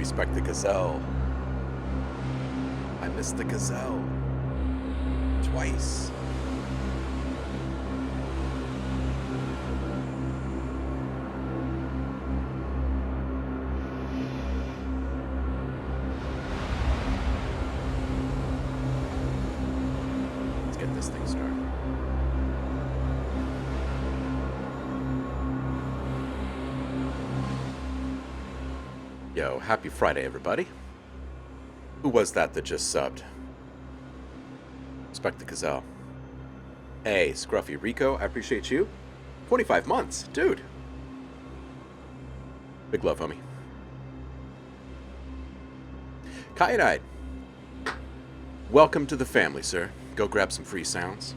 Respect the gazelle. I missed the gazelle. Twice. Let's get this thing started. Yo, happy Friday, everybody. Who was that just subbed? Respect the gazelle. Hey, Scruffy Rico, I appreciate you. 25 months, dude. Big love, homie. Kyanide. Welcome to the family, sir. Go grab some free sounds.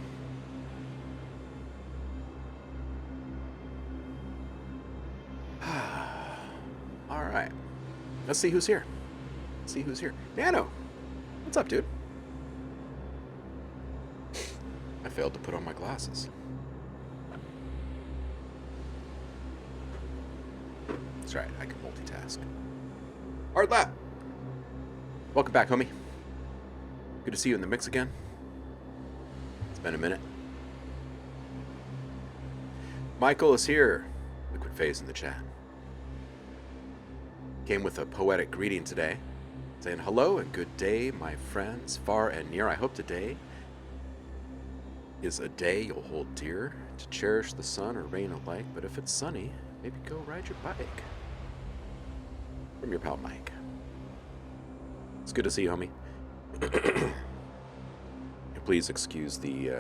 All right. Let's see who's here. Let's see who's here. Nano. What's up, dude? I failed to put on my glasses. That's right, I can multitask. OhmLab. Welcome back, homie. Good to see you in the mix again. It's been a minute. Michael is here. Liquid Phase in the chat. Came with a poetic greeting today, saying hello and good day, my friends, far and near. I hope today is a day you'll hold dear, to cherish the sun or rain alike, but if it's sunny, maybe go ride your bike. From your pal Mike. It's good to see you, homie. Please excuse the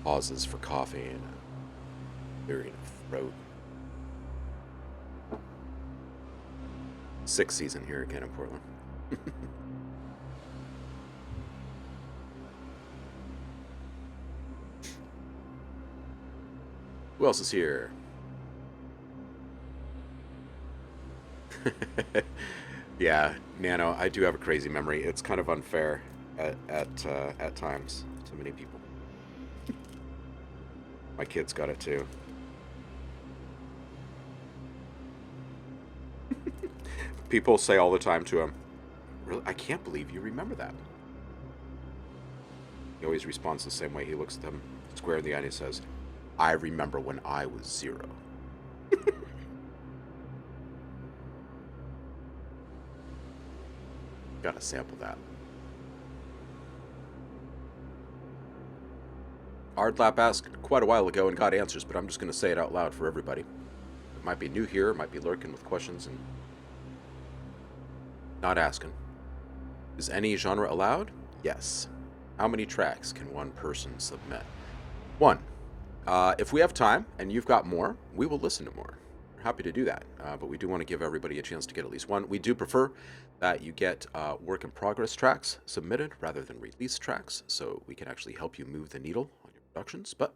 pauses for coffee and clearing of throat. 6th season here again in Portland. Who else is here? Yeah, Nano, I do have a crazy memory. It's kind of unfair at times to many people. My kids got it too. People say all the time to him, "Really, I can't believe you remember that." He always responds the same way. He looks them square in the eye and he says, "I remember when I was 0." Gotta sample that. OhmLab asked quite a while ago and got answers, but I'm just going to say it out loud for everybody. It might be new here, might be lurking with questions and not asking. Is any genre allowed? Yes. How many tracks can one person submit? 1. If we have time and you've got more, we will listen to more. We're happy to do that, but we do want to give everybody a chance to get at least one. We do prefer that you get work in progress tracks submitted rather than release tracks, so we can actually help you move the needle on your productions. But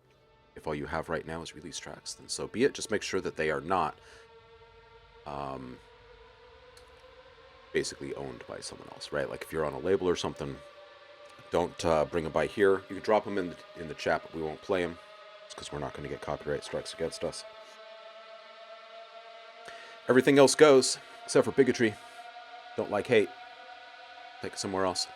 if all you have right now is release tracks, then so be it. Just make sure that they are not basically owned by someone else, right? Like if you're on a label or something, don't bring them by here. You can drop them in the chat, but we won't play them. It's because we're not going to get copyright strikes against us. Everything else goes, except for bigotry. Don't like hate. Take it somewhere else.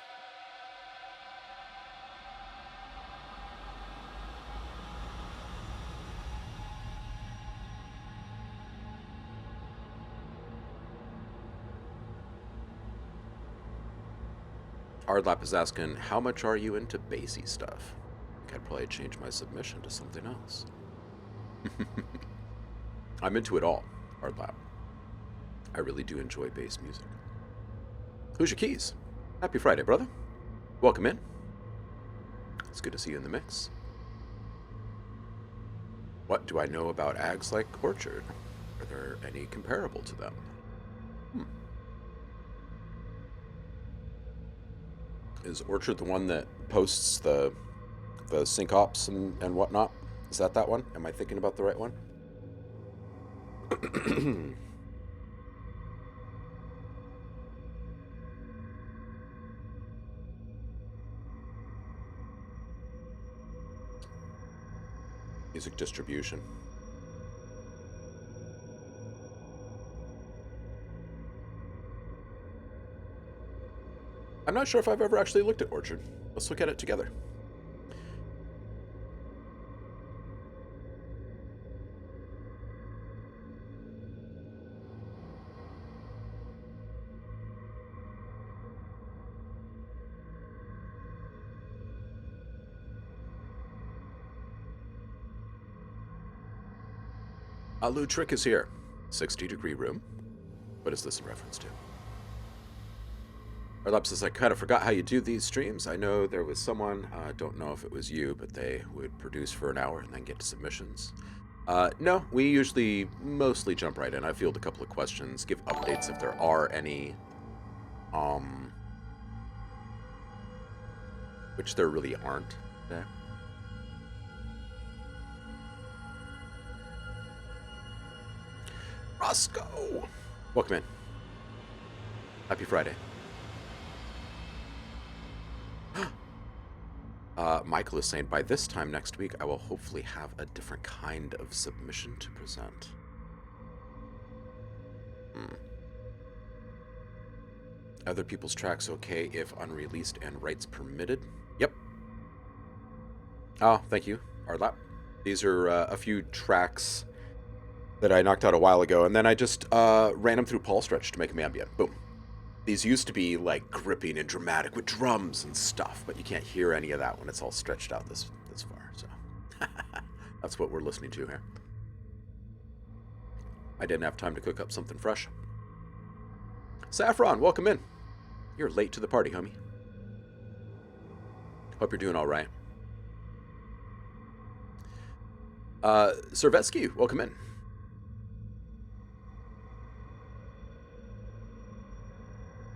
OhmLab is asking, how much are you into bassy stuff? I think I'd probably change my submission to something else. I'm into it all, OhmLab. I really do enjoy bass music. Who's your keys? Happy Friday, brother. Welcome in. It's good to see you in the mix. What do I know about ags like Orchard? Are there any comparable to them? Is Orchard the one that posts the syncops and whatnot? Is that one? Am I thinking about the right one? Music distribution. I'm not sure if I've ever actually looked at Orchard. Let's look at it together. Lou Trick is here. 60-degree room. What is this in reference to? OhmLab says, I kind of forgot how you do these streams. I know there was someone, don't know if it was you, but they would produce for an hour and then get to submissions. No, we usually mostly jump right in. I field a couple of questions, give updates if there are any. Which there really aren't there. Roscoe! Welcome in. Happy Friday. Michael is saying, by this time next week, I will hopefully have a different kind of submission to present. Other people's tracks okay if unreleased and rights permitted? Yep. Oh, thank you, OhmLab. These are a few tracks that I knocked out a while ago, and then I just ran them through Paul Stretch to make them ambient. Boom. These used to be like gripping and dramatic with drums and stuff, but you can't hear any of that when it's all stretched out this far. So that's what we're listening to here. I didn't have time to cook up something fresh. Saffron, welcome in. You're late to the party, homie. Hope you're doing all right. Servetsky, welcome in.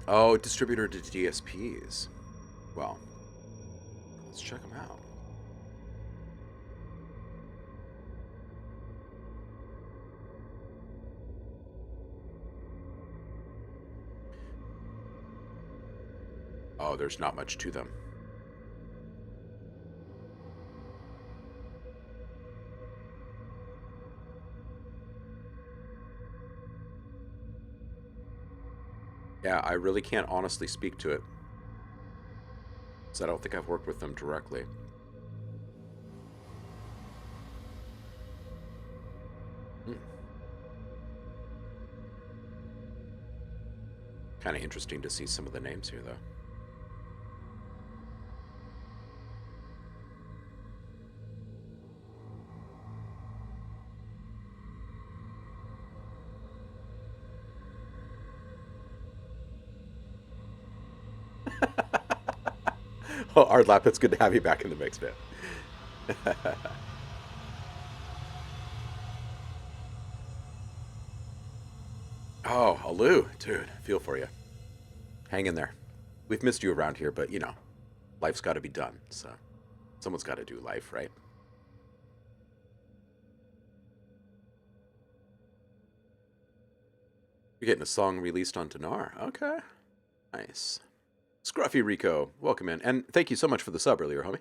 Oh, distributor to DSPs. Well, let's check them out. Oh, there's not much to them. Yeah, I really can't honestly speak to it, because I don't think I've worked with them directly. Kind of interesting to see some of the names here, though. Oh, OhmLab, it's good to have you back in the mix, man. Oh, Alu, dude, feel for you. Hang in there. We've missed you around here, but, you know, life's got to be done, so someone's got to do life, right? You're getting a song released on Dinar. Okay. Nice. Scruffy Rico, welcome in. And thank you so much for the sub earlier, homie.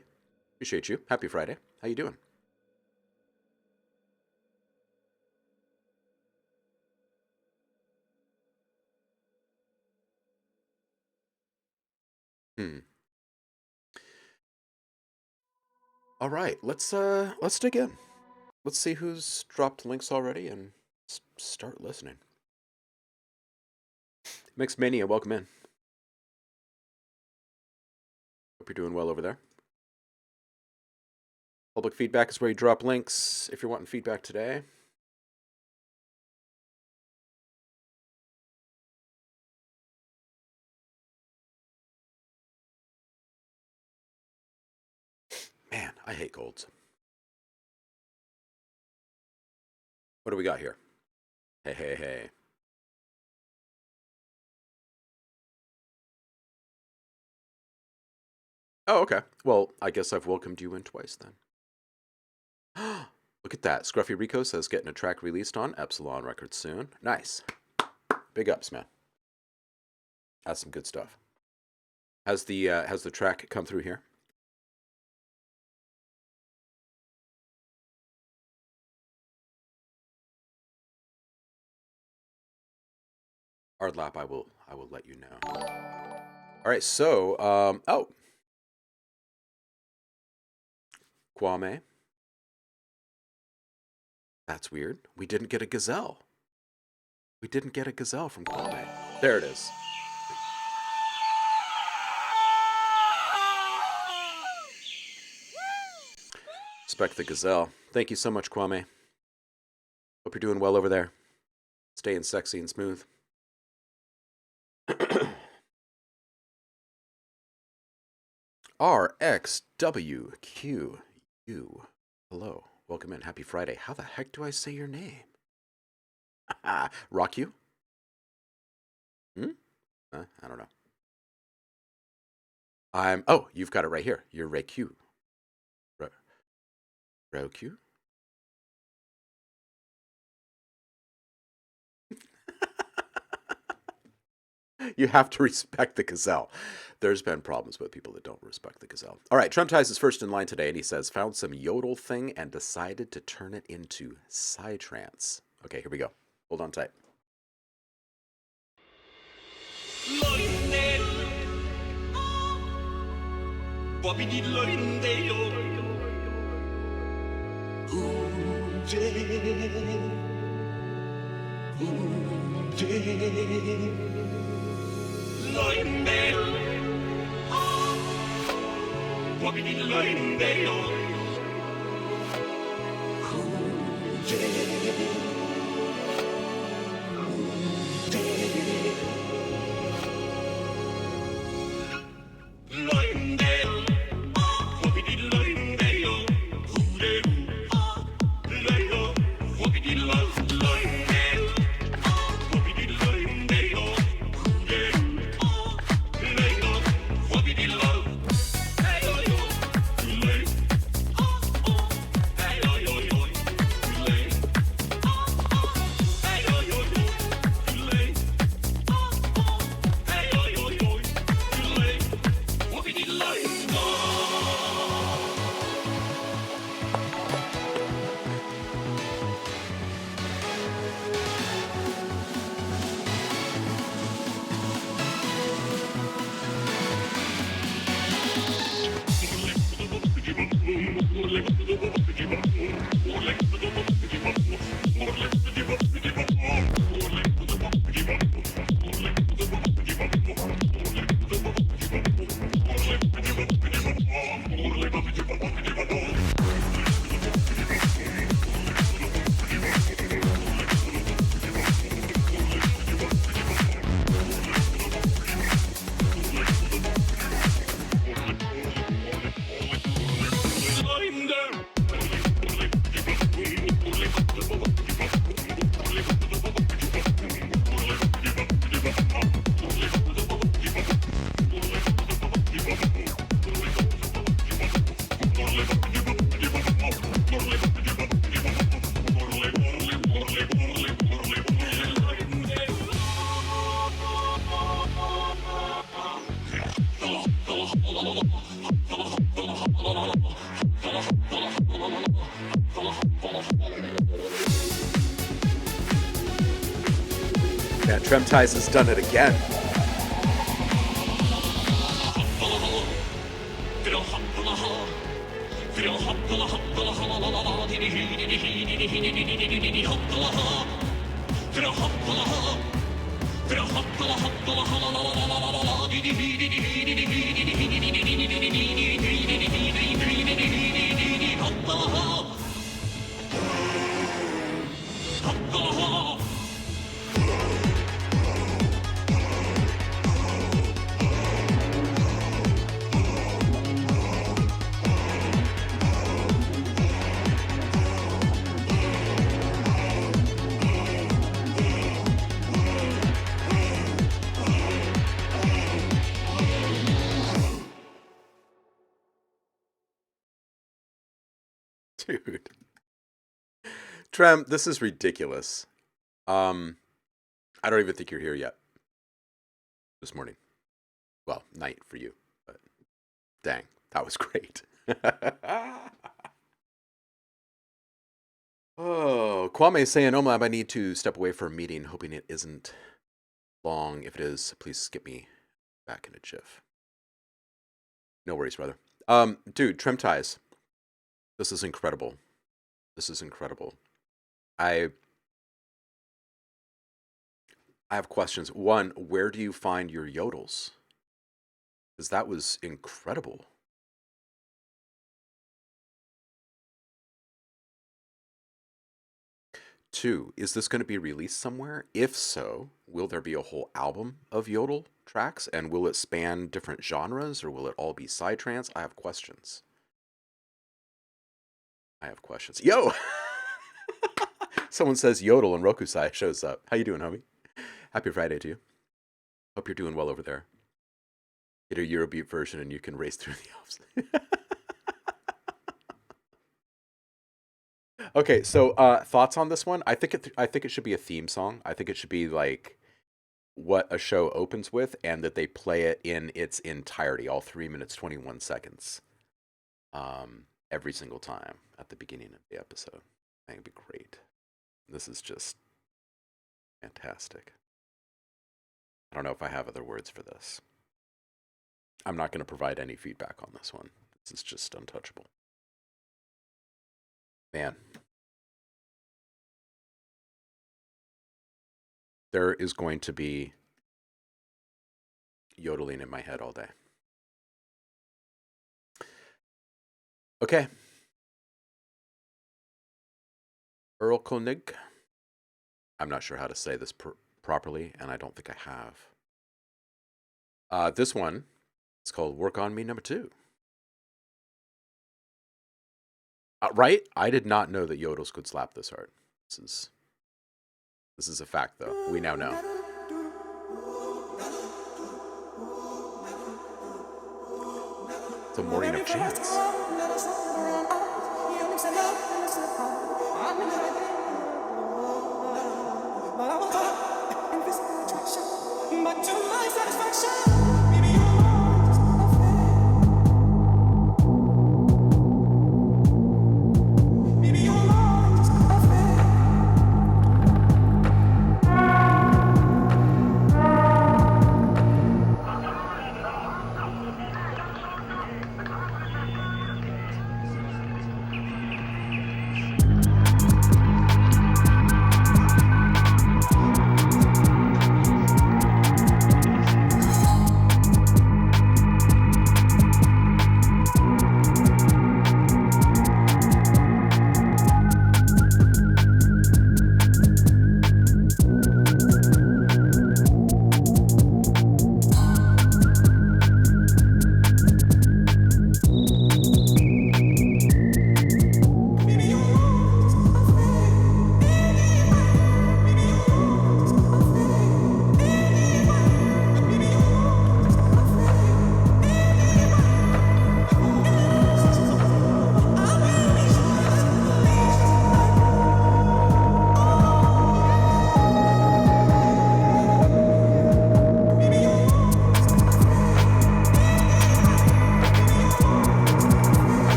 Appreciate you. Happy Friday. How you doing? All right, let's dig in. Let's see who's dropped links already and start listening. Mixed Mania, welcome in. Hope you're doing well over there. Public feedback is where you drop links if you're wanting feedback today. Man, I hate golds. What do we got here? Hey, hey, hey. Oh, okay. Well, I guess I've welcomed you in twice then. Look at that. Scruffy Rico says getting a track released on Epsilon Records soon. Nice. Big ups, man. That's some good stuff. Has the track come through here? OhmLab, I will let you know. All right, so, oh, Kwame. That's weird. We didn't get a gazelle. We didn't get a gazelle from Kwame. There it is. Respect the gazelle. Thank you so much, Kwame. Hope you're doing well over there. Staying sexy and smooth. RXWQU. Hello. Welcome in. Happy Friday. How the heck do I say your name? Rock you? I don't know. Oh, you've got it right here. You're RayQ. RayQ? You have to respect the gazelle. There's been problems with people that don't respect the gazelle. All right, Trump Ties is first in line today, and he says, found some yodel thing and decided to turn it into psytrance. Okay, here we go. Hold on tight. Yeah, Trem Ties has done it again. Dude. Trem, this is ridiculous. I don't even think you're here yet. This morning. Well, night for you. But dang, that was great. Oh, Kwame is saying, OhmLab, I need to step away for a meeting, hoping it isn't long. If it is, please skip me. Back in a jiff. No worries, brother. Dude, trim ties. This is incredible. This is incredible. I I have questions. One, where do you find your yodels? Because that was incredible. Two, is this going to be released somewhere? If so, will there be a whole album of yodel tracks? And will it span different genres or will it all be psytrance? I have questions. I have questions. Yo! Someone says yodel and Rokusai shows up. How you doing, homie? Happy Friday to you. Hope you're doing well over there. Get a Eurobeat version and you can race through the Alps. Okay, so thoughts on this one? I think it should be a theme song. I think it should be like what a show opens with, and that they play it in its entirety, all 3 minutes 21 seconds, every single time at the beginning of the episode. I think it'd be great. This is just fantastic. I don't know if I have other words for this. I'm not going to provide any feedback on this one. This is just untouchable. Man. There is going to be yodeling in my head all day. Okay. Earl Koenig. I'm not sure how to say this properly, and I don't think I have. This one is called Work on Me #2. Right? I did not know that yodels could slap this hard. This is a fact, though. We now know. It's a morning of chance.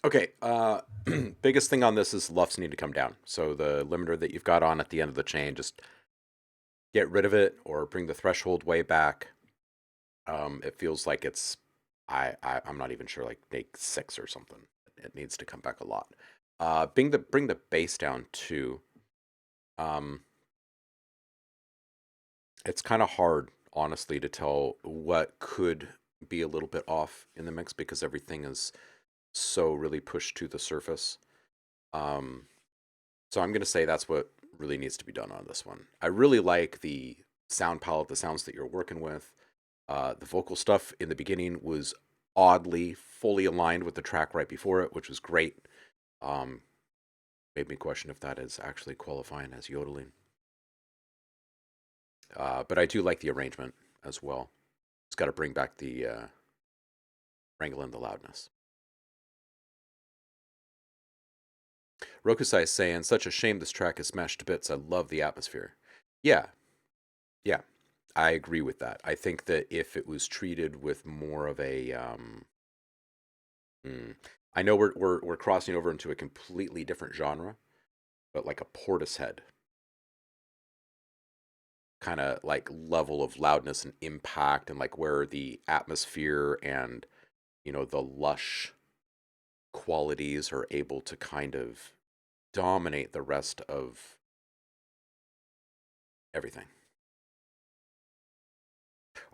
Okay, biggest thing on this is LUFs need to come down. So the limiter that you've got on at the end of the chain, just get rid of it or bring the threshold way back. It feels like it's, I'm not even sure, like make 6 or something. It needs to come back a lot. Bring the bass down too. It's kind of hard, honestly, to tell what could be a little bit off in the mix because everything is so really pushed to the surface. So I'm going to say that's what really needs to be done on this one. I really like the sound palette, the sounds that you're working with. The vocal stuff in the beginning was oddly fully aligned with the track right before it, which was great. Made me question if that is actually qualifying as yodeling. But I do like the arrangement as well. It's got to bring back the wrangle and the loudness. Rokusai is saying, such a shame this track is smashed to bits. I love the atmosphere. Yeah. Yeah. I agree with that. I think that if it was treated with more of a, mm, I know we're crossing over into a completely different genre, but like a Portishead kind of like level of loudness and impact, and like where the atmosphere and the lush qualities are able to kind of dominate the rest of everything.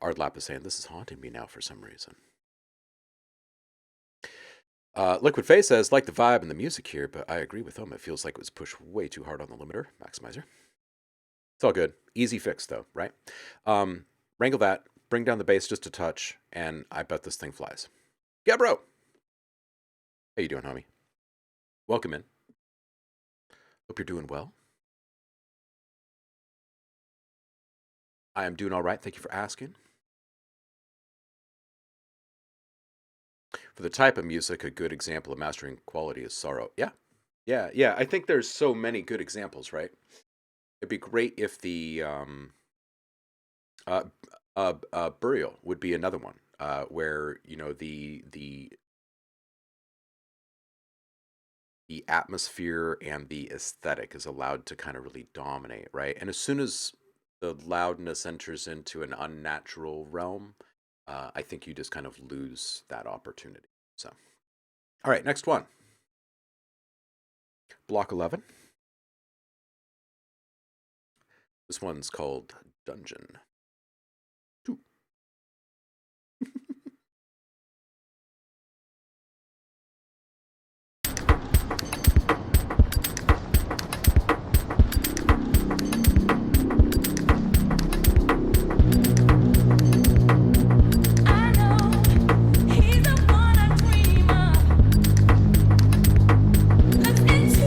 Ardlap is saying this is haunting me now for some reason. Liquid Face says, like the vibe and the music here, but I agree with him. It feels like it was pushed way too hard on the limiter maximizer. It's all good. Easy fix, though, right? Wrangle that, bring down the bass just a touch, and I bet this thing flies. Yeah, bro. How you doing, homie? Welcome in. Hope you're doing well. I am doing all right. Thank you for asking. For the type of music, a good example of mastering quality is sorrow. Yeah, yeah. I think there's so many good examples, right? It'd be great if the uh, burial would be another one, where the atmosphere and the aesthetic is allowed to kind of really dominate, right? And as soon as the loudness enters into an unnatural realm, I think you just kind of lose that opportunity. So, all right, next one. Block 11. This one's called Dungeon 2. I know he's the one I dream of. Looks takes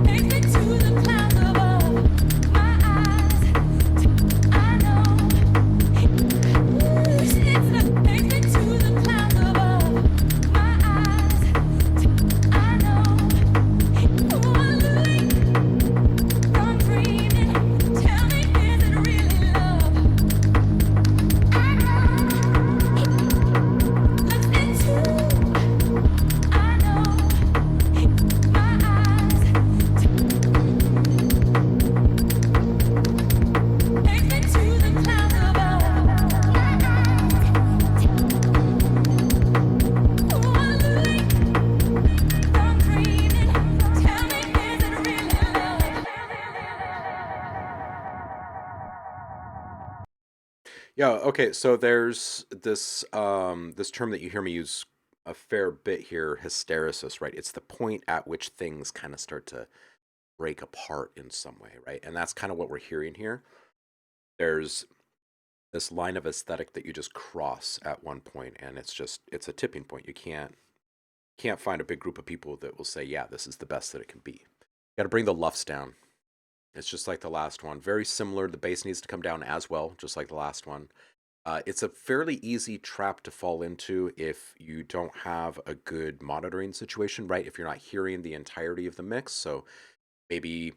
me to the clouds above my eyes. I know takes me to the clouds above my eyes. I know from dreaming. Tell me, is it really love? I know. Yeah, okay, so there's this term that you hear me use a fair bit here, hysteresis, right? It's the point at which things kind of start to break apart in some way, right? And that's kind of what we're hearing here. There's this line of aesthetic that you just cross at one point, and it's a tipping point. You can't find a big group of people that will say, yeah, this is the best that it can be. You got to bring the lufts down. It's just like the last one. Very similar. The bass needs to come down as well, just like the last one. It's a fairly easy trap to fall into if you don't have a good monitoring situation, right? If you're not hearing the entirety of the mix. So maybe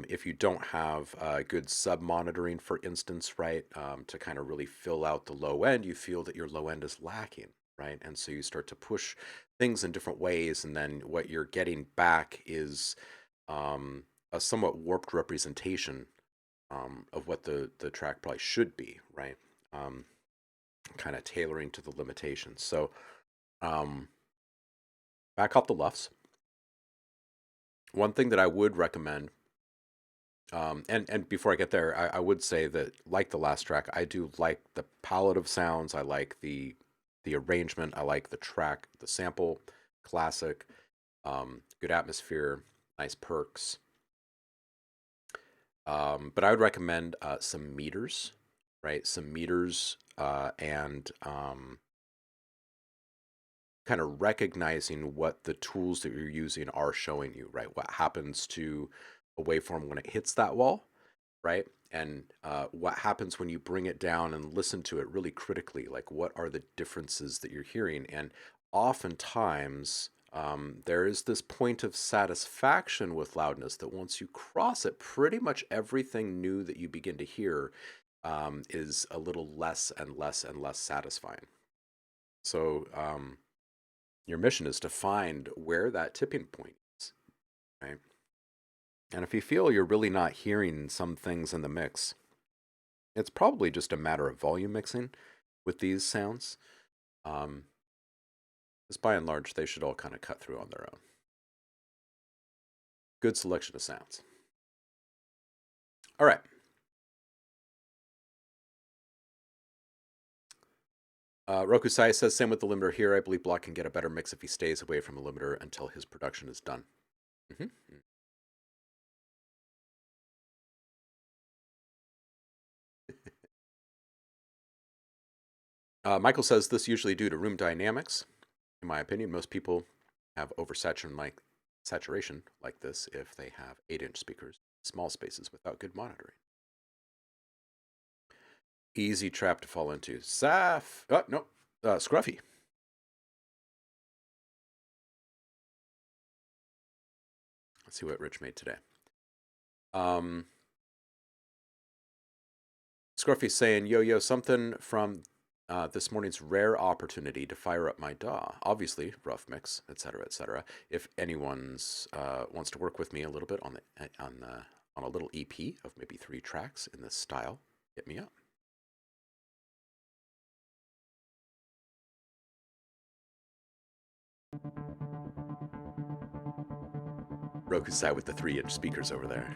if you don't have good sub monitoring, for instance, right, to kind of really fill out the low end, you feel that your low end is lacking, right? And so you start to push things in different ways, and then what you're getting back is a somewhat warped representation of what the track probably should be, right? Um, Kind of tailoring to the limitations. So um, back off the lufts. One thing that I would recommend, and before I get there, I would say that like the last track, I do like the palette of sounds. I like the arrangement. I like the track, the sample, classic, good atmosphere, nice perks. But I would recommend some meters, right? Some meters and kind of recognizing what the tools that you're using are showing you, right? What happens to a waveform when it hits that wall, right? And what happens when you bring it down and listen to it really critically? Like, what are the differences that you're hearing? And oftentimes, There is this point of satisfaction with loudness that once you cross it, pretty much everything new that you begin to hear is a little less and less and less satisfying. So your mission is to find where that tipping point is, right? And if you feel you're really not hearing some things in the mix, it's probably just a matter of volume mixing with these sounds. Because by and large, they should all kind of cut through on their own. Good selection of sounds. All right. Roku Sai says, same with the limiter here. I believe Block can get a better mix if he stays away from the limiter until his production is done. Michael says, this usually due to room dynamics. In my opinion, most people have oversaturation like this if they have 8-inch speakers, small spaces without good monitoring. Easy trap to fall into. Scruffy. Let's see what Rich made today. Scruffy's saying, yo, something from this morning's rare opportunity to fire up my DAW. Obviously, rough mix, etc., etc. If anyone's wants to work with me a little bit on a little EP of maybe 3 tracks in this style, hit me up. Roku side with the 3-inch speakers over there.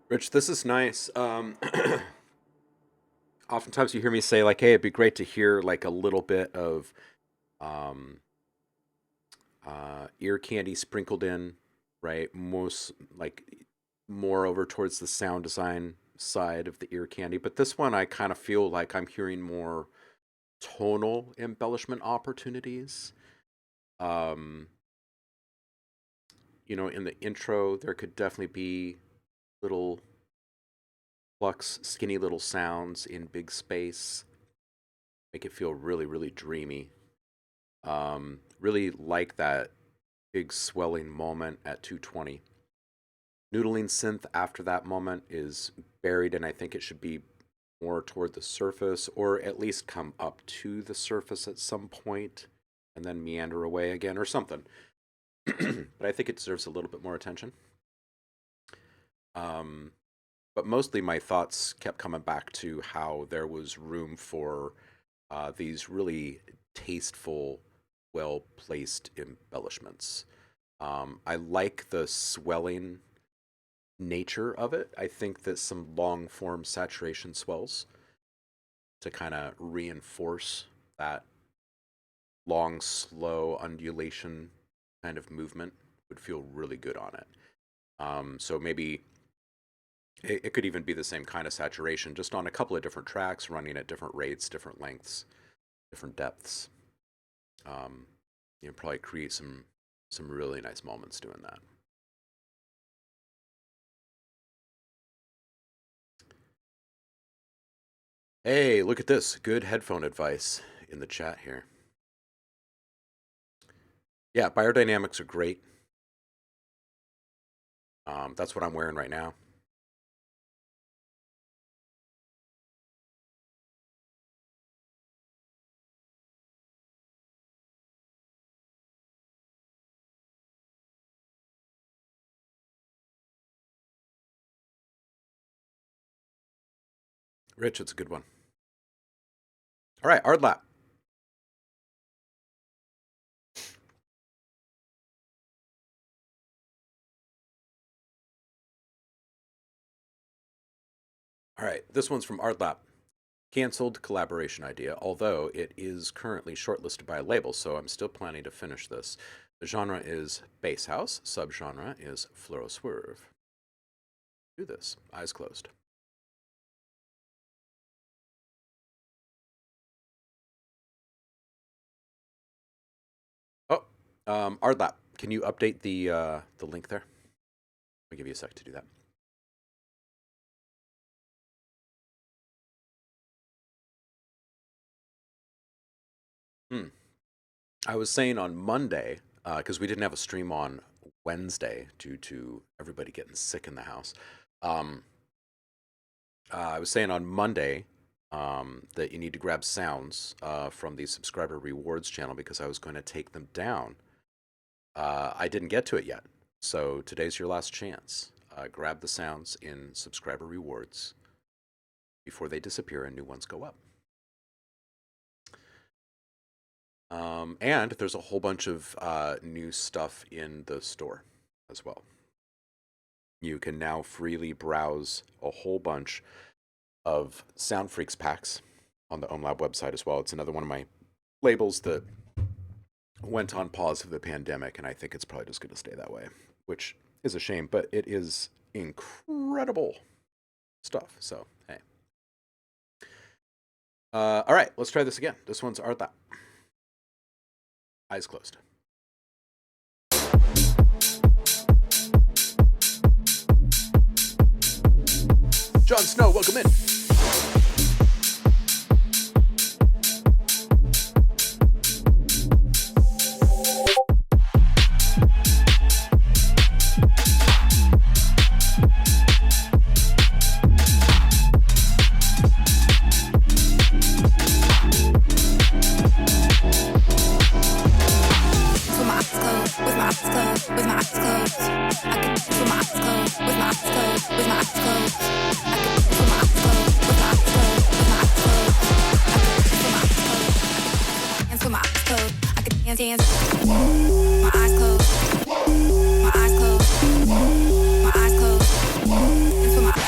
Rich, this is nice. Oftentimes you hear me say like, "Hey, it'd be great to hear like a little bit of um, ear candy sprinkled in, right? Most like more over towards the sound design side of the ear candy." But this one, I kind of feel like I'm hearing more tonal embellishment opportunities. Um, in the intro, there could definitely be little plucks, skinny little sounds in big space, make it feel really, really dreamy. Really like that big swelling moment at 220. Noodling synth after that moment is buried, and I think it should be more toward the surface, or at least come up to the surface at some point and then meander away again or something. But I think it deserves a little bit more attention. Um, but mostly my thoughts kept coming back to how there was room for these really tasteful, well placed embellishments. I like the swelling nature of it. I think that some long form saturation swells to kind of reinforce that long, slow undulation kind of movement would feel really good on it. So maybe it could even be the same kind of saturation, just on a couple of different tracks, running at different rates, different lengths, different depths. Probably create some really nice moments doing that. Hey, look at this. Good headphone advice in the chat here. Yeah, biodynamics are great. That's what I'm wearing right now. Rich, it's a good one. All right, OhmLab. All right, this one's from OhmLab. Cancelled collaboration idea, although it is currently shortlisted by a label, so I'm still planning to finish this. The genre is bass house, subgenre is floral swerve. Do this, eyes closed. Oh, OhmLab, can you update the link there? I'll give you a sec to do that. I was saying on Monday, because we didn't have a stream on Wednesday due to everybody getting sick in the house. I was saying on Monday that you need to grab sounds from the subscriber rewards channel because I was going to take them down. I didn't get to it yet, so today's your last chance. Grab the sounds in subscriber rewards before they disappear and new ones go up. And there's a whole bunch of new stuff in the store as well. You can now freely browse a whole bunch of Sound Freaks packs on the OhmLab website as well. It's another one of my labels that went on pause for the pandemic, and I think it's probably just going to stay that way, which is a shame, but it is incredible stuff. So, hey. All right, let's try this again. This one's Artha. Eyes closed. Jon Snow, welcome in. My eyes closed.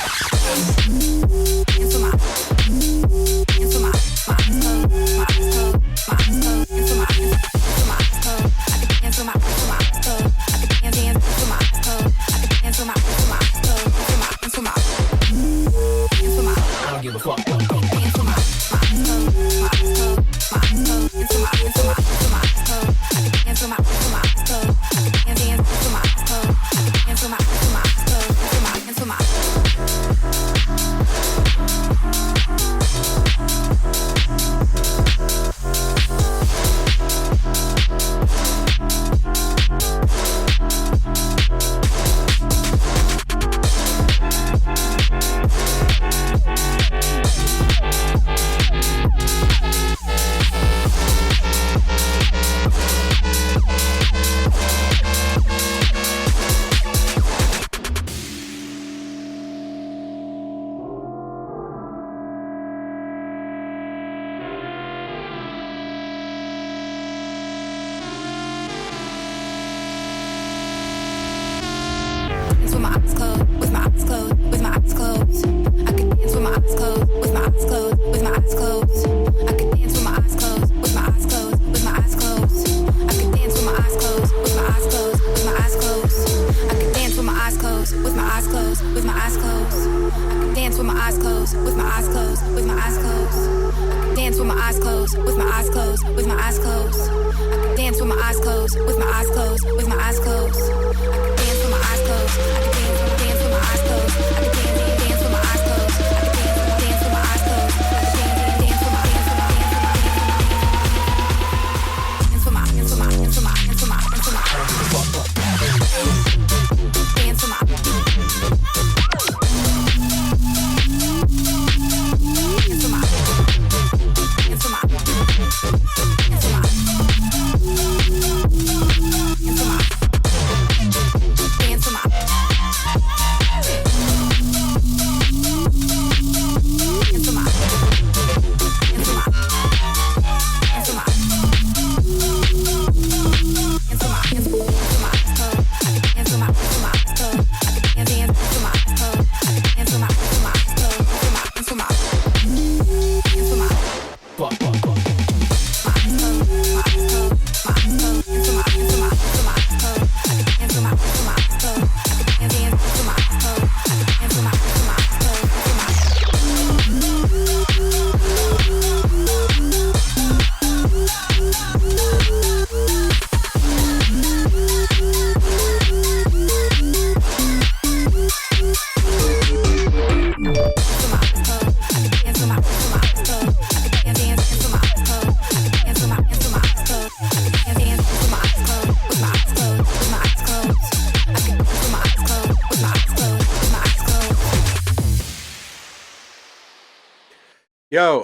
Yo,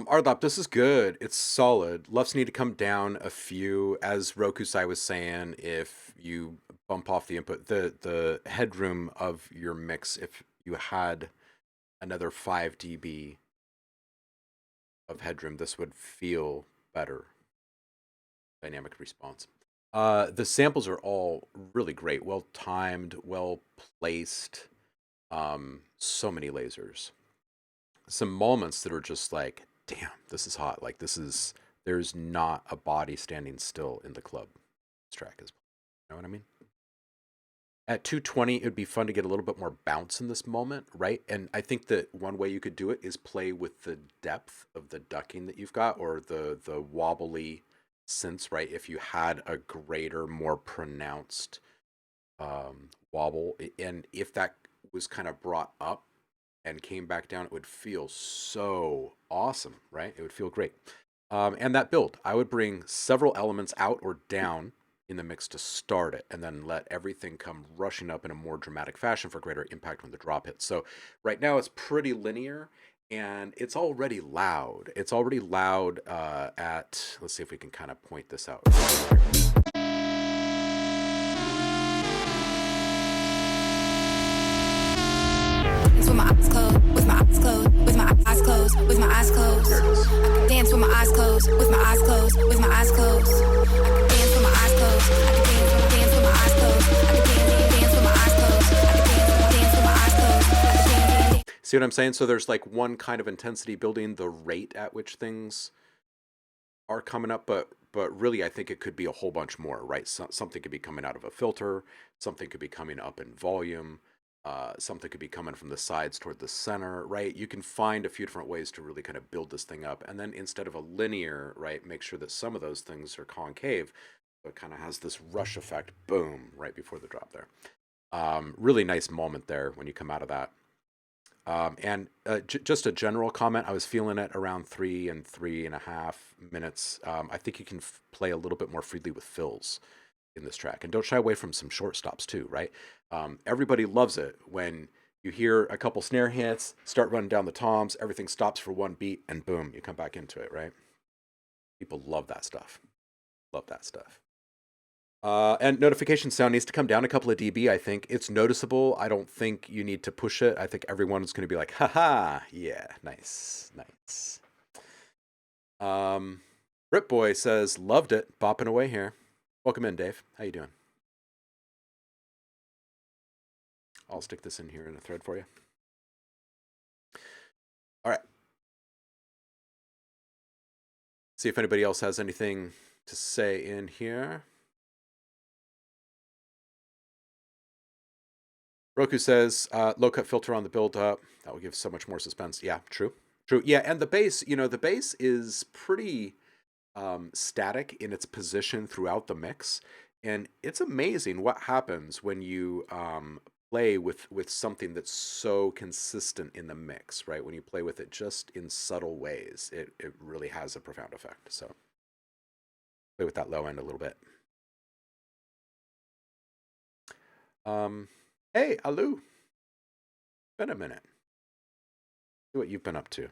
Ardlop, this is good. It's solid. Luffs need to come down a few, as Rokusai was saying. If you bump off the input, the headroom of your mix, if you had another 5 dB of headroom, this would feel better. Dynamic response. The samples are all really great, well timed, well placed. So many lasers. Some moments that are just like, damn, this is hot. Like there's not a body standing still in the club. This track is, you know what I mean? At 220, it would be fun to get a little bit more bounce in this moment, right? And I think that one way you could do it is play with the depth of the ducking that you've got, or the wobbly synths, right? If you had a greater, more pronounced wobble, and if that was kind of brought up and came back down, it would feel so awesome, right? It would feel great. And that build, I would bring several elements out or down in the mix to start it, and then let everything come rushing up in a more dramatic fashion for greater impact when the drop hits. So right now it's pretty linear, and it's already loud. It's already loud at, let's see if we can kind of point this out. With my eyes closed, with my eyes closed, with my eyes closed, with my eyes closed. There it is. I can dance with my eyes closed, with my eyes closed, with my eyes closed. I can dance with my eyes closed. I can dance with my eyes closed. I can dance with my eyes closed. I can dance with my eyes closed. I can dance. See what I'm saying? So there's like one kind of intensity building, the rate at which things are coming up, but really I think it could be a whole bunch more, right? Something could be coming out of a filter, something could be coming up in volume. Something could be coming from the sides toward the center, right? You can find a few different ways to really kind of build this thing up. And then instead of a linear, right, make sure that some of those things are concave. So it kind of has this rush effect, boom, right before the drop there. Really nice moment there when you come out of that. And just a general comment, I was feeling it around 3 and 3.5 minutes. I think you can play a little bit more freely with fills in this track. And don't shy away from some short stops too, right? Everybody loves it when you hear a couple snare hits, start running down the toms, everything stops for one beat, and boom, you come back into it, right? People love that stuff. Love that stuff. And notification sound needs to come down a couple of dB, I think. It's noticeable. I don't think you need to push it. I think everyone's going to be like, haha, yeah, nice, nice. Rip Boy says, loved it, bopping away here. Welcome in, Dave. How you doing? I'll stick this in here in a thread for you. All right. See if anybody else has anything to say in here. Roku says, low cut filter on the build up. That will give so much more suspense. Yeah, true. True. Yeah, and the bass, the bass is pretty static in its position throughout the mix. And it's amazing what happens when you play with something that's so consistent in the mix, right? When you play with it just in subtle ways, it really has a profound effect. So play with that low end a little bit. Hey, Alu. Been a minute. See what you've been up to.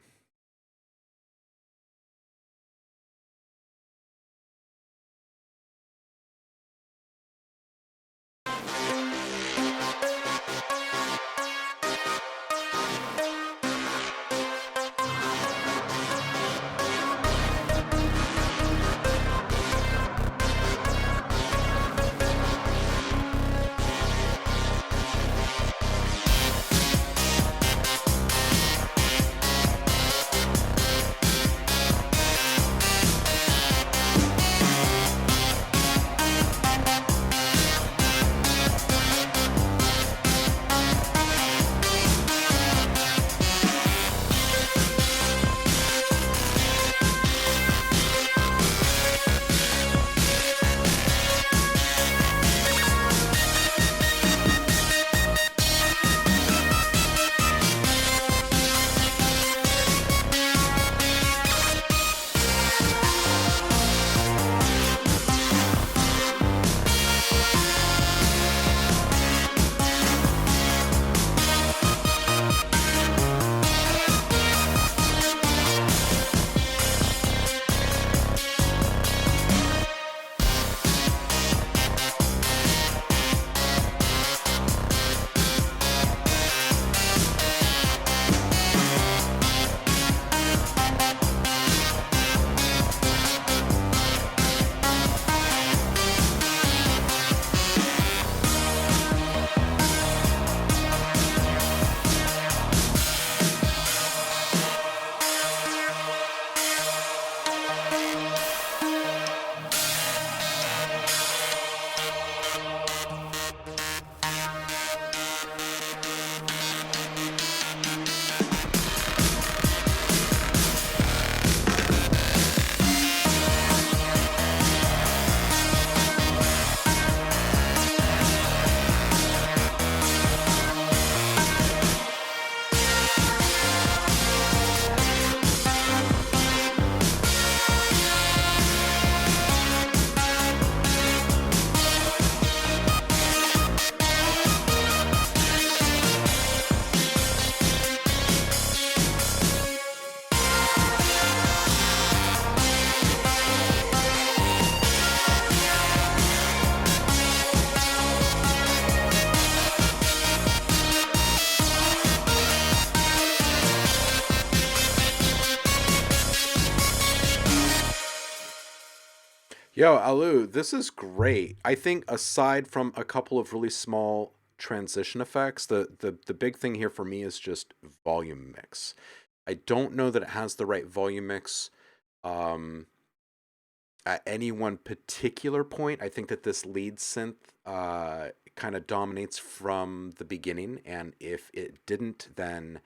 Yo, Alu, this is great. I think aside from a couple of really small transition effects, the big thing here for me is just volume mix. I don't know that it has the right volume mix at any one particular point. I think that this lead synth kind of dominates from the beginning, and if it didn't, then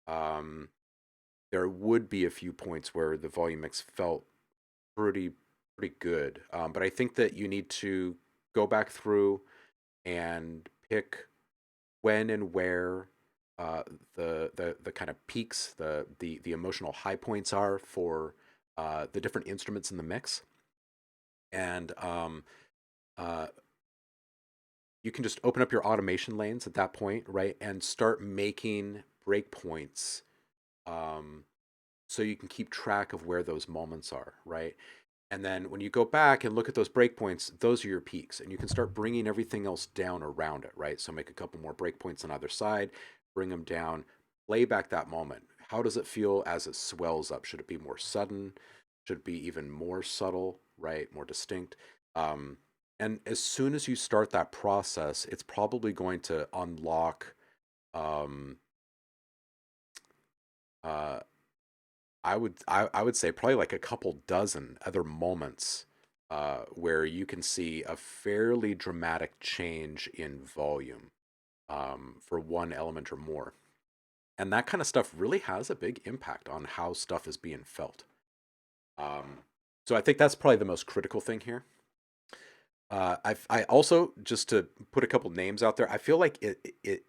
there would be a few points where the volume mix felt pretty good. But I think that you need to go back through and pick when and where the kind of peaks, the emotional high points are for the different instruments in the mix, and you can just open up your automation lanes at that point, right, and start making breakpoints, so you can keep track of where those moments are, right? And then when you go back and look at those breakpoints, those are your peaks, and you can start bringing everything else down around it, right? So make a couple more breakpoints on either side, bring them down, play back that moment. How does it feel as it swells up? Should it be more sudden? Should it be even more subtle, right? More distinct? And as soon as you start that process, it's probably going to unlock, I would say probably like a couple dozen other moments where you can see a fairly dramatic change in volume for one element or more. And that kind of stuff really has a big impact on how stuff is being felt. So I think that's probably the most critical thing here. I also, just to put a couple names out there, I feel like it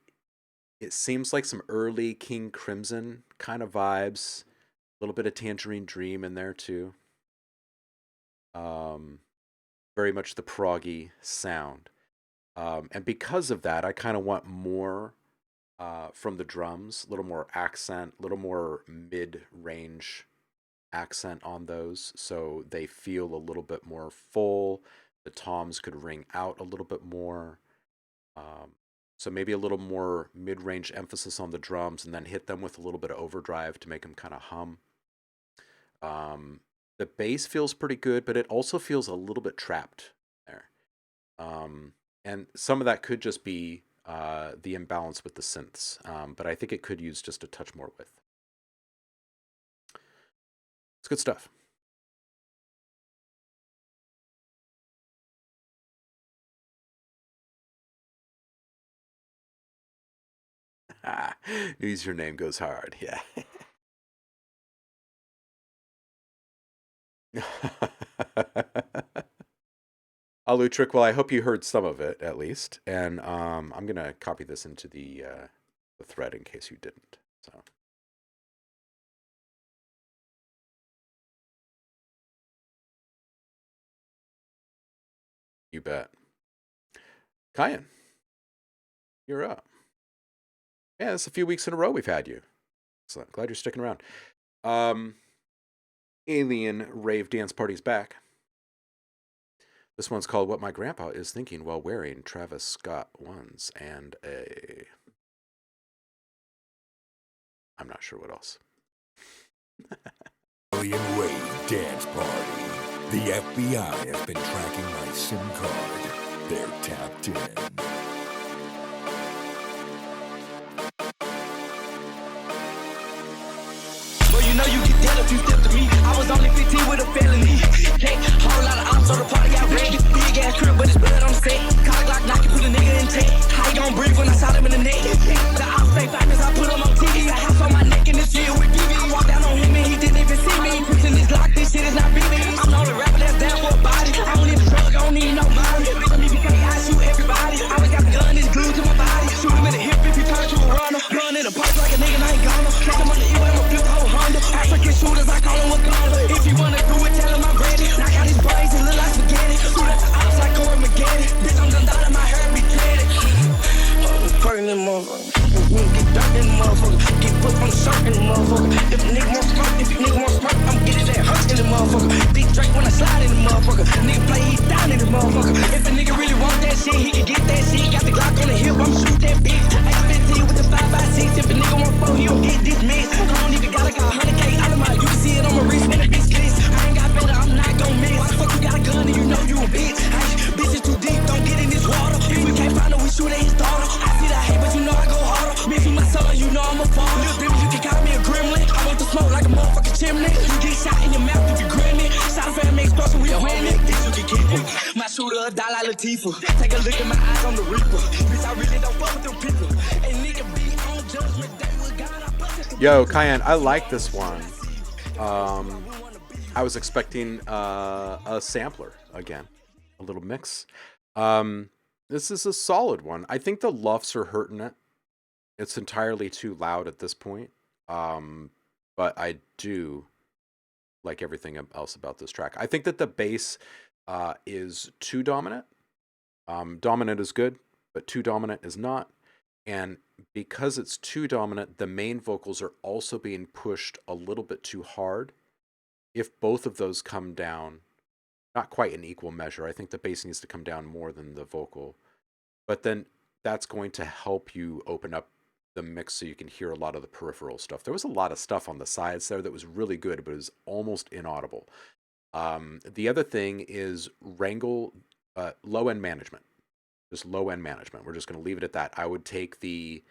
seems like some early King Crimson kind of vibes. A little bit of Tangerine Dream in there too. Very much the proggy sound. And because of that, I kind of want more from the drums, a little more accent, a little more mid-range accent on those, so they feel a little bit more full. The toms could ring out a little bit more. So maybe a little more mid-range emphasis on the drums, and then hit them with a little bit of overdrive to make them kind of hum. The bass feels pretty good, but it also feels a little bit trapped there. And some of that could just be the imbalance with the synths, but I think it could use just a touch more width. It's good stuff. Use your name goes hard, yeah. Alutric, well, I hope you heard some of it at least, and I'm gonna copy this into the thread in case you didn't. So, you bet. Kyan, you're up. Yeah, it's a few weeks in a row we've had you. Excellent. Glad you're sticking around. Alien Rave Dance Party's back. This one's called What My Grandpa Is Thinking While Wearing Travis Scott ones and a... I'm not sure what else. Alien Rave Dance Party. The FBI has been tracking my SIM card. They're tapped in. You know you get dead if you step to me. I was only 15 with a felony. Hey, whole lot of ops, so the party got red. Big ass crib, but it's blood on the set. Cock lock, knock, you put a nigga in tape. How you gon' breathe when I shot him in the neck? The ops stay factors, I put him on TV. A house on my neck in this year with BB. I walked down on him and he didn't even see me. Pushing this lock, this shit is not BB. I'm the only rapper that's down for a body. I don't need a drug, I don't need no money. Some BBK, I shoot everybody. I always got the gun, it's glued to my body. Shoot him in the hip if he turn to a runner. Gun in the purse like a nigga, I ain't gonna. Catch him on the E-way, I'ma flip the whole Honda. African shooters, I call him a gunner. If you wanna do it, tell him I'm ready. Knock out his brains and look like spaghetti. Shoot at the ops like Corey McGetty. Bitch, I'm done out of my hair, be dreaded. Perking in motherfucker. Get dirt in the motherfucker. Get put on the shirt in the motherfucker. If a nigga want smoke, if a nigga want smoke, I'm getting that hurt in the motherfucker. Big Drake when I slide in the motherfucker. Nigga play, he down in the motherfucker. If a nigga really want that shit, he can get that shit. Got the Glock on the hip, I'm shoot that bitch. X-15 with the 5x6. If a nigga want 4, he don't get dismissed. I don't even got like 100K out of my. You can see it on my wrist, man, a bitch list. I ain't got better, I'm not gon' miss. Why the fuck you got a gun and you know you a bitch? Hey, bitch is too deep, don't get in this water. If we can't find her, we shoot at his daughter. I see the hate, but you know I go harder. Me for my son, you know I'm a father. Little baby, you can call me a gremlin. I want the smoke like a motherfucking chimney. You get shot in your mouth if you grin it. Shot a fan makes person, we a win it. This you can keep it. My shoot her, die like Latifah. Take a look at my eyes on the reaper. Bitch, I really don't fuck with them people. And nigga be on judgment day with God. I bust it. Yo, Cayenne, I like this one. I was expecting a sampler again, a little mix. This is a solid one. I think the luffs are hurting it. It's entirely too loud at this point. But I do like everything else about this track. I think that the bass is too dominant. Dominant is good, but too dominant is not. And because it's too dominant, the main vocals are also being pushed a little bit too hard. If both of those come down, not quite in equal measure, I think the bass needs to come down more than the vocal. But then that's going to help you open up the mix so you can hear a lot of the peripheral stuff. There was a lot of stuff on the sides there that was really good, but it was almost inaudible. The other thing is wrangle low-end management. Just low-end management. We're just going to leave it at that. I would take the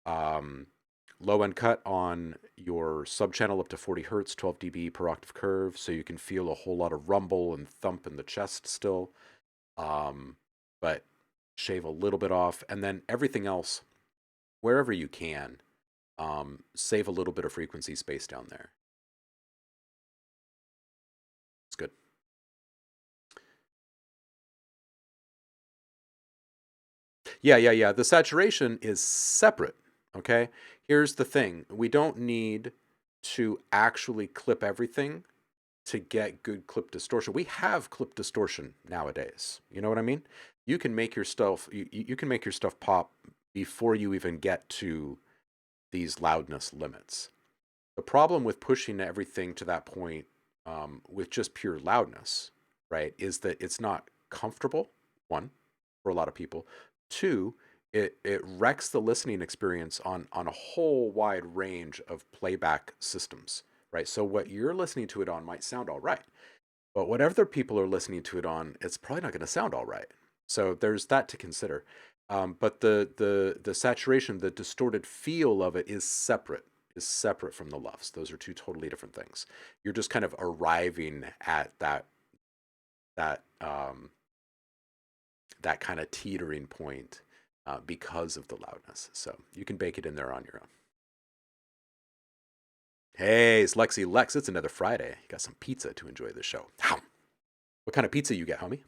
low-end cut on your sub-channel up to 40 hertz, 12 dB per octave curve, so you can feel a whole lot of rumble and thump in the chest still. But shave a little bit off, and then everything else, wherever you can, save a little bit of frequency space down there. It's good. Yeah. The saturation is separate, okay? Here's the thing. We don't need to actually clip everything to get good clip distortion. We have clip distortion nowadays. You know what I mean? You can make your stuff, you can make your stuff pop before you even get to these loudness limits. The problem with pushing everything to that point with just pure loudness, right, is that it's not comfortable, one, for a lot of people. Two, it wrecks the listening experience on a whole wide range of playback systems, right? So what you're listening to it on might sound all right, but what other people are listening to it on, it's probably not going to sound all right. So there's that to consider. But the saturation, the distorted feel of it is separate from the luffs. Those are two totally different things. You're just kind of arriving at that kind of teetering point because of the loudness. So you can bake it in there on your own. Hey, it's Lexi Lex. It's another Friday. You got some pizza to enjoy this show. What kind of pizza you get, homie?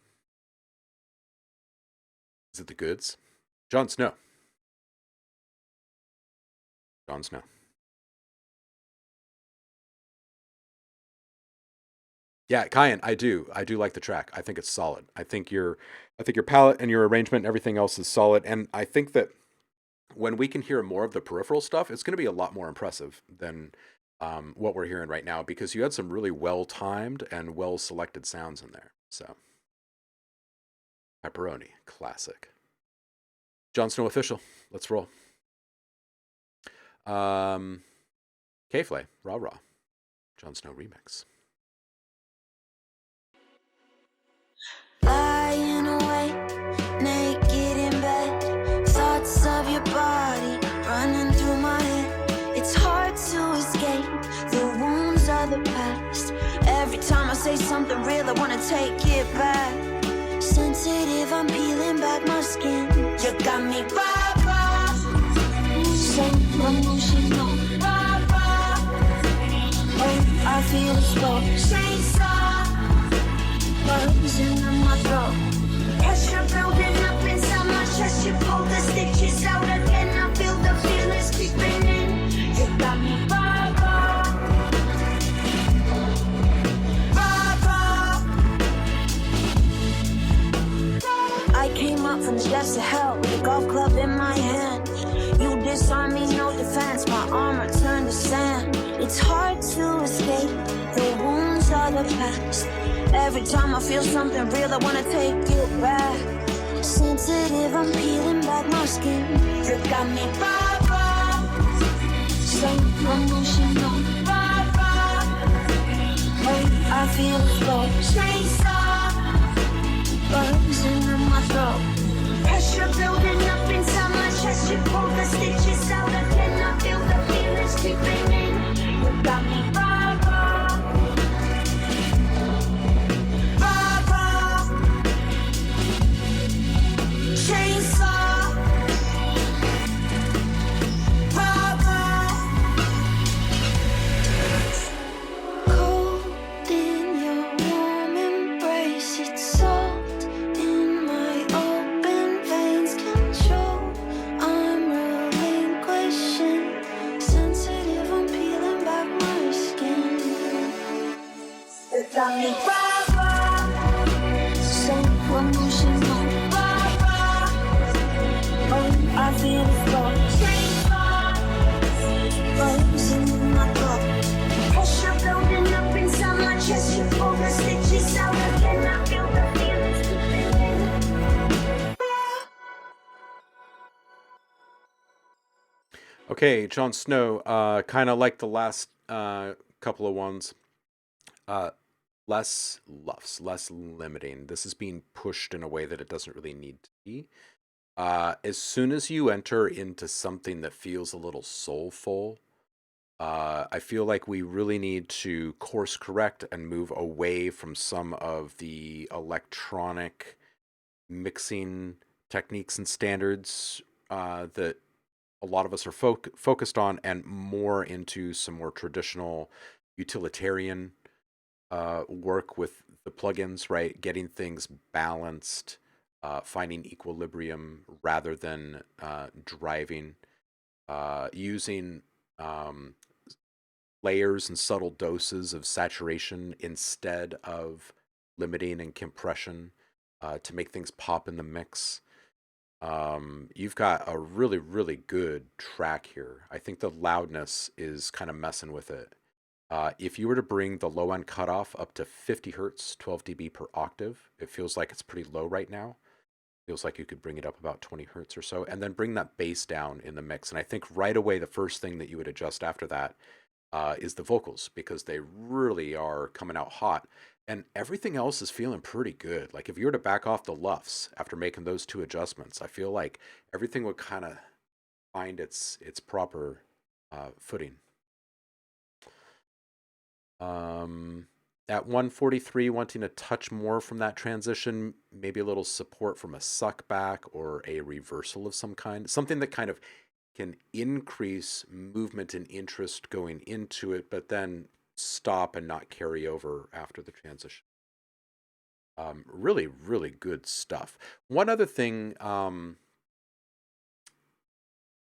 Is it the goods? Jon Snow. Jon Snow. Yeah, Cayenne, I do like the track. I think it's solid. I think your palette and your arrangement and everything else is solid. And I think that when we can hear more of the peripheral stuff, it's going to be a lot more impressive than what we're hearing right now, because you had some really well-timed and well-selected sounds in there. So, pepperoni, classic. Jon Snow official. Let's roll. K-Flay, Rah Rah. Jon Snow remix. Lying awake, naked in bed, thoughts of your body running through my head. It's hard to escape the wounds of the past. Every time I say something real, I wanna take it back. Sensitive, I'm peeling back my skin. You got me rah-rah, so emotional, rah-rah. Oh, I feel the slow chainsaw buzzing in my throat. Pressure building up inside my chest. You pull the stitches out again. I feel the feelings creeping in. You got me rah-rah, rah-rah. I came up from the depths of hell with a golf club in my hand. You disarm me, no defense. My armor turned to sand. It's hard to escape the wounds of the past. Every time I feel something real, I wanna take it back. Sensitive, I'm peeling back my skin. You got me rah-rah, so emotional, rah-rah. Oh, I feel the flow chainsaw buzzing in my throat. Pressure building up inside my chest. You pull the stitches out again. I feel the feelings creeping in. You got me rah-rah, rah-rah. got me rah, rah. So emotional, rah, rah. Oh, I feel it go. Chain fire, frozen in my throat. Pressure building up inside my chest. You pull the stitches out again. I feel the feelings creeping in. Okay, Jon Snow, kind of like the last couple of ones, less luffs, less limiting. This is being pushed in a way that it doesn't really need to be. As soon as you enter into something that feels a little soulful, I feel like we really need to course correct and move away from some of the electronic mixing techniques and standards that a lot of us are focused on, and more into some more traditional utilitarian work with the plugins, right? Getting things balanced, finding equilibrium rather than driving, using layers and subtle doses of saturation instead of limiting and compression to make things pop in the mix. You've got a really, really good track here. I think the loudness is kind of messing with it. If you were to bring the low end cutoff up to 50 hertz, 12 dB per octave, it feels like it's pretty low right now. Feels like you could bring it up about 20 hertz or so, and then bring that bass down in the mix. And I think right away, the first thing that you would adjust after that is the vocals, because they really are coming out hot. And everything else is feeling pretty good. Like if you were to back off the luffs after making those two adjustments, I feel like everything would kind of find its proper footing. At 143, wanting to touch more from that transition, maybe a little support from a suck back or a reversal of some kind, something that kind of can increase movement and interest going into it, but then stop and not carry over after the transition. Really, really good stuff. One other thing,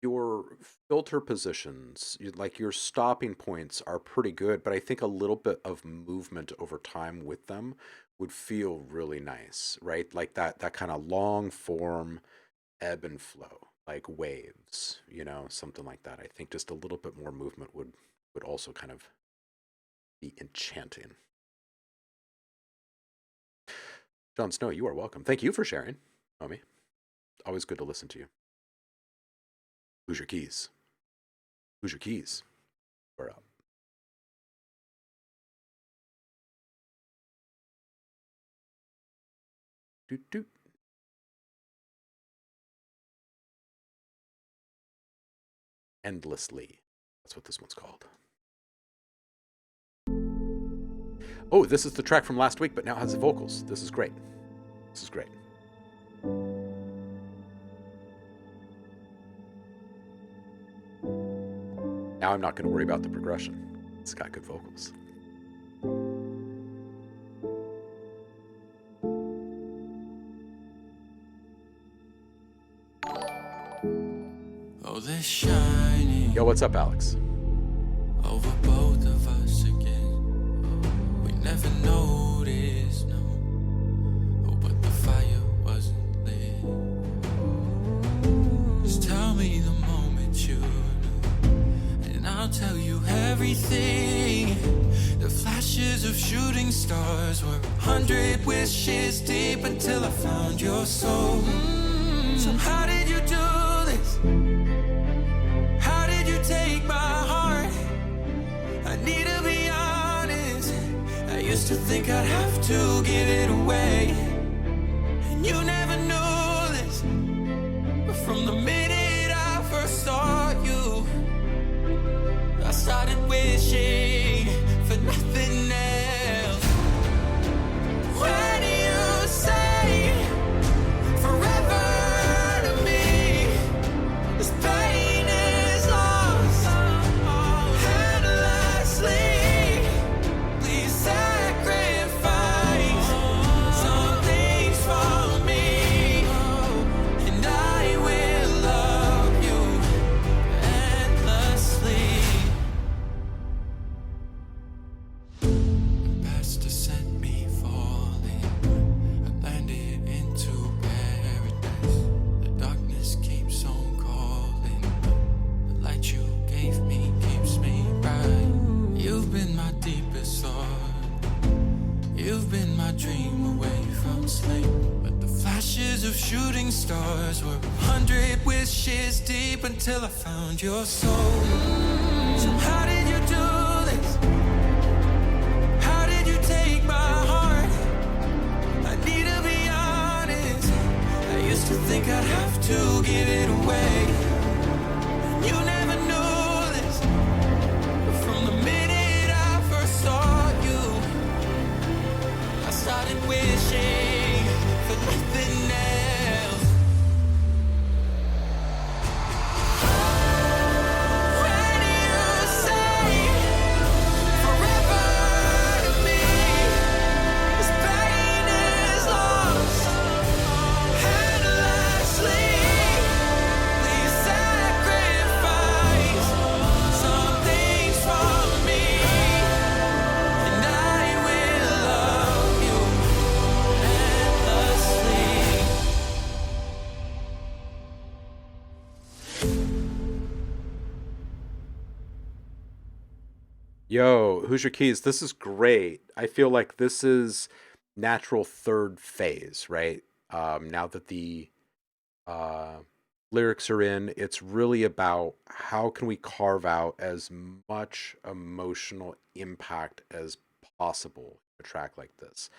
your filter positions, like your stopping points are pretty good, but I think a little bit of movement over time with them would feel really nice, right? Like that kind of long form ebb and flow, like waves, something like that. I think just a little bit more movement would also kind of be enchanting. Jon Snow, you are welcome. Thank you for sharing, homie. Always good to listen to you. Who's your keys? Who's your keys? We're up. Doot doot. Endlessly. That's what this one's called. Oh, this is the track from last week, but now has the vocals. This is great. This is great. Now I'm not going to worry about the progression. It's got good vocals. Oh, they're shining. Yo, what's up, Alex? Over both of us again. We never noticed, no. Oh, but the fire wasn't lit. Just tell me the moment you knew, and I'll tell you everything. The flashes of shooting stars were 100 wishes deep until I found your soul. So how did you do this? How did you take my heart? I need to be honest. I used to think I'd have to give it away, and you never knew this. But from the minute I first saw you, I started wishing for nothing else. When you say forever to me, this pain is lost endlessly. Please sacrifice some things for me, and I will love you endlessly. my dream away from sleep. But the flashes of shooting stars were 100 wishes deep until I found your soul. So how did you do this? How did you take my heart? I need to be honest. I used to think I'd have to give it away. You never knew this. But from the minute I first saw you, I started wishing for nothing else. When you say forever to me, this pain is lost. And lastly, please sacrifice some things for me, and I will love you endlessly. Yo, Hoosier Keys, this is great. I feel like this is natural third phase, right? Now that the uh, lyrics are in, it's really about how can we carve out as much emotional impact as possible in a track like this.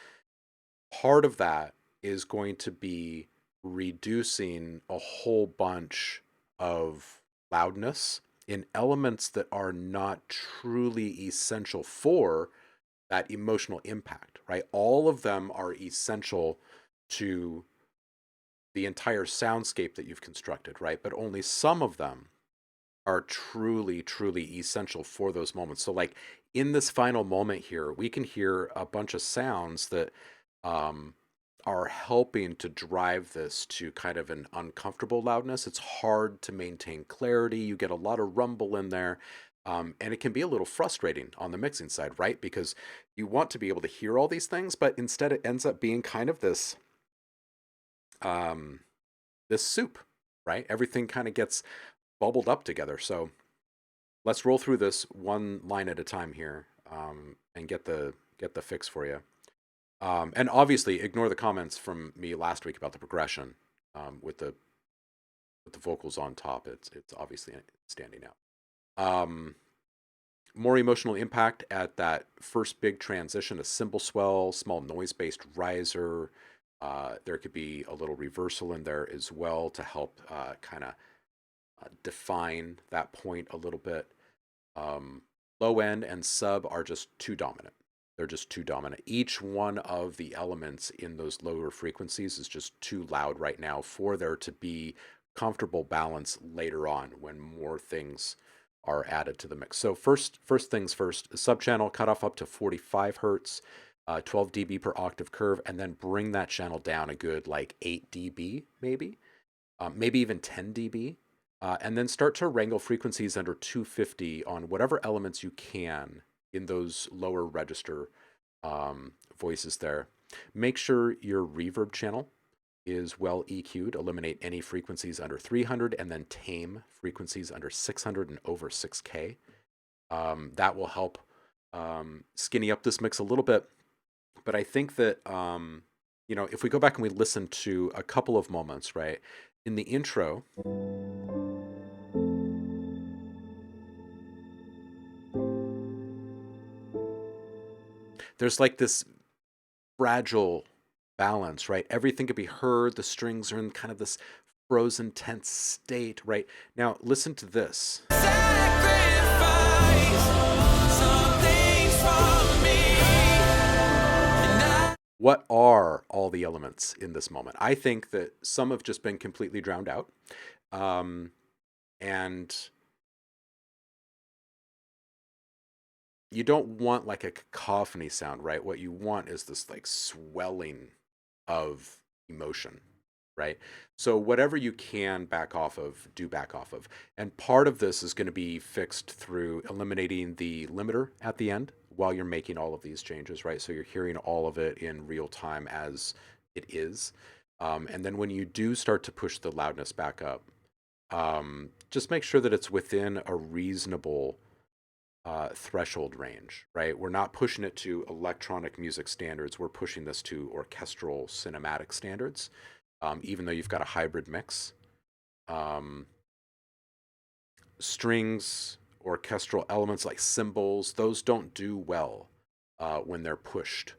Part of that is going to be reducing a whole bunch of loudness in elements that are not truly essential for that emotional impact, right? All of them are essential to the entire soundscape that you've constructed, right? But only some of them are truly, truly essential for those moments. So, like in this final moment here, we can hear a bunch of sounds that um, are helping to drive this to kind of an uncomfortable loudness. It's hard to maintain clarity. You get a lot of rumble in there. And it can be a little frustrating on the mixing side, right? Because you want to be able to hear all these things, but instead it ends up being kind of this this soup, right? Everything kind of gets bubbled up together. So let's roll through this one line at a time here, and get the fix for you. And obviously, ignore the comments from me last week about the progression with the vocals on top. It's obviously standing out. More emotional impact at that first big transition, a cymbal swell, small noise-based riser. There could be a little reversal in there as well to help kind of define that point a little bit. Low end and sub are just too dominant. They're just too dominant. Each one of the elements in those lower frequencies is just too loud right now for there to be comfortable balance later on when more things are added to the mix. So first things first, subchannel cutoff up to 45 hertz, 12 dB per octave curve, and then bring that channel down a good like 8 dB maybe, maybe even 10 dB, and then start to wrangle frequencies under 250 on whatever elements you can in those lower register voices there. Make sure your reverb channel is well EQ'd. Eliminate any frequencies under 300 and then tame frequencies under 600 and over 6K. That will help skinny up this mix a little bit. But I think that, if we go back and we listen to a couple of moments, right, in the intro, there's like this fragile balance, right? Everything could be heard. The strings are in kind of this frozen, tense state, right? Now, listen to this. What are all the elements in this moment? I think that some have just been completely drowned out. And you don't want like a cacophony sound, right? What you want is this like swelling of emotion, right? So whatever you can back off of, do back off of. And part of this is going to be fixed through eliminating the limiter at the end while you're making all of these changes, right? So you're hearing all of it in real time as it is. And then when you do start to push the loudness back up, just make sure that it's within a reasonable threshold range, right? We're not pushing it to electronic music standards. We're pushing this to orchestral cinematic standards, even though you've got a hybrid mix. Strings, orchestral elements like cymbals, those don't do well when they're pushed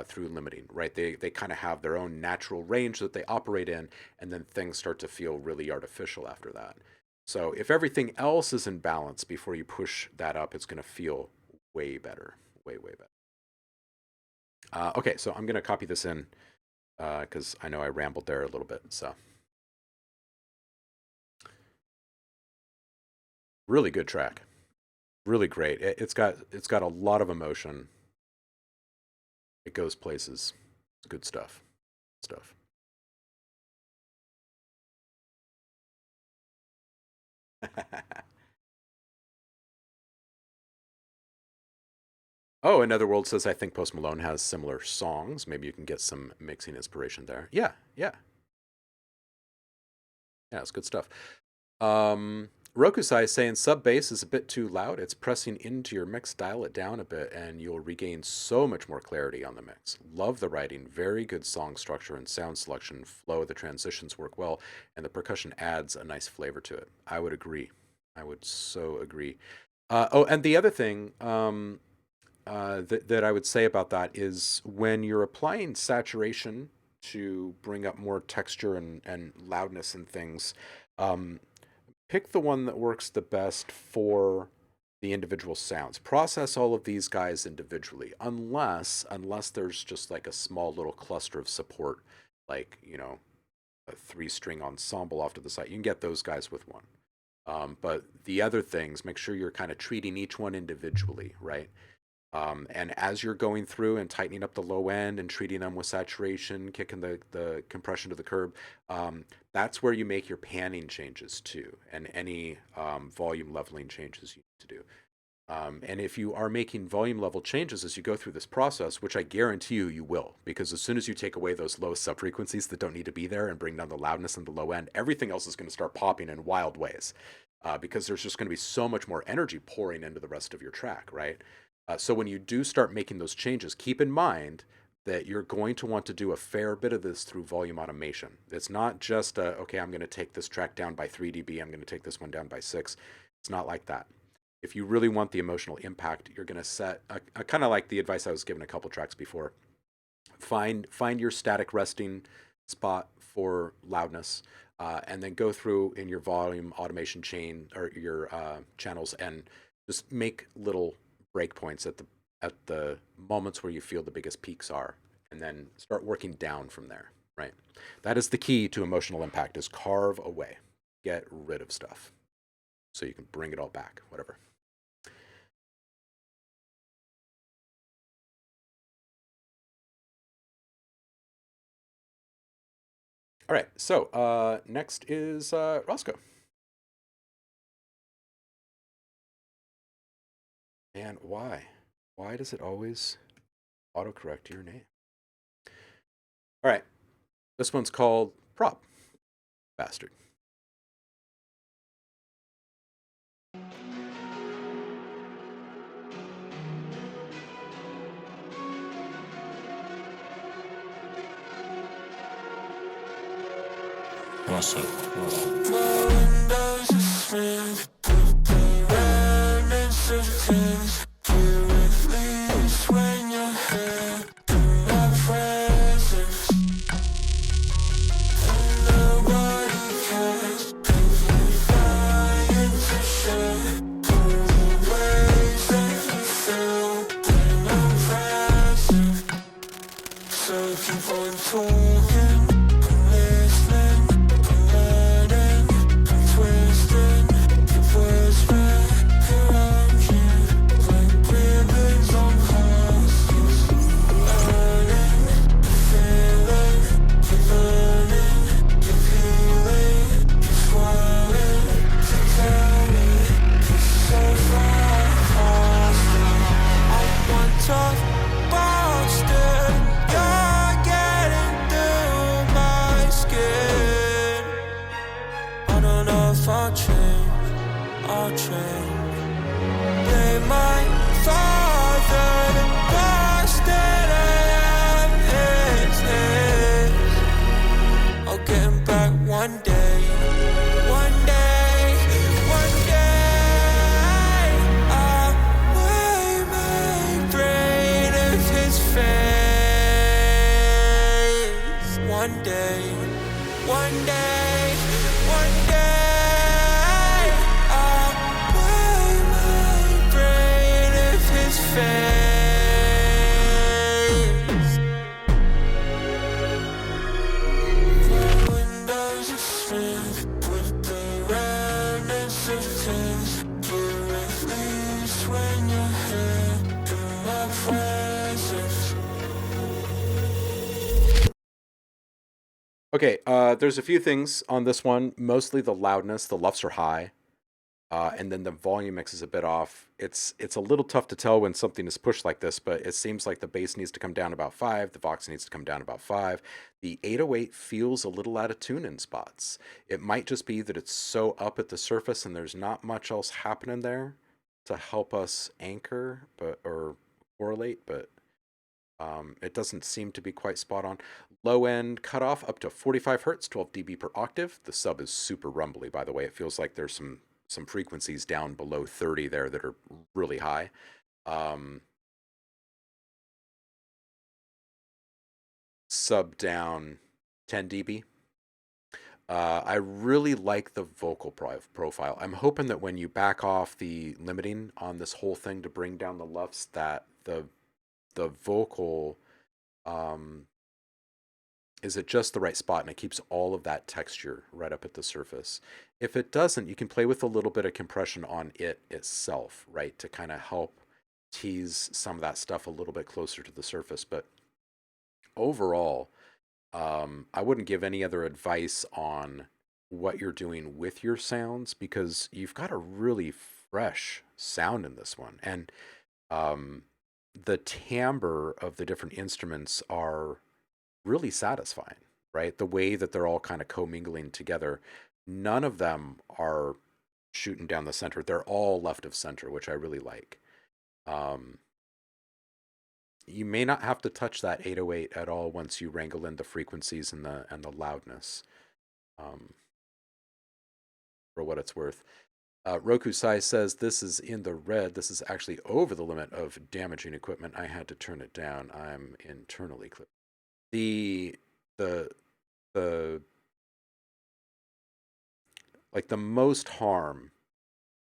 through limiting, right? They kind of have their own natural range that they operate in, and then things start to feel really artificial after that. So if everything else is in balance before you push that up, it's going to feel way better, way better. Okay, so I'm going to copy this in because I know I rambled there a little bit. So really good track, really great. It's got a lot of emotion. It goes places. It's good stuff. Oh, Another World says, I think Post Malone has similar songs. Maybe you can get some mixing inspiration there. Yeah, it's good stuff. Rokusai is saying sub bass is a bit too loud. It's pressing into your mix. Dial it down a bit and you'll regain so much more clarity on the mix. Love the writing. Very good song structure and sound selection. Flow. The transitions work well and the percussion adds a nice flavor to it. I would agree. I would so agree. Oh, and the other thing that I would say about that is when you're applying saturation to bring up more texture and loudness and things, pick the one that works the best for the individual sounds. Process all of these guys individually, unless there's just like a small little cluster of support, like, you know, a 3-string ensemble off to the side. You can get those guys with one. But the other things, make sure you're kind of treating each one individually, right? And as you're going through and tightening up the low end and treating them with saturation, kicking the compression to the curb, that's where you make your panning changes too, and any volume leveling changes you need to do. And if you are making volume level changes as you go through this process, which I guarantee you will, because as soon as you take away those low subfrequencies that don't need to be there and bring down the loudness in the low end, everything else is going to start popping in wild ways, because there's just going to be so much more energy pouring into the rest of your track, right? So when you do start making those changes, keep in mind that you're going to want to do a fair bit of this through volume automation. It's not just, okay, I'm going to take this track down by 3 dB, I'm going to take this one down by 6. It's not like that. If you really want the emotional impact, you're going to set, kind of like the advice I was given a couple tracks before. Find your static resting spot for loudness, and then go through in your volume automation chain or your channels and just make little breakpoints at the moments where you feel the biggest peaks are, and then start working down from there, right? That is the key to emotional impact, is carve away, get rid of stuff so you can bring it all back, whatever. All right, so next is Roscoe. And why? Why does it always autocorrect your name? All right, this one's called Prop Bastard. What's up? My windows are smashed. Remnants of things. Here at least when you're here in my presence. And nobody cares if you're trying to share all the ways that you feel when I'm present. So keep on talking. his face. One day, one day, one day, I'll wear my brain of his face. The windows are smooth with the remnants of things you release when you're here in my presence. Okay, there's a few things on this one. Mostly the loudness. The LUFs are high, and then the volume mix is a bit off. It's a little tough to tell when something is pushed like this, but it seems like the bass needs to come down about 5. The Vox needs to come down about 5. The 808 feels a little out of tune in spots. It might just be that it's so up at the surface and there's not much else happening there to help us anchor or correlate, but it doesn't seem to be quite spot on. Low end cutoff up to 45 hertz, 12 dB per octave. The sub is super rumbly, by the way. It feels like there's some frequencies down below 30 there that are really high. Sub down 10 dB. I really like the vocal profile. I'm hoping that when you back off the limiting on this whole thing to bring down the LUFs, that the vocal is at just the right spot and it keeps all of that texture right up at the surface. If it doesn't, you can play with a little bit of compression on it itself, right, to kind of help tease some of that stuff a little bit closer to the surface. But overall, I wouldn't give any other advice on what you're doing with your sounds because you've got a really fresh sound in this one. And the timbre of the different instruments are really satisfying, right? The way that they're all kind of commingling together. None of them are shooting down the center. They're all left of center, which I really like. You may not have to touch that 808 at all once you wrangle in the frequencies and the loudness, for what it's worth. Roku Sai says this is in the red. This is actually over the limit of damaging equipment. I had to turn it down. I'm internally clipped. The most harm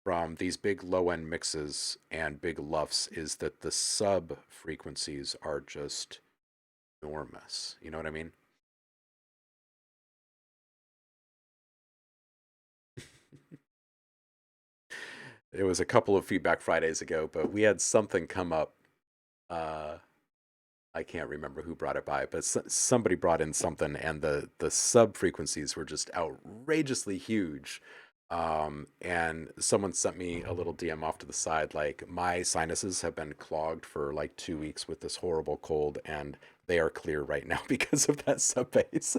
from these big low end mixes and big LUFs is that the sub frequencies are just enormous. You know what I mean? It was a couple of Feedback Fridays ago, but we had something come up. I can't remember who brought it by, but somebody brought in something, and the sub frequencies were just outrageously huge. And someone sent me a little DM off to the side, like, my sinuses have been clogged for like 2 weeks with this horrible cold, and they are clear right now because of that sub bass.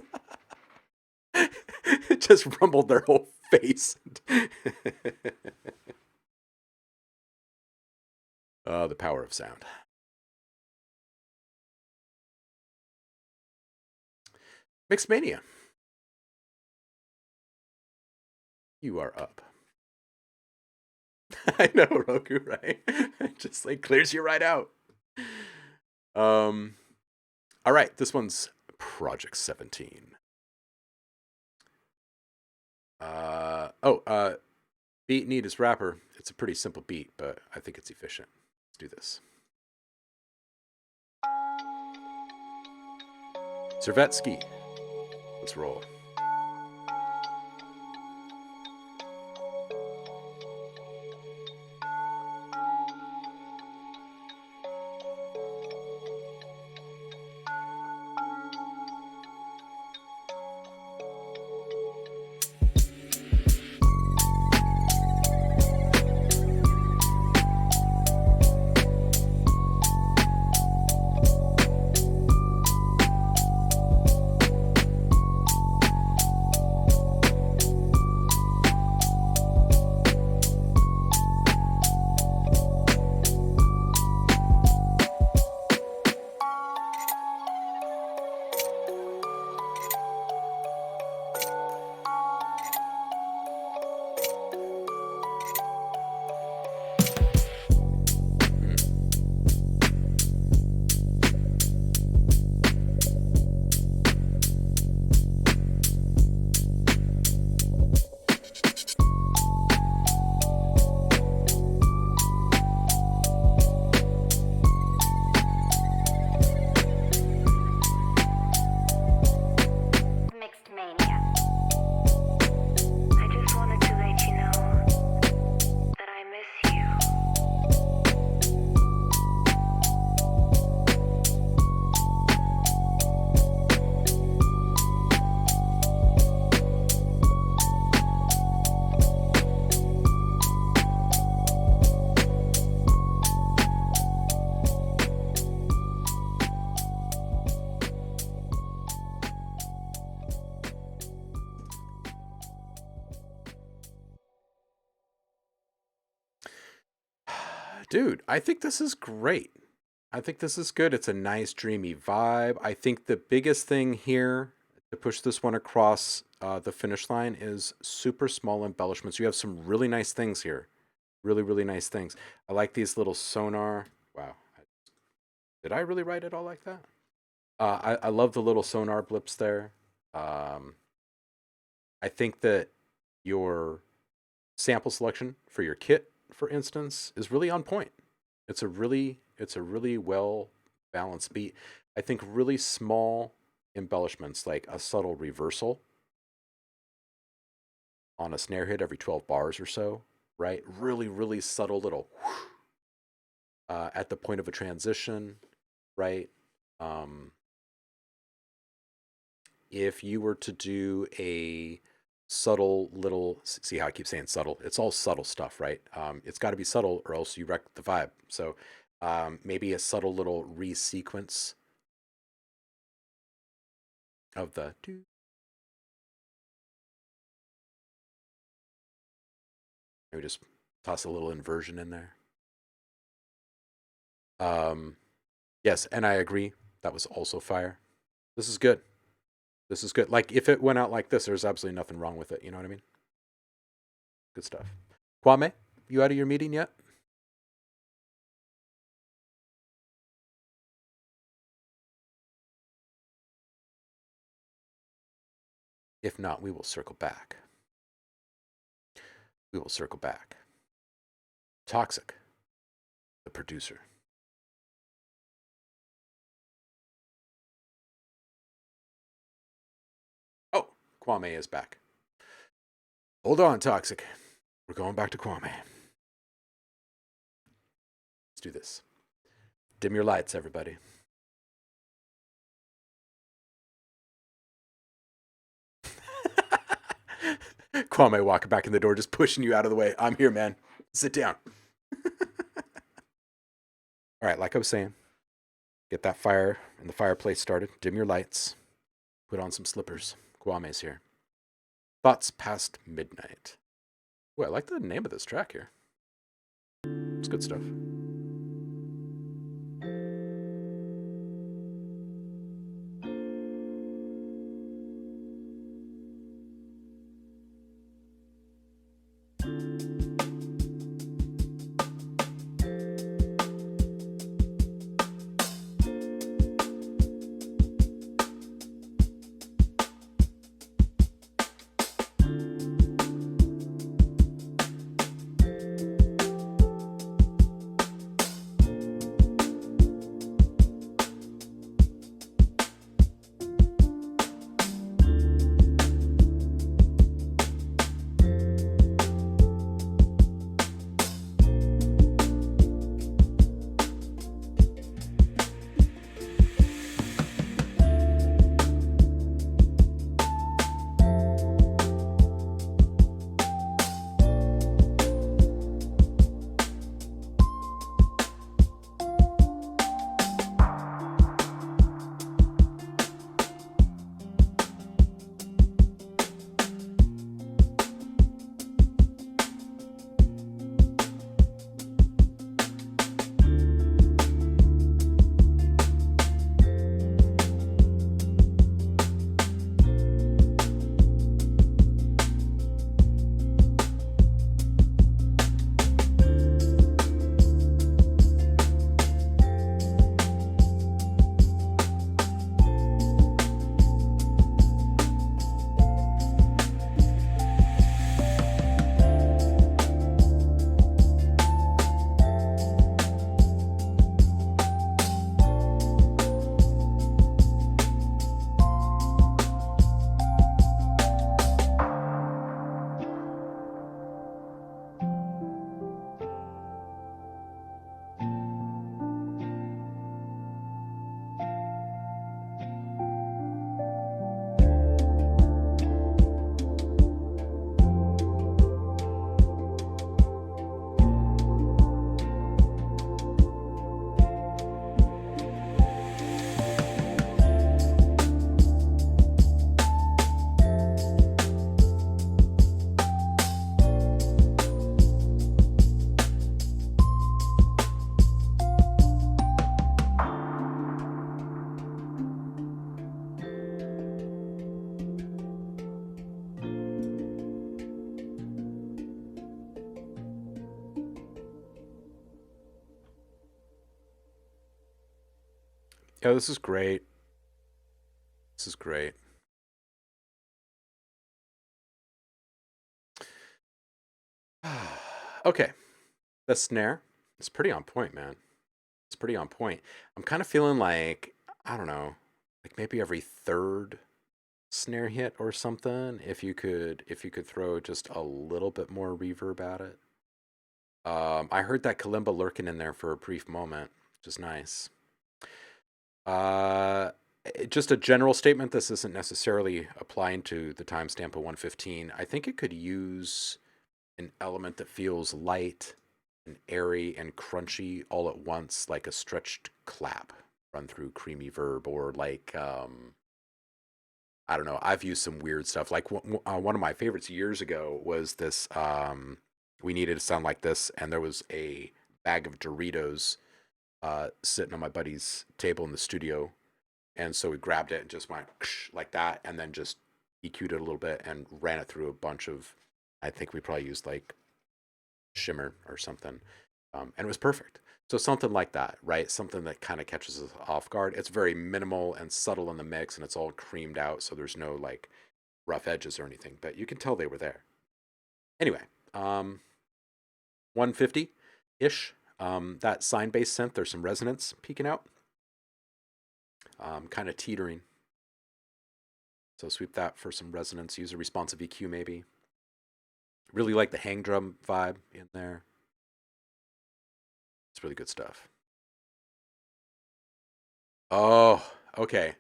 It just rumbled their whole face. The power of sound. Mixmania. You are up. I know, Roku, right? Just like clears you right out. All right, this one's Project 17. Beat need is rapper. It's a pretty simple beat, but I think it's efficient. Let's do this. Servetsky. Let's roll. Dude, I think this is great. I think this is good. It's a nice dreamy vibe. I think the biggest thing here to push this one across the finish line is super small embellishments. You have some really nice things here. Really, really nice things. I like these little sonar. Wow. Did I really write it all like that? I love the little sonar blips there. I think that your sample selection for your kit, for instance, is really on point. It's a really well balanced beat. I think really small embellishments like a subtle reversal on a snare hit every 12 bars or so, right? Really, really subtle little at the point of a transition, right? If you were to do a subtle little, see how I keep saying subtle? It's all subtle stuff, right? It's got to be subtle or else you wreck the vibe. So maybe a subtle little resequence of the do. Maybe just toss a little inversion in there. Yes, and I agree. That was also fire. This is good. This is good. Like, if it went out like this, there's absolutely nothing wrong with it. You know what I mean? Good stuff. Kwame, you out of your meeting yet? If not, we will circle back. We will circle back. Toxic, the producer. Oh, Kwame is back. Hold on, Toxic. We're going back to Kwame. Let's do this. Dim your lights, everybody. Kwame walking back in the door, just pushing you out of the way. I'm here, man. Sit down. All right, like I was saying, get that fire in the fireplace started. Dim your lights. Put on some slippers. Kwame's here. Thoughts Past Midnight. Ooh, I like the name of this track here. It's good stuff. Oh, this is great. This is great. Okay. The snare is pretty on point, man. It's pretty on point. I'm kind of feeling like, I don't know, like maybe every third snare hit or something, if you could throw just a little bit more reverb at it. I heard that kalimba lurking in there for a brief moment, which is nice. Just a general statement. This isn't necessarily applying to the timestamp of 115. I think it could use an element that feels light and airy and crunchy all at once, like a stretched clap run through creamy verb, or like I don't know. I've used some weird stuff. Like one of my favorites years ago was this. We needed to sound like this, and there was a bag of Doritos sitting on my buddy's table in the studio, and so we grabbed it and just went like that, and then just EQ'd it a little bit and ran it through a bunch of. I think we probably used like shimmer or something, and it was perfect. So something like that, right? Something that kind of catches us off guard. It's very minimal and subtle in the mix, and it's all creamed out, so there's no like rough edges or anything, but you can tell they were there. Anyway, 150-ish. That sine bass synth, there's some resonance peeking out. Kind of teetering. So sweep that for some resonance. Use a responsive EQ maybe. Really like the hang drum vibe in there. It's really good stuff. Oh, okay.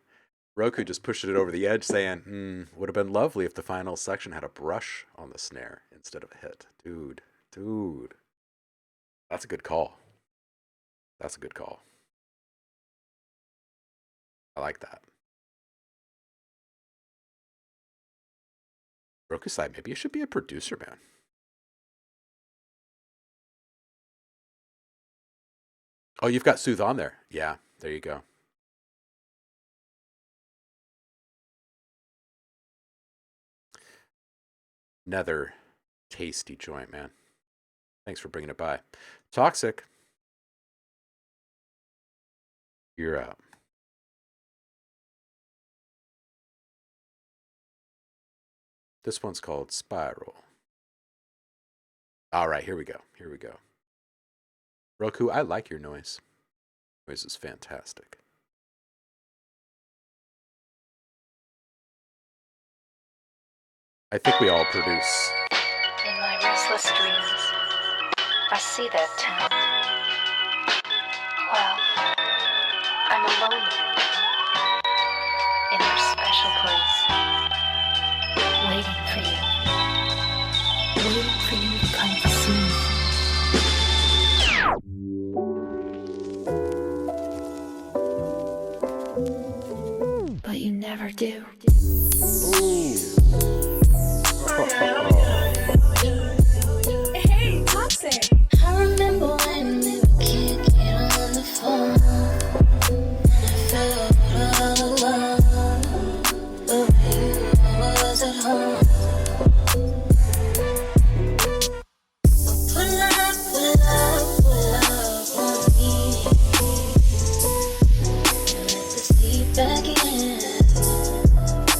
Roku just pushed it over the edge saying, would have been lovely if the final section had a brush on the snare instead of a hit. Dude. That's a good call. That's a good call. I like that. Roku side, maybe you should be a producer, man. Oh, you've got Sooth on there. Yeah, there you go. Another tasty joint, man. Thanks for bringing it by. Toxic. You're out. This one's called Spiral. All right, here we go. Roku, I like your noise. Noise is fantastic. I think we all produce. In my restless dreams, I see that town. Well, I'm alone in our special place, waiting for you to come to see me. But you never do. Hey, Toxic. I remember when we were kicking on the phone, and I felt all alone, but you was at home. So pull up on me, and let the seat back in.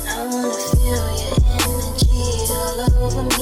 I wanna feel your energy all over me.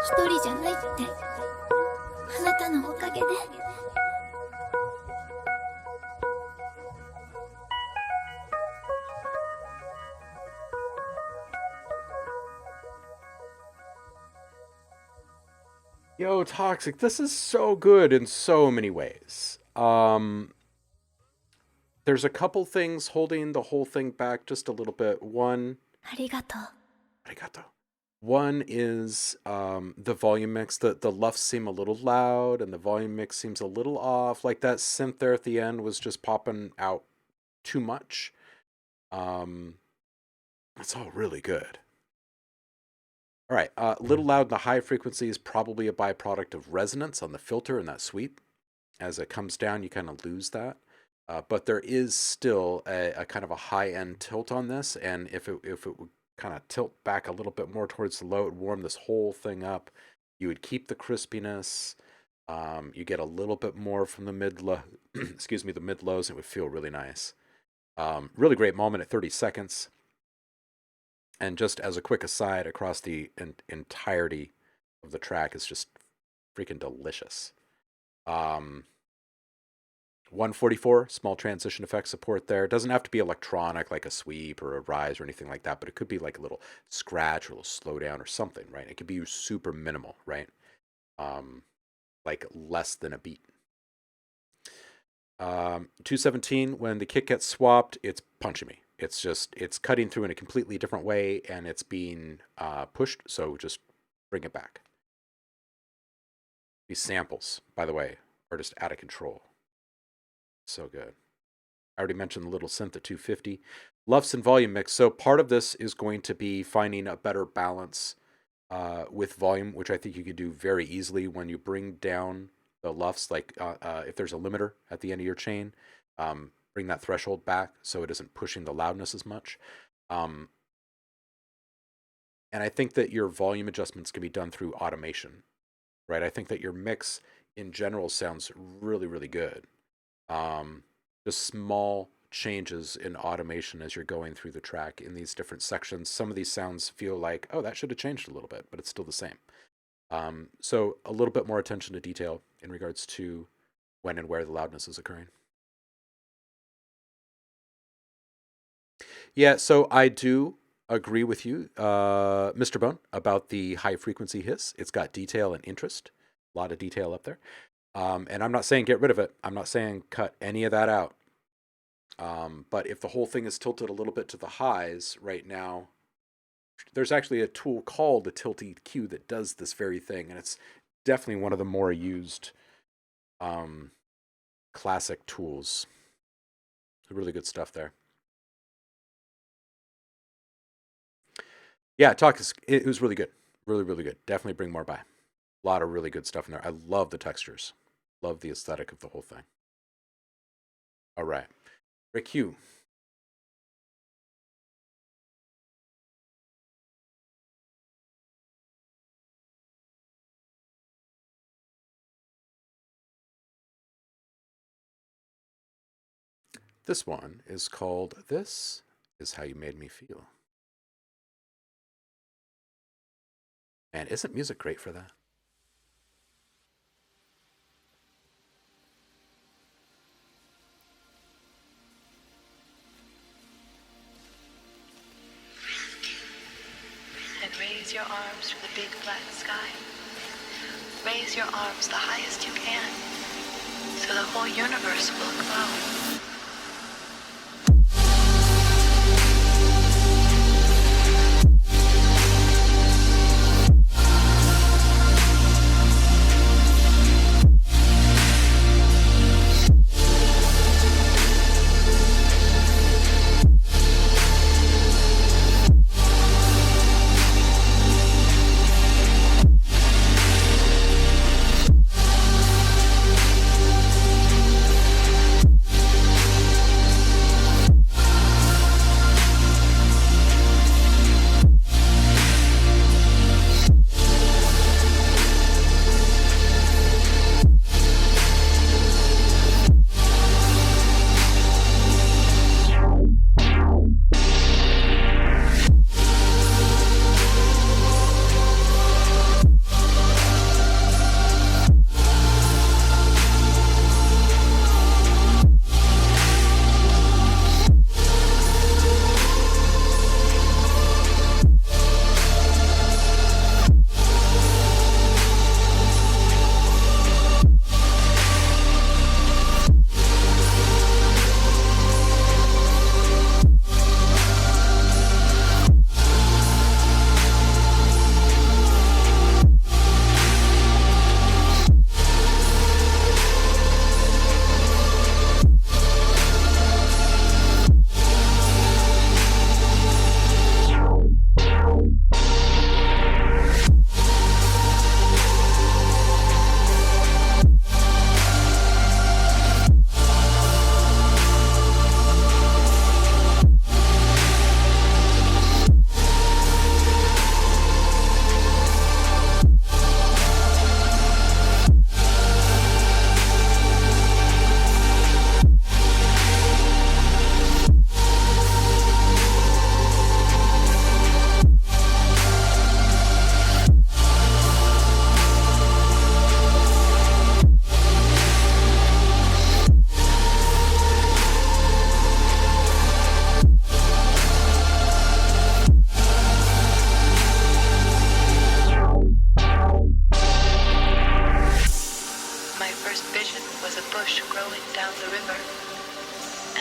一人じゃないってあなたのおかげで。Yo, Toxic, this is so good in so many ways. There's a couple things holding the whole thing back just a little bit. One, ありがとう。 arigato. One is the volume mix. The lufts seem a little loud, and the volume mix seems a little off. Like that synth there at the end was just popping out too much. It's all really good. All right, a little loud in the high frequency is probably a byproduct of resonance on the filter and that sweep. As it comes down, you kind of lose that. But there is still a kind of a high-end tilt on this, and if it would kind of tilt back a little bit more towards the low, it would warm this whole thing up. You would keep the crispiness. You get a little bit more from the mid-low, excuse me, the mid-lows. It would feel really nice. Really great moment at 30 seconds. And just as a quick aside, across the entirety of the track is just freaking delicious. 144, small transition effect support there. It doesn't have to be electronic like a sweep or a rise or anything like that, but it could be like a little scratch or a little slowdown or something, right? It could be super minimal, right? Like less than a beat. 217, when the kick gets swapped, it's punching me. It's cutting through in a completely different way, and it's being pushed, so just bring it back. These samples, by the way, are just out of control. So good. I already mentioned the little synth at 250. Lufts and volume mix. So part of this is going to be finding a better balance with volume, which I think you could do very easily when you bring down the lufts, like if there's a limiter at the end of your chain, bring that threshold back so it isn't pushing the loudness as much. And I think that your volume adjustments can be done through automation, right? I think that your mix in general sounds really, really good. Just small changes in automation as you're going through the track in these different sections. Some of these sounds feel like, oh, that should have changed a little bit, but it's still the same. So a little bit more attention to detail in regards to when and where the loudness is occurring. Yeah, so I do agree with you, Mr. Bone, about the high frequency hiss. It's got detail and interest, a lot of detail up there. And I'm not saying get rid of it. I'm not saying cut any of that out. But if the whole thing is tilted a little bit to the highs right now, there's actually a tool called the Tilt EQ that does this very thing. And it's definitely one of the more used classic tools. Really good stuff there. Yeah, it was really good. Really, really good. Definitely bring more by. A lot of really good stuff in there. I love the textures. Love the aesthetic of the whole thing. All right. Rick Hugh. This one is called This Is How You Made Me Feel. And isn't music great for that? And raise your arms to the big flat sky. Raise your arms the highest you can, so the whole universe will glow.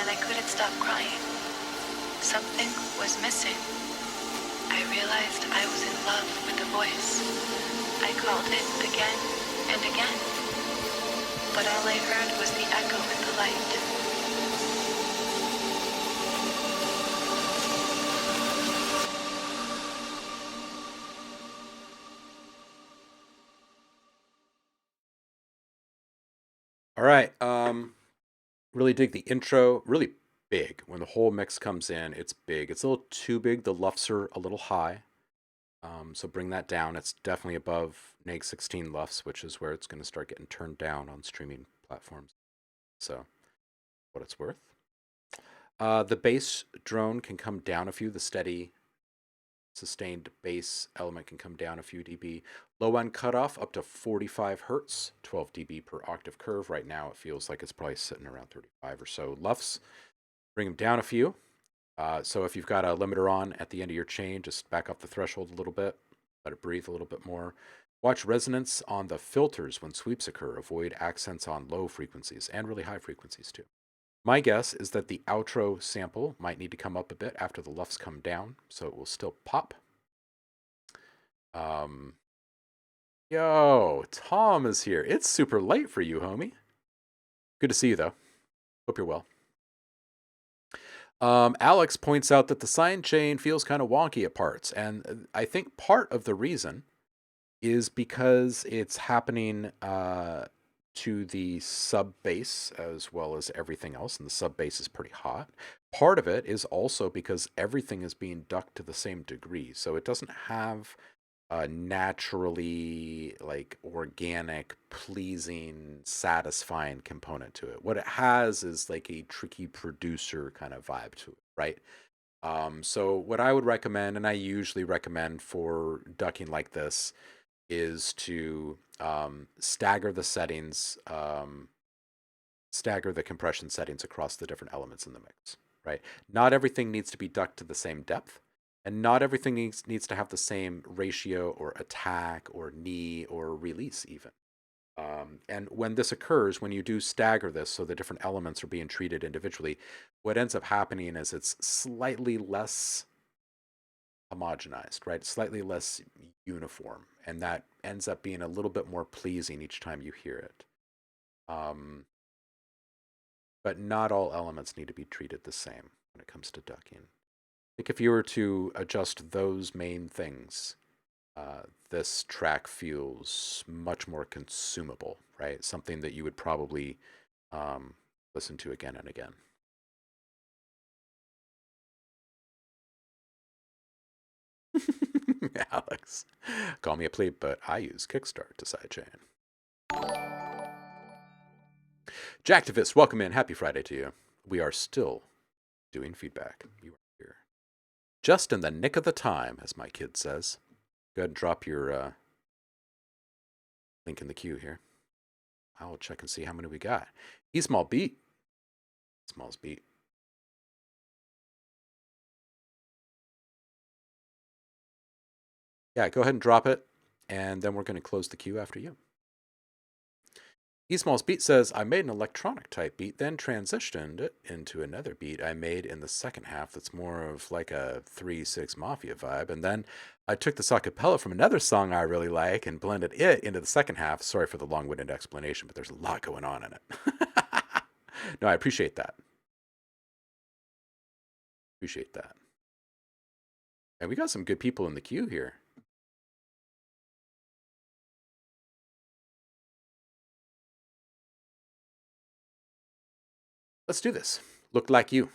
and I couldn't stop crying. Something was missing. I realized I was in love with the voice. I called it again and again, but all I heard was the echo in the light. All right. Really dig the intro. Really big. When the whole mix comes in, it's big. It's a little too big. The LUFS are a little high. So bring that down. It's definitely above neg 16 LUFS, which is where it's going to start getting turned down on streaming platforms. So, what it's worth. The bass drone can come down a few. The steady, sustained bass element can come down a few dB. Low end cutoff up to 45 hertz, 12 dB per octave curve. Right now, it feels like it's probably sitting around 35 or so. LUFS, bring them down a few. So if you've got a limiter on at the end of your chain, just back up the threshold a little bit, let it breathe a little bit more. Watch resonance on the filters when sweeps occur. Avoid accents on low frequencies and really high frequencies too. My guess is that the outro sample might need to come up a bit after the LUFS come down, so it will still pop. Yo, Tom is here. It's super late for you, homie. Good to see you, though. Hope you're well. Alex points out that the sine chain feels kind of wonky at parts, and I think part of the reason is because it's happening to the sub bass as well as everything else, and the sub bass is pretty hot. Part of it is also because everything is being ducked to the same degree, so it doesn't have a naturally like organic, pleasing, satisfying component to it. What it has is like a tricky producer kind of vibe to it, right? So what I would recommend, and I usually recommend for ducking like this, is to stagger the settings, stagger the compression settings across the different elements in the mix, right? Not everything needs to be ducked to the same depth. And not everything needs to have the same ratio or attack or knee or release even. And when this occurs, when you do stagger this so the different elements are being treated individually, what ends up happening is it's slightly less homogenized, right? Slightly less uniform. And that ends up being a little bit more pleasing each time you hear it. But not all elements need to be treated the same when it comes to ducking. I think if you were to adjust those main things, this track feels much more consumable, right? Something that you would probably listen to again and again. Alex, call me a plebe, but I use Kickstart to sidechain. Jacktivist, welcome in. Happy Friday to you. We are still doing feedback. You are here. Just in the nick of the time, as my kid says. Go ahead and drop your link in the queue here. I will check and see how many we got. Small beat. Small's beat. Yeah, go ahead and drop it, and then we're going to close the queue after you. Small's beat says, I made an electronic type beat, then transitioned it into another beat I made in the second half that's more of like a 3-6 Mafia vibe. And then I took this a cappella from another song I really like and blended it into the second half. Sorry for the long-winded explanation, but there's a lot going on in it. No, I appreciate that. Appreciate that. And we got some good people in the queue here. Let's do this. Look like you.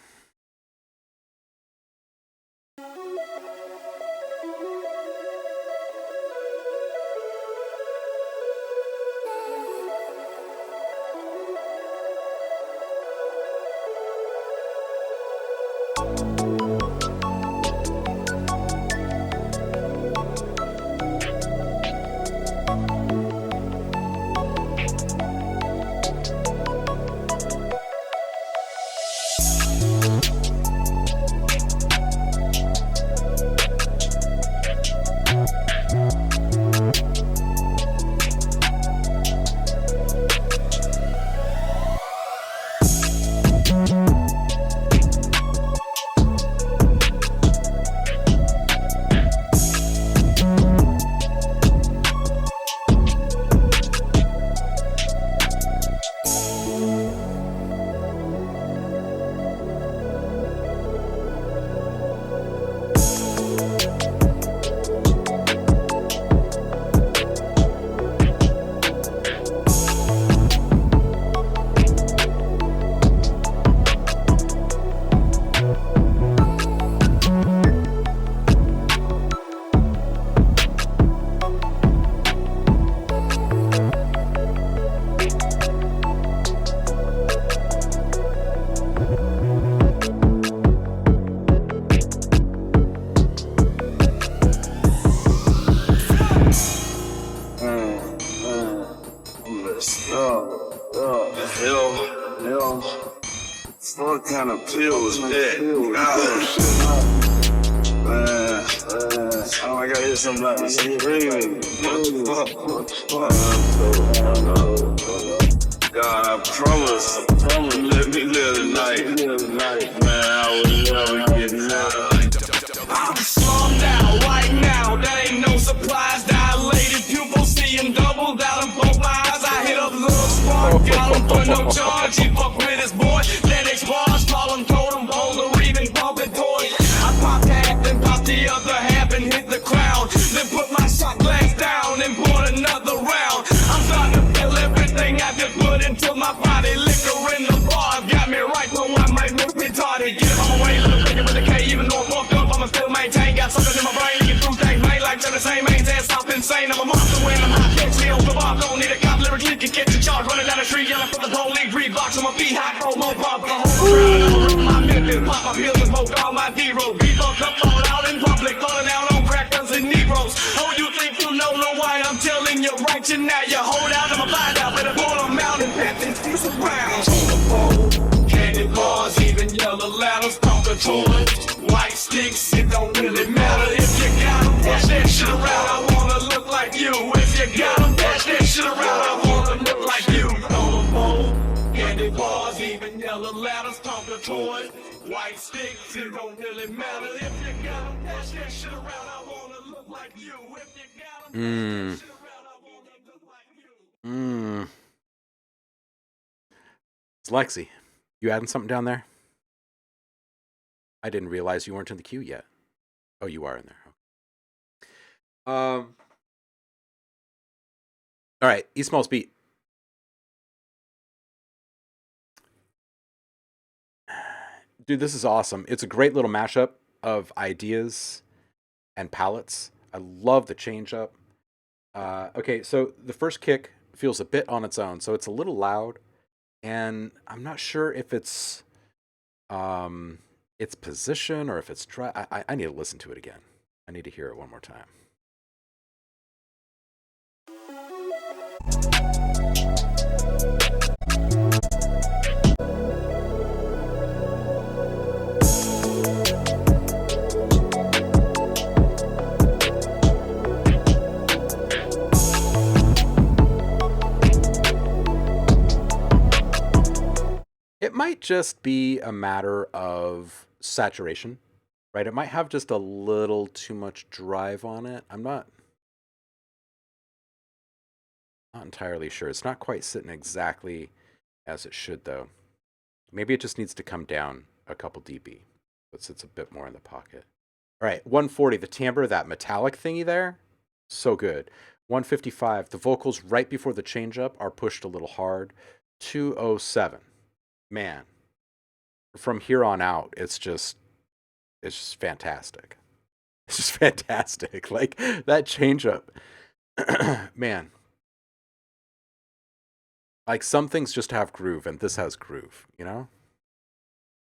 The hell? What kind of pill was that? Oh, I gotta hear somebody screaming. What the fuck? God, I promise, let me live tonight. Man, I would never get mad. I'm slummed out right now, that ain't no surprise. Dilated pupils, seeing double, got 'em both my eyes. I hit up Lil Spark, got 'em for no charge. He fuck with his boy, Lennox bars, call him totem pole, or even bumping toys. I popped half, then popped the other half and hit the crowd. Then put my shot glass down and poured another round. I'm starting to feel everything I just put into my body. Liquor in the bar got me right, so I might look retarded. Get on my way, little figure with a K, even though I'm fucked up, I'ma still maintain. Got something in my brain, get through things, made like the same ain't that stop insane. I'm a monster when I'm hot, catch me on the bar, don't need a cop, lyrically can catch a charge. Running down the street, yelling for the police, 3 blocks on my feet, hot, cold, no bump, the whole crowd, I'ma rip my Memphis, pop my pills and smoke all my D-rolls. Be fucked up, fall out in public, falling out on crackers and Negroes. Oh, you think you know why I'm telling you right you now, you hold out, I'ma find out, better pull them out and pat this piece around. On the pole, candy bars, even yellow ladders, conquer toys, white sticks, it don't really matter. If you got 'em, pass that shit around, I wanna look like you. If you got 'em, pass that shit around, I wanna look like you. On the pole, candy bars, even yellow ladders, conquer toys, white sticks, it don't really matter. If you got 'em, pass that shit around, I wanna look like you. If you got 'em, pass that shit around, I wanna look like you. It's Lexi. You adding something down there? I didn't realize you weren't in the queue yet. Oh, you are in there. All right, E-Smalls beat. Dude, this is awesome. It's a great little mashup of ideas and palettes. I love the change up. Okay, so the first kick feels a bit on its own, so it's a little loud, and I'm not sure if it's its position or if it's dry. I need to listen to it again. I need to hear it one more time. It might just be a matter of saturation, right? It might have just a little too much drive on it. I'm not entirely sure. It's not quite sitting exactly as it should, though. Maybe it just needs to come down a couple dB. It sits a bit more in the pocket. All right, 140, the timbre, that metallic thingy there, so good. 155, the vocals right before the change-up are pushed a little hard. 207. Man, from here on out, it's just fantastic. It's just fantastic. Like that change up, man. Like some things just have groove, and this has groove, you know?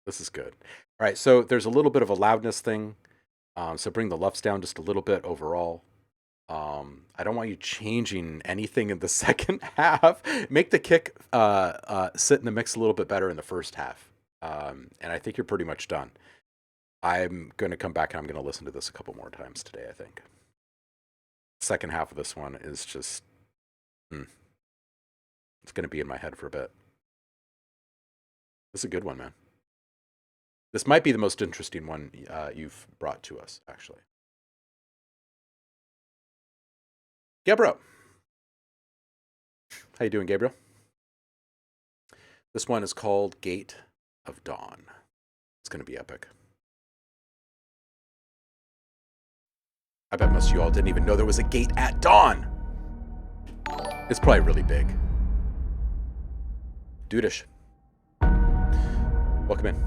This is good. All right, so there's a little bit of a loudness thing. So bring the LUFS down just a little bit overall. I don't want you changing anything in the second half. Make the kick sit in the mix a little bit better in the first half. And I think you're pretty much done. I'm going to come back and I'm going to listen to this a couple more times today, I think. Second half of this one is just... it's going to be in my head for a bit. This is a good one, man. This might be the most interesting one you've brought to us, actually. Gabriel. How you doing, Gabriel? This one is called Gate of Dawn. It's going to be epic. I bet most of you all didn't even know there was a gate at dawn. It's probably really big. Dudish. Welcome in.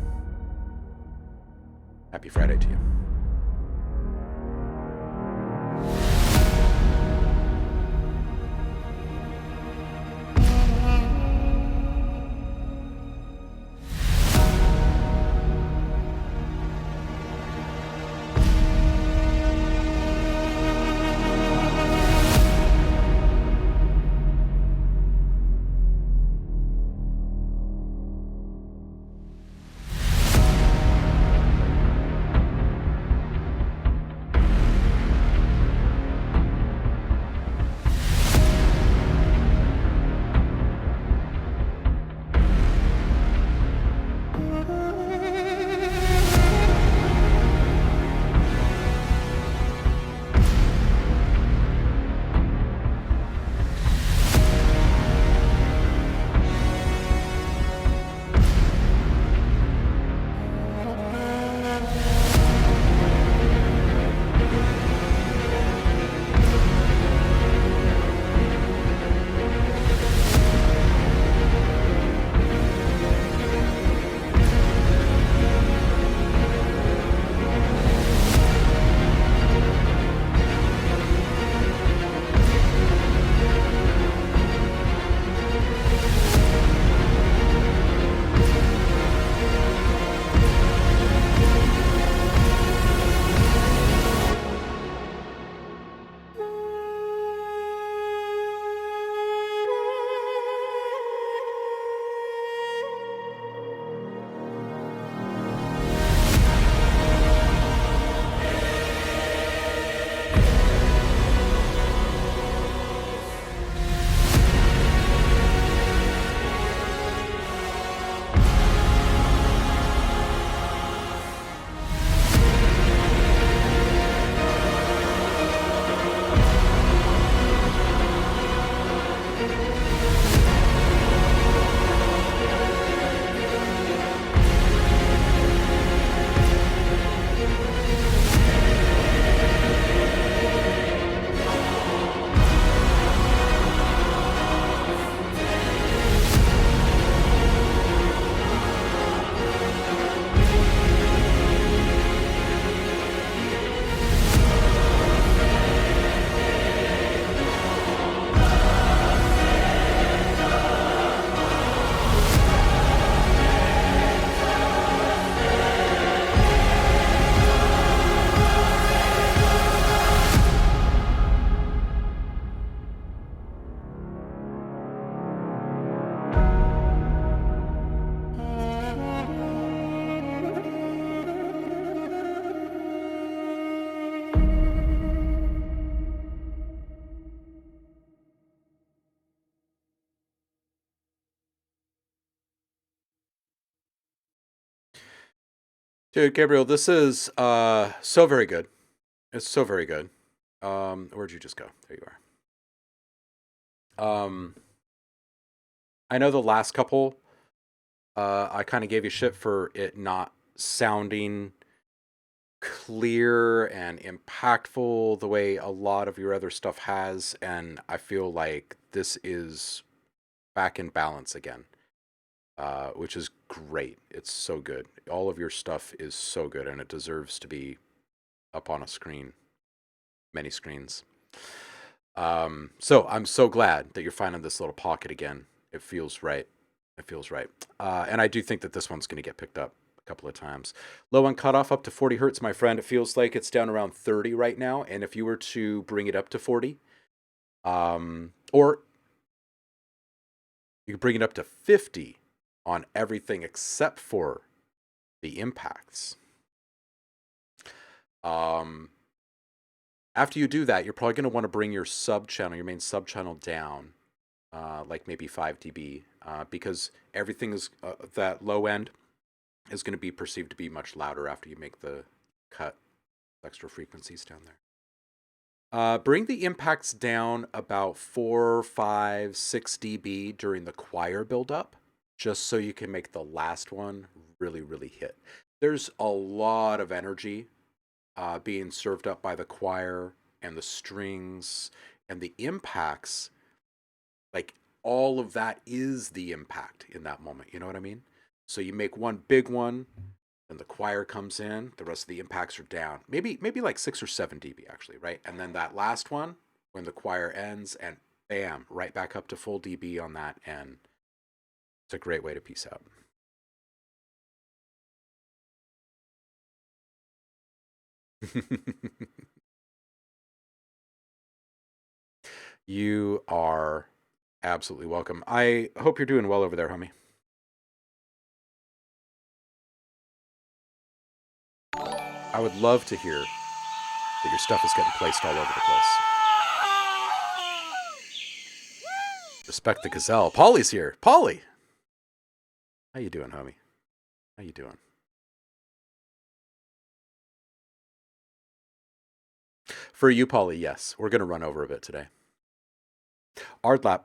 Happy Friday to you. Dude, Gabriel, this is so very good. It's so very good. Where'd you just go? There you are. I know the last couple, I kind of gave you shit for it not sounding clear and impactful the way a lot of your other stuff has, and I feel like this is back in balance again, which is great. It's so good. All of your stuff is so good, and it deserves to be up on a screen, many screens. So I'm so glad that you're finding this little pocket again. It feels right. It feels right. And I do think that this one's going to get picked up a couple of times. Low on cutoff up to 40 hertz, my friend. It feels like it's down around 30 right now. And if you were to bring it up to 40, or you could bring it up to 50 on everything except for the impacts. After you do that, you're probably going to want to bring your sub channel, your main sub channel down, like maybe 5 dB, because everything is that low end is going to be perceived to be much louder after you make the cut extra frequencies down there. Bring the impacts down about 4, 5, 6 dB during the choir buildup, just so you can make the last one really, really hit. There's a lot of energy being served up by the choir and the strings and the impacts. Like, all of that is the impact in that moment. You know what I mean? So you make one big one, and the choir comes in, the rest of the impacts are down. Maybe like 6 or 7 dB actually, right? And then that last one, when the choir ends, and bam, right back up to full dB on that end. It's a great way to piece out. You are absolutely welcome. I hope you're doing well over there, homie. I would love to hear that your stuff is getting placed all over the place. Respect the gazelle. Polly's here. Polly! How you doing, homie? How you doing? For you, Polly, yes. We're going to run over a bit today. OhmLab.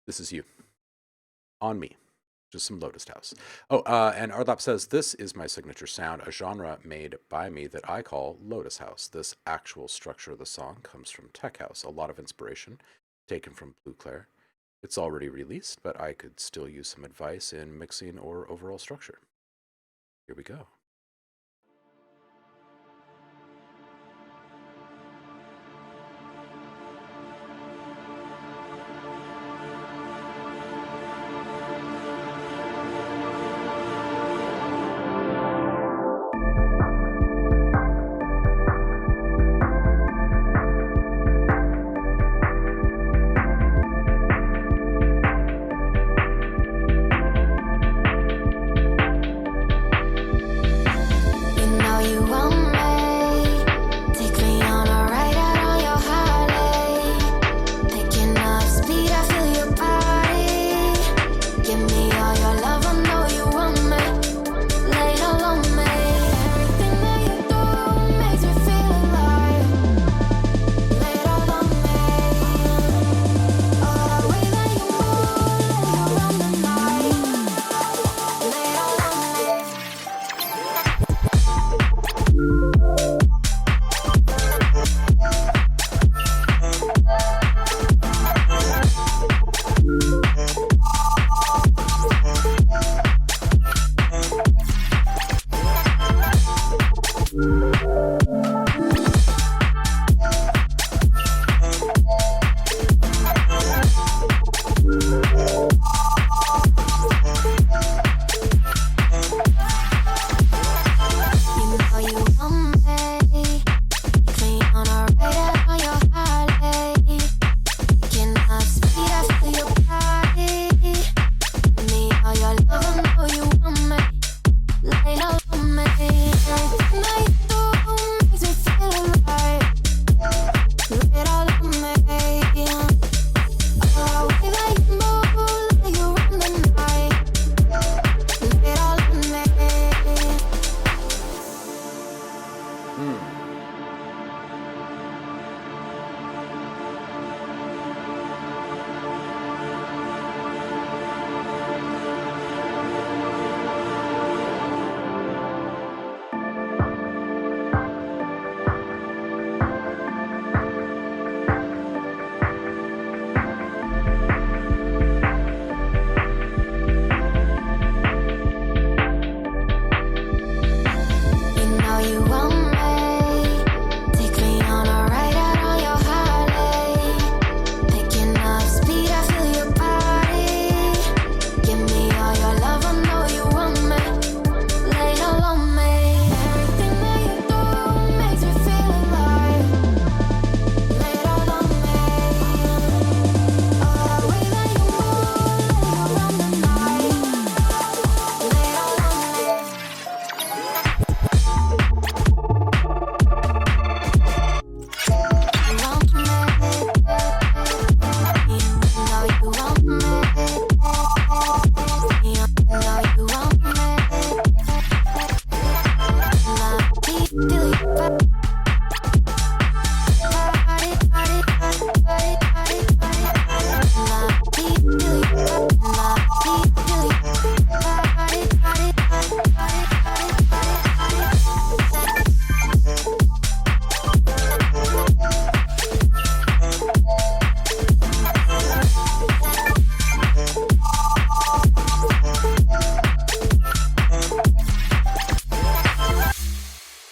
This is you. On me. Just some Lotus House. Oh, and OhmLab says, this is my signature sound, a genre made by me that I call Lotus House. This actual structure of the song comes from Tech House. A lot of inspiration taken from Blue Claire. It's already released, but I could still use some advice in mixing or overall structure. Here we go.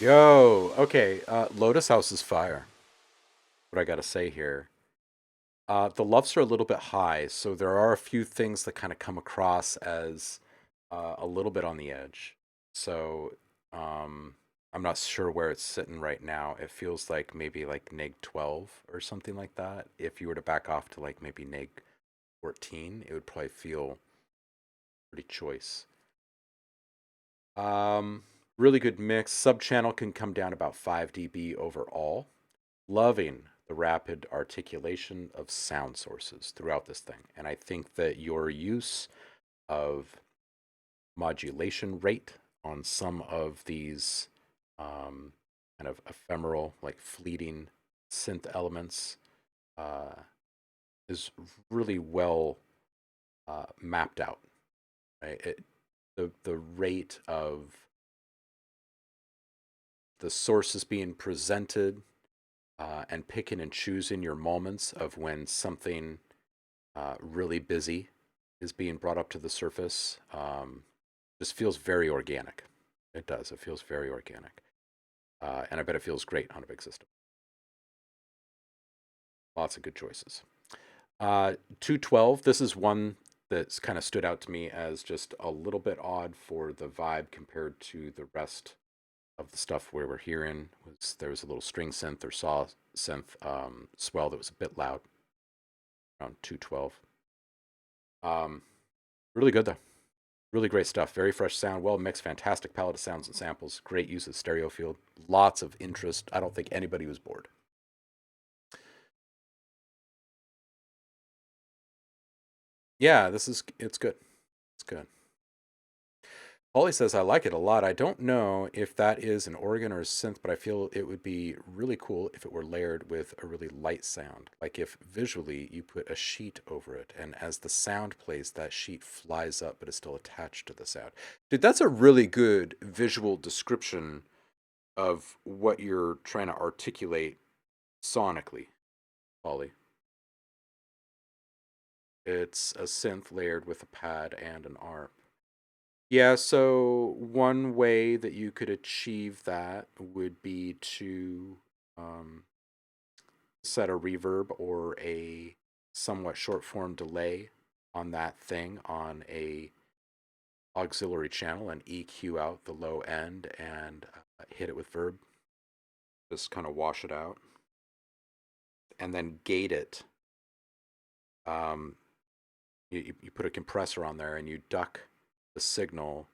Yo, okay. Lotus House is fire. What I gotta say here. The lofts are a little bit high, so there are a few things that kind of come across as a little bit on the edge. So I'm not sure where it's sitting right now. It feels like maybe like neg 12 or something like that. If you were to back off to like maybe neg 14, it would probably feel pretty choice. Really good mix. Sub-channel can come down about 5 dB overall. Loving the rapid articulation of sound sources throughout this thing. And I think that your use of modulation rate on some of these kind of ephemeral, like fleeting synth elements is really well mapped out. Right? The rate of the sources being presented and picking and choosing your moments of when something really busy is being brought up to the surface just feels very organic. It does. It feels very organic. And I bet it feels great on a big system. Lots of good choices. 212, this is one that's kind of stood out to me as just a little bit odd for the vibe compared to the rest of the stuff where we're hearing. There was a little string synth or saw synth swell that was a bit loud around 212. Really good though. Really great stuff. Very fresh sound, well mixed, fantastic palette of sounds and samples. Great use of stereo field. Lots of interest. I don't think anybody was bored. Yeah, it's good. It's good. Polly says, I like it a lot. I don't know if that is an organ or a synth, but I feel it would be really cool if it were layered with a really light sound. Like if visually you put a sheet over it, and as the sound plays, that sheet flies up, but is still attached to the sound. Dude, that's a really good visual description of what you're trying to articulate sonically, Polly. It's a synth layered with a pad and an ARP. Yeah, so one way that you could achieve that would be to set a reverb or a somewhat short form delay on that thing on a auxiliary channel and EQ out the low end and hit it with verb. Just kind of wash it out. And then gate it. You put a compressor on there and you duck the signal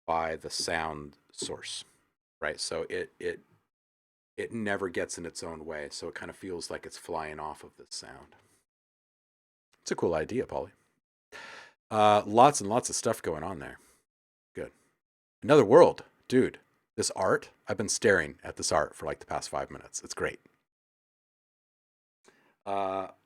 by the sound source, right? So it never gets in its own way, so it kind of feels like it's flying off of this sound. It's a cool idea, Polly. Lots and lots of stuff going on there. Good. Another world, dude. This art, I've been staring at this art for like the past 5 minutes. It's great.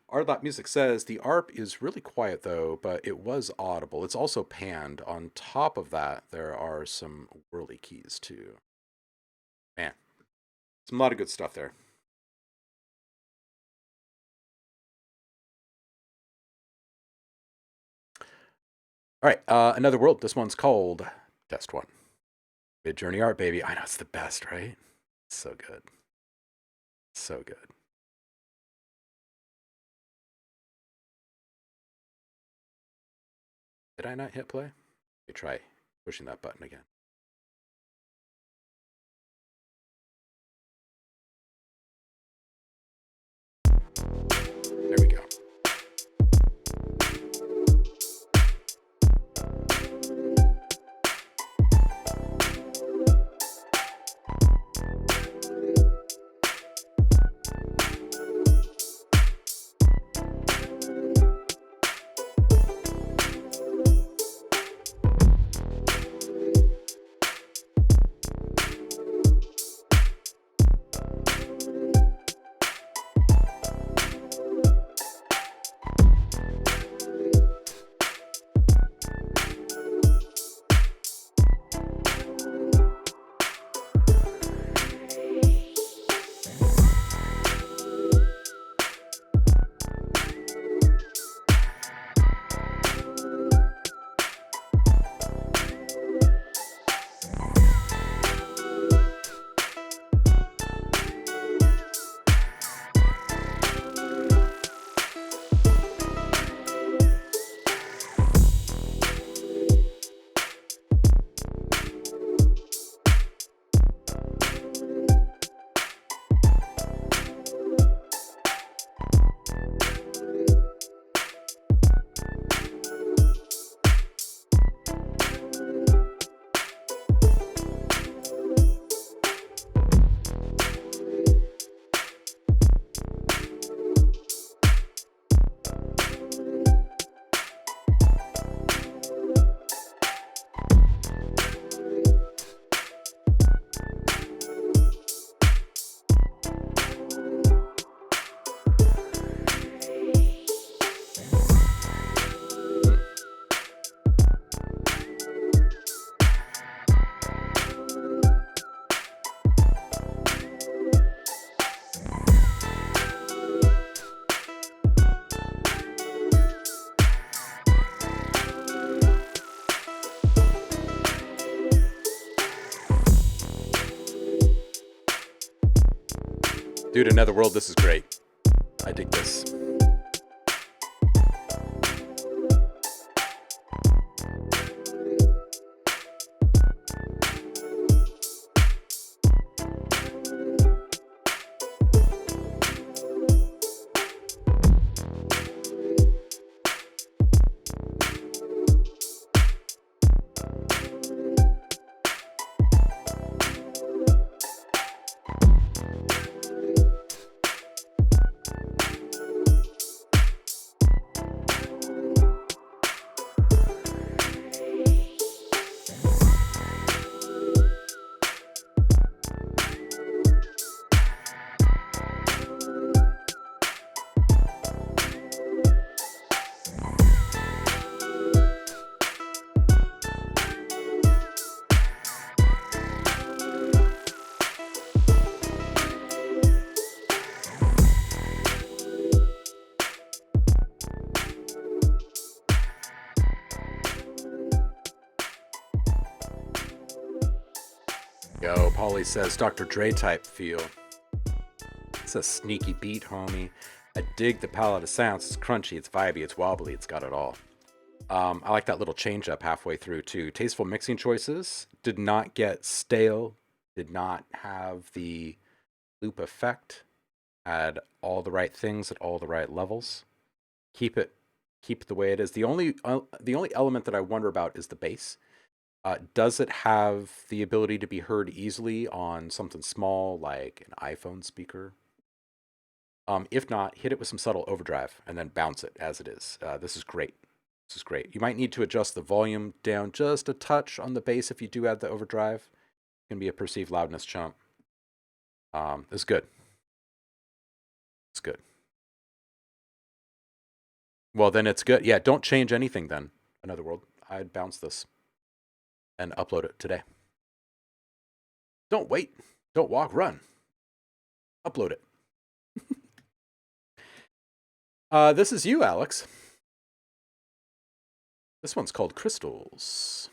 Art Music says the ARP is really quiet though, but it was audible. It's also panned. On top of that, there are some whirly keys too. Man, some lot of good stuff there. All right, Another World. This one's called Test One. Mid Journey art, baby. I know it's the best, right? It's so good. So good. Did I not hit play? Let me try pushing that button again. There we go. Dude, Another World, this is great. I dig this. Yo, Paulie says Dr. Dre type feel. It's a sneaky beat, homie. I dig the palette of sounds. It's crunchy, it's vibey, it's wobbly, it's got it all. I like that little change up halfway through too. Tasteful mixing choices. Did not get stale. Did not have the loop effect. Had all the right things at all the right levels. Keep it the way it is. The only element that I wonder about is the bass. Does it have the ability to be heard easily on something small like an iPhone speaker? If not, hit it with some subtle overdrive and then bounce it as it is. This is great. This is great. You might need to adjust the volume down just a touch on the bass if you do add the overdrive. It can be a perceived loudness chump. It's good. It's good. Well, then it's good. Yeah, don't change anything then. Another World. I'd bounce this and upload it today. Don't wait. Don't walk. Run. Upload it. This is you, Alex. This one's called Crystals.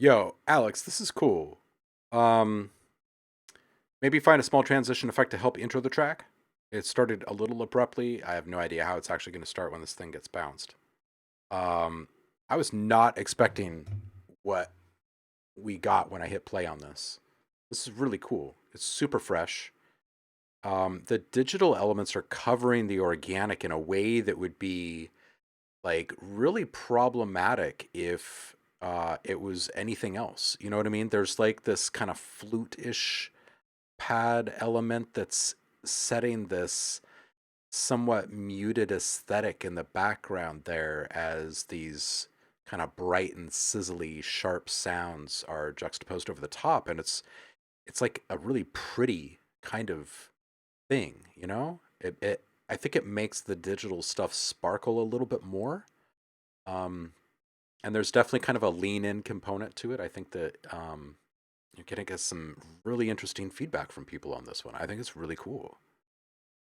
Yo, Alex, this is cool. Um, Maybe find a small transition effect to help intro the track. It started a little abruptly. I have no idea how it's actually going to start when this thing gets bounced. Um, I was not expecting what we got when I hit play on this. This is really cool. It's super fresh. The digital elements are covering the organic in a way that would be like really problematic if it was anything else. You know what I mean? There's like this kind of flute-ish pad element that's setting this somewhat muted aesthetic in the background there as these kind of bright and sizzly sharp sounds are juxtaposed over the top, and it's like a really pretty kind of thing, you know? It I think it makes the digital stuff sparkle a little bit more. Um and there's definitely kind of a lean in component to it. I think that you're getting some really interesting feedback from people on this one. I think it's really cool.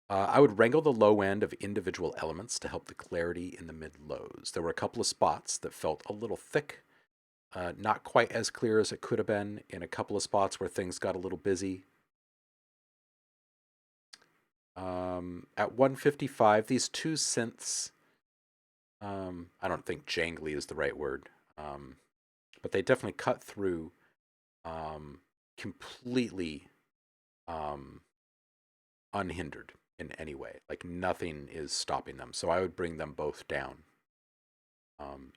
I would wrangle the low end of individual elements to help the clarity in the mid lows. There were a couple of spots that felt a little thick, not quite as clear as it could have been, in a couple of spots where things got a little busy. At 155, these two synths, I don't think jangly is the right word, but they definitely cut through completely unhindered in any way. Like nothing is stopping them. So I would bring them both down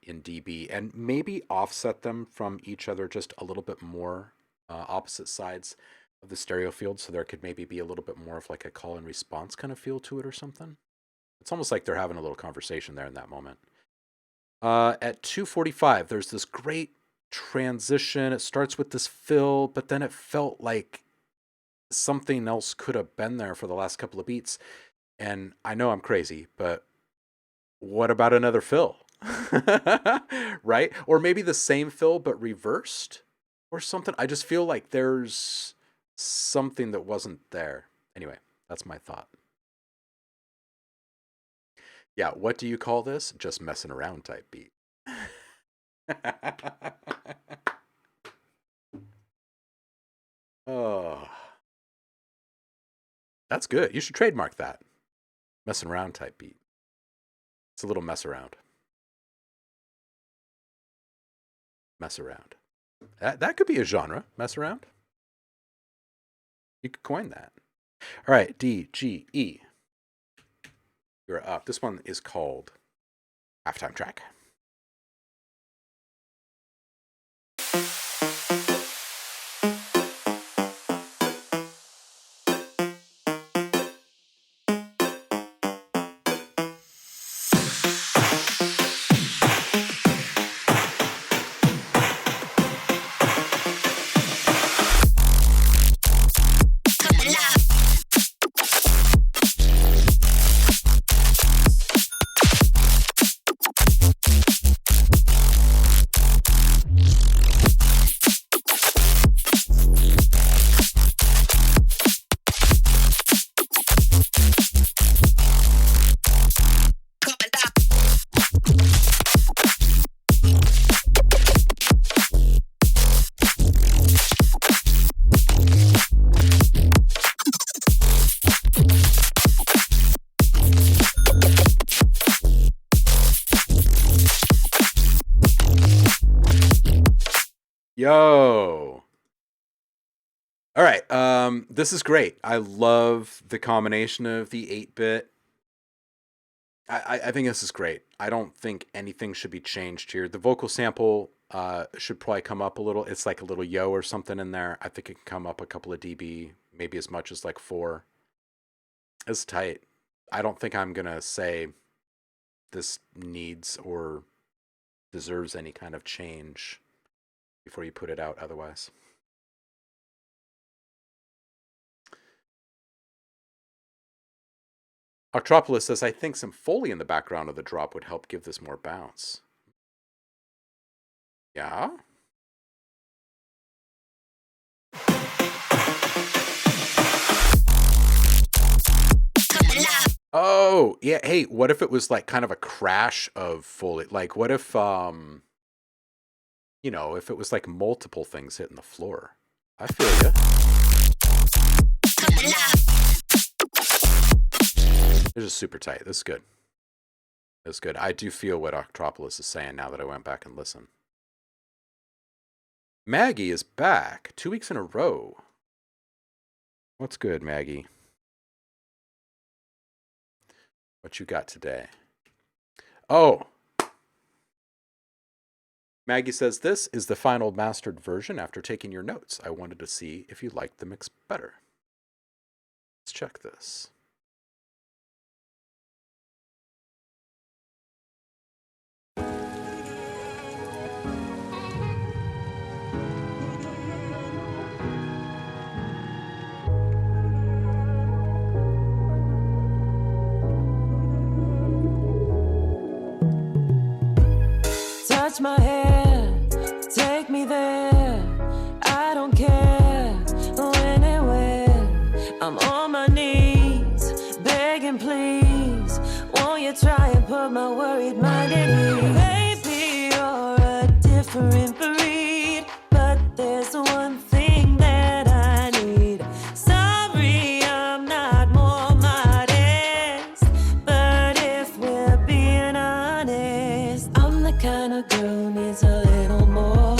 in dB and maybe offset them from each other just a little bit more, opposite sides of the stereo field, so there could maybe be a little bit more of like a call and response kind of feel to it or something. It's almost like they're having a little conversation there in that moment. At 245, there's this great transition. It starts with this fill, but then it felt like something else could have been there for the last couple of beats. And I know I'm crazy, but what about another fill? Right? Or maybe the same fill but reversed or something. I just feel like there's something that wasn't there. Anyway, that's my thought. Yeah, what do you call this? Just messing around type beat. Oh, that's good. You should trademark that. Messing around type beat. It's a little mess around. Mess around. That could be a genre. Mess around. You could coin that. All right, D, G, E. You're up. This one is called Halftime Track. Yo. All right. This is great. I love the combination of the 8-bit. I think this is great. I don't think anything should be changed here. The vocal sample should probably come up a little. It's like a little yo or something in there. I think it can come up a couple of dB, maybe as much as like 4. It's tight. I don't think I'm gonna say this needs or deserves any kind of change before you put it out otherwise. Octropolis says, I think some Foley in the background of the drop would help give this more bounce. Yeah? Oh, yeah. Hey, what if it was like kind of a crash of Foley? Like, what if You know, if it was like multiple things hitting the floor. I feel you. This is super tight. This is good. This is good. I do feel what Octropolis is saying now that I went back and listened. Maggie is back 2 weeks in a row. What's good, Maggie? What you got today? Oh, Maggie says this is the final mastered version. After taking your notes, I wanted to see if you liked the mix better. Let's check this. Touch my hair, take me there. I don't care when and where. I'm on my knees, begging please. Won't you try and put my worried mind at ease? Baby, you're a different breed, but there's one thing that I need. Sorry, I'm not more modest, but if we're being honest, I'm the kind of girl who needs a little more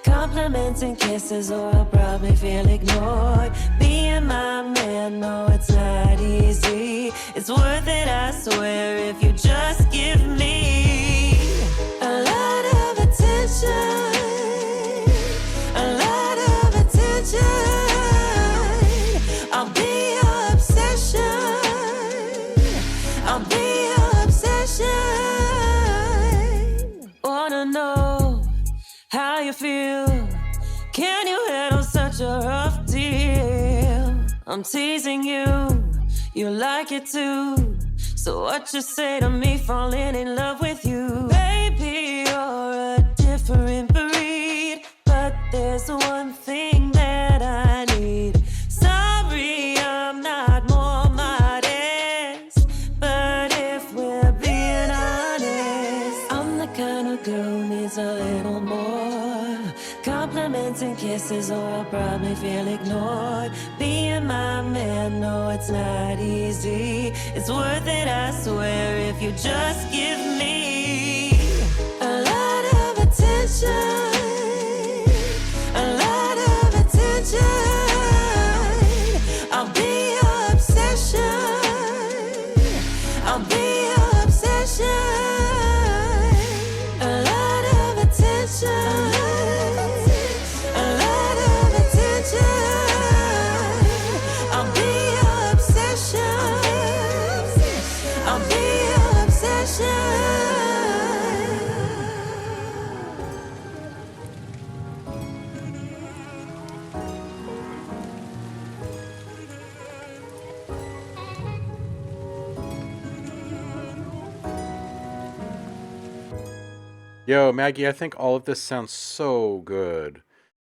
compliments and kisses, or I'll probably feel ignored. Being my man, no, it's not easy. It's worth it, I swear, if you just give me a lot of attention. A lot of attention. I'll be your obsession. I'll be your obsession. Wanna know how you feel? Can you handle such a rough deal? I'm teasing you, you like it too. So what you say to me falling in love with you? Baby, you're a different breed, but there's one thing that I need. Sorry, I'm not more modest, but if we're being honest, I'm the kind of girl who needs a little more compliments and kisses, or I'll probably feel ignored. Being my man, no, it's not easy. It's worth it, I swear, if you just give me a lot of attention. A lot of attention. I'll be your obsession. I'll be your obsession. A lot of attention. A lot of attention. I'll be your obsession. I'll be your obsession. Yo, Maggie, I think all of this sounds so good.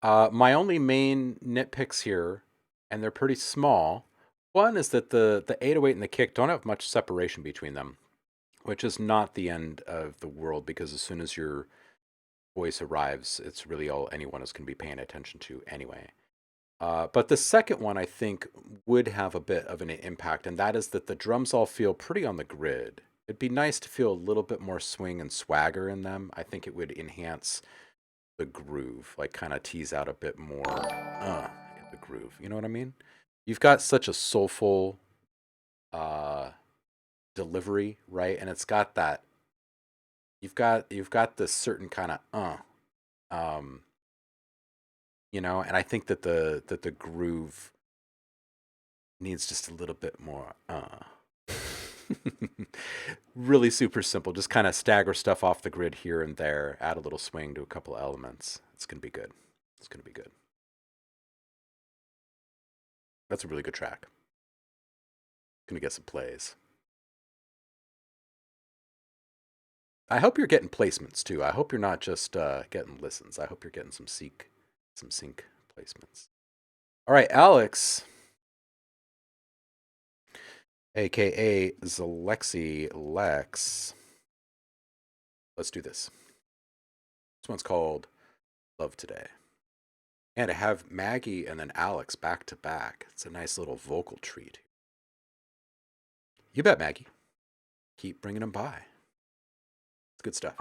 My only main nitpicks here, and they're pretty small. One is that the 808 and the kick don't have much separation between them, which is not the end of the world, because as soon as your voice arrives, it's really all anyone is going to be paying attention to anyway. But the second one, I think, would have a bit of an impact, and that is that the drums all feel pretty on the grid. It'd be nice to feel a little bit more swing and swagger in them. I think it would enhance the groove, like kind of tease out a bit more in the groove. You know what I mean? You've got such a soulful delivery, right? And it's got that. You've got this certain kind of you know, and I think that the groove needs just a little bit more really super simple. Just kind of stagger stuff off the grid here and there, add a little swing to a couple elements. It's going to be good. It's going to be good. That's a really good track. Going to get some plays. I hope you're getting placements too. I hope you're not just getting listens. I hope you're getting some sync placements. All right, Alex, aka Zalexi Lex. Let's do this. This one's called Love Today. And to have Maggie and then Alex back to back, it's a nice little vocal treat. You bet, Maggie. Keep bringing them by. It's good stuff.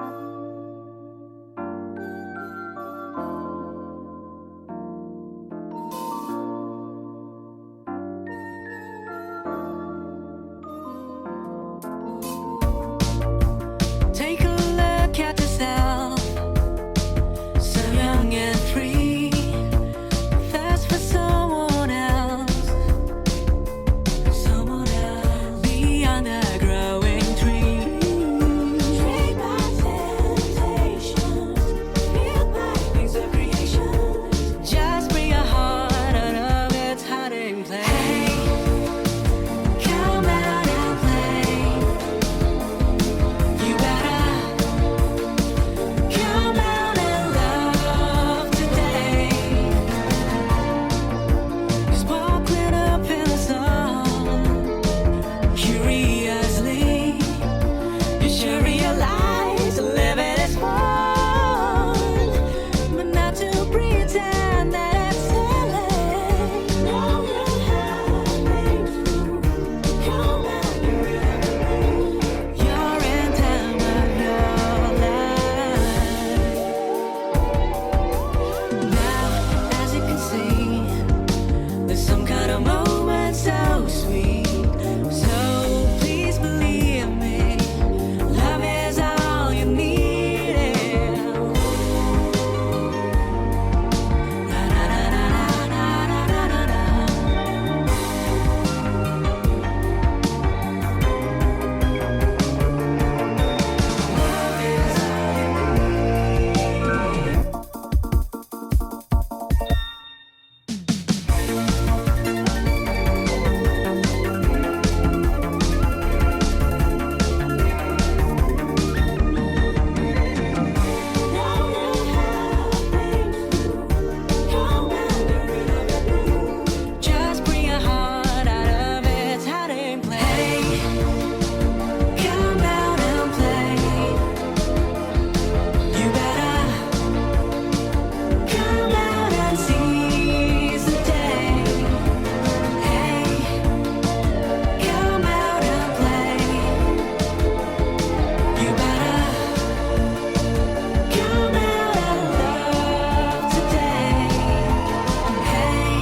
Take a look at yourself, so young and free. That's for someone else, beyond the growing tree. Shaped by temptations, built by wings of creation. Just bring your heart out of its hiding place. Hey, come out and play. You better come out and love today. Sparkling up in the sun, curiously, you should realize living is fun, but not to pretend that it's silly. No, you have made through. Come out and live. You're in time of your life. Now, as you can see, there's some kind of moment so sweet. So please believe me, love is all you need. Na, na, na, na, na, na, na, na, na. Love is all you need. Just bring your heart out of its hiding place. Hey, come out and play. You better come out and seize the day. Hey, come out and play. You better come out and love today. Hey,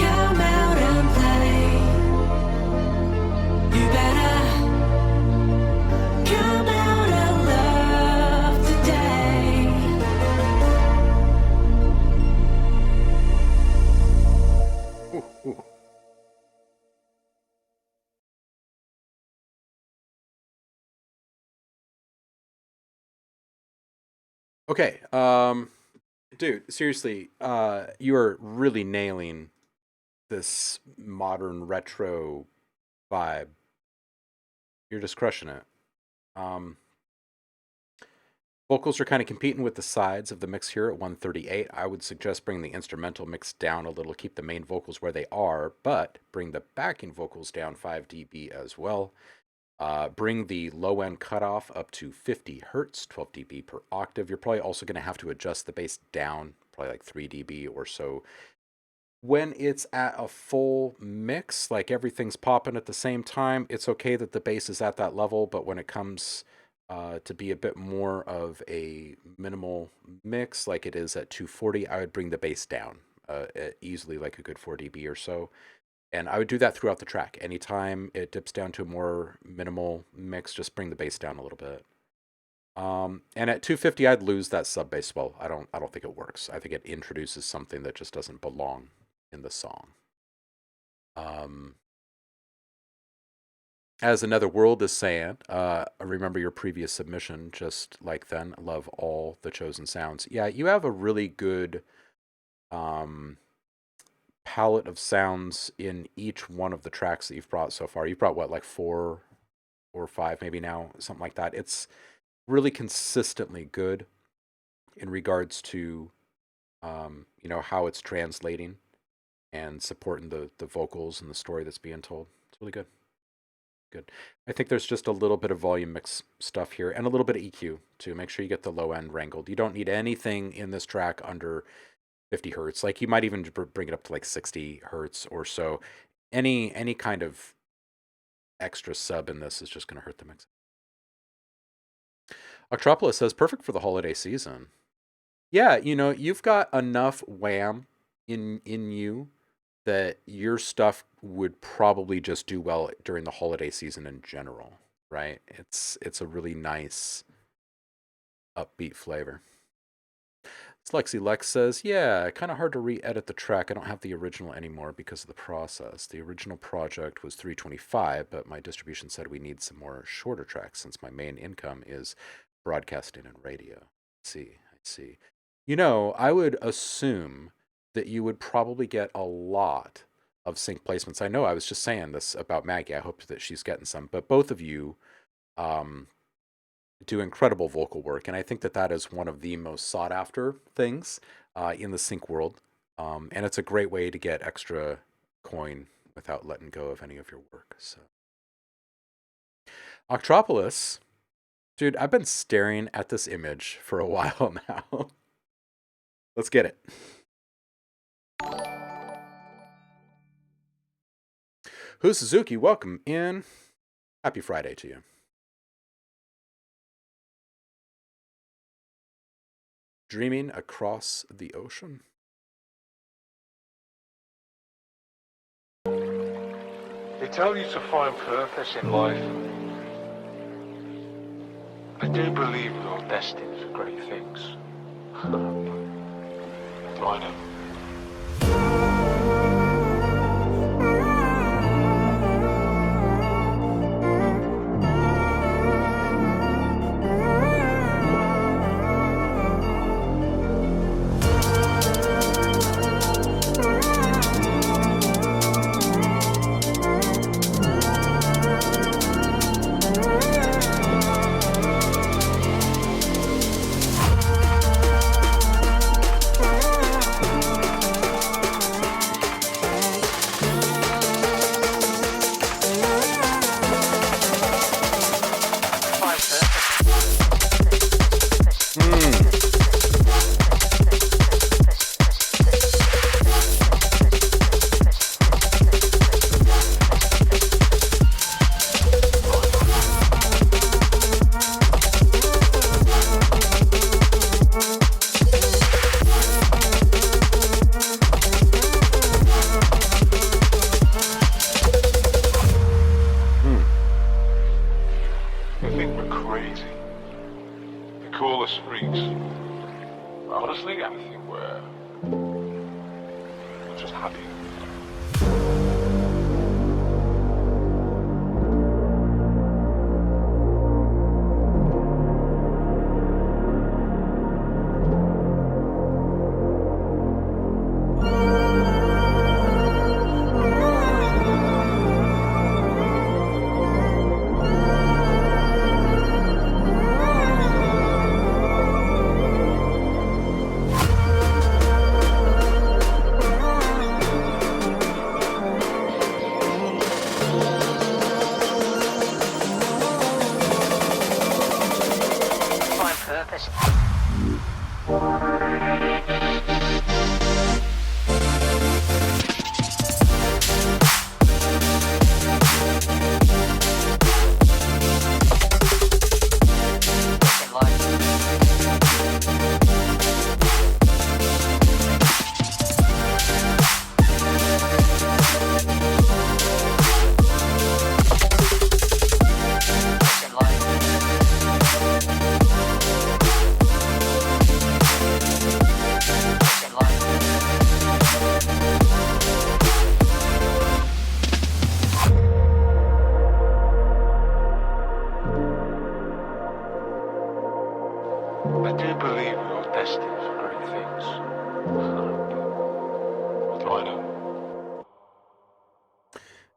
come out and play. You better come out and love today. Ooh, ooh. Okay, dude, seriously, you are really nailing this modern retro vibe. You're just crushing it. Um, vocals are kind of competing with the sides of the mix here at 138. I would suggest bring the instrumental mix down a little, keep the main vocals where they are, but bring the backing vocals down 5 dB as well. Bring the low end cutoff up to 50 hertz, 12 dB per octave. You're probably also going to have to adjust the bass down, probably like 3 dB or so. When it's at a full mix, like everything's popping at the same time, it's okay that the bass is at that level, but when it comes to be a bit more of a minimal mix, like it is at 240, I would bring the bass down easily, like a good 4 dB or so. And I would do that throughout the track. Anytime it dips down to a more minimal mix, just bring the bass down a little bit. And at 250, I'd lose that sub bass swell. I don't think it works. I think it introduces something that just doesn't belong in the song. As Another World is saying, I remember your previous submission, just like then. Love all the chosen sounds. Yeah, you have a really good palette of sounds in each one of the tracks that you've brought so far. You've brought what, like 4 or 5 maybe now, something like that. It's really consistently good in regards to how it's translating and supporting the vocals and the story that's being told. It's really good. good. I think there's just a little bit of volume mix stuff here and a little bit of EQ to make sure you get the low end wrangled. You don't need anything in this track under 50 hertz. Like you might even bring it up to like 60 hertz or so. Any kind of extra sub in this is just going to hurt the mix. Octropolis says perfect for the holiday season. Yeah, you've got enough wham in you that your stuff would probably just do well during the holiday season in general, right? It's a really nice upbeat flavor. Lexi Lex says, yeah, kind of hard to re-edit the track. I don't have the original anymore because of the process. The original project was 325, but my distribution said we need some more shorter tracks since my main income is broadcasting and radio. I see. I would assume that you would probably get a lot of sync placements. I know I was just saying this about Maggie. I hope that she's getting some, but both of you do incredible vocal work, and I think that is one of the most sought after things in the sync world, and it's a great way to get extra coin without letting go of any of your work. So, Octropolis, dude, I've been staring at this image for a while now. Let's get it. Who's Suzuki? Welcome in. Happy Friday to you. Dreaming across the ocean. They tell you to find purpose in life. I do believe you're destined for great things. Do I know?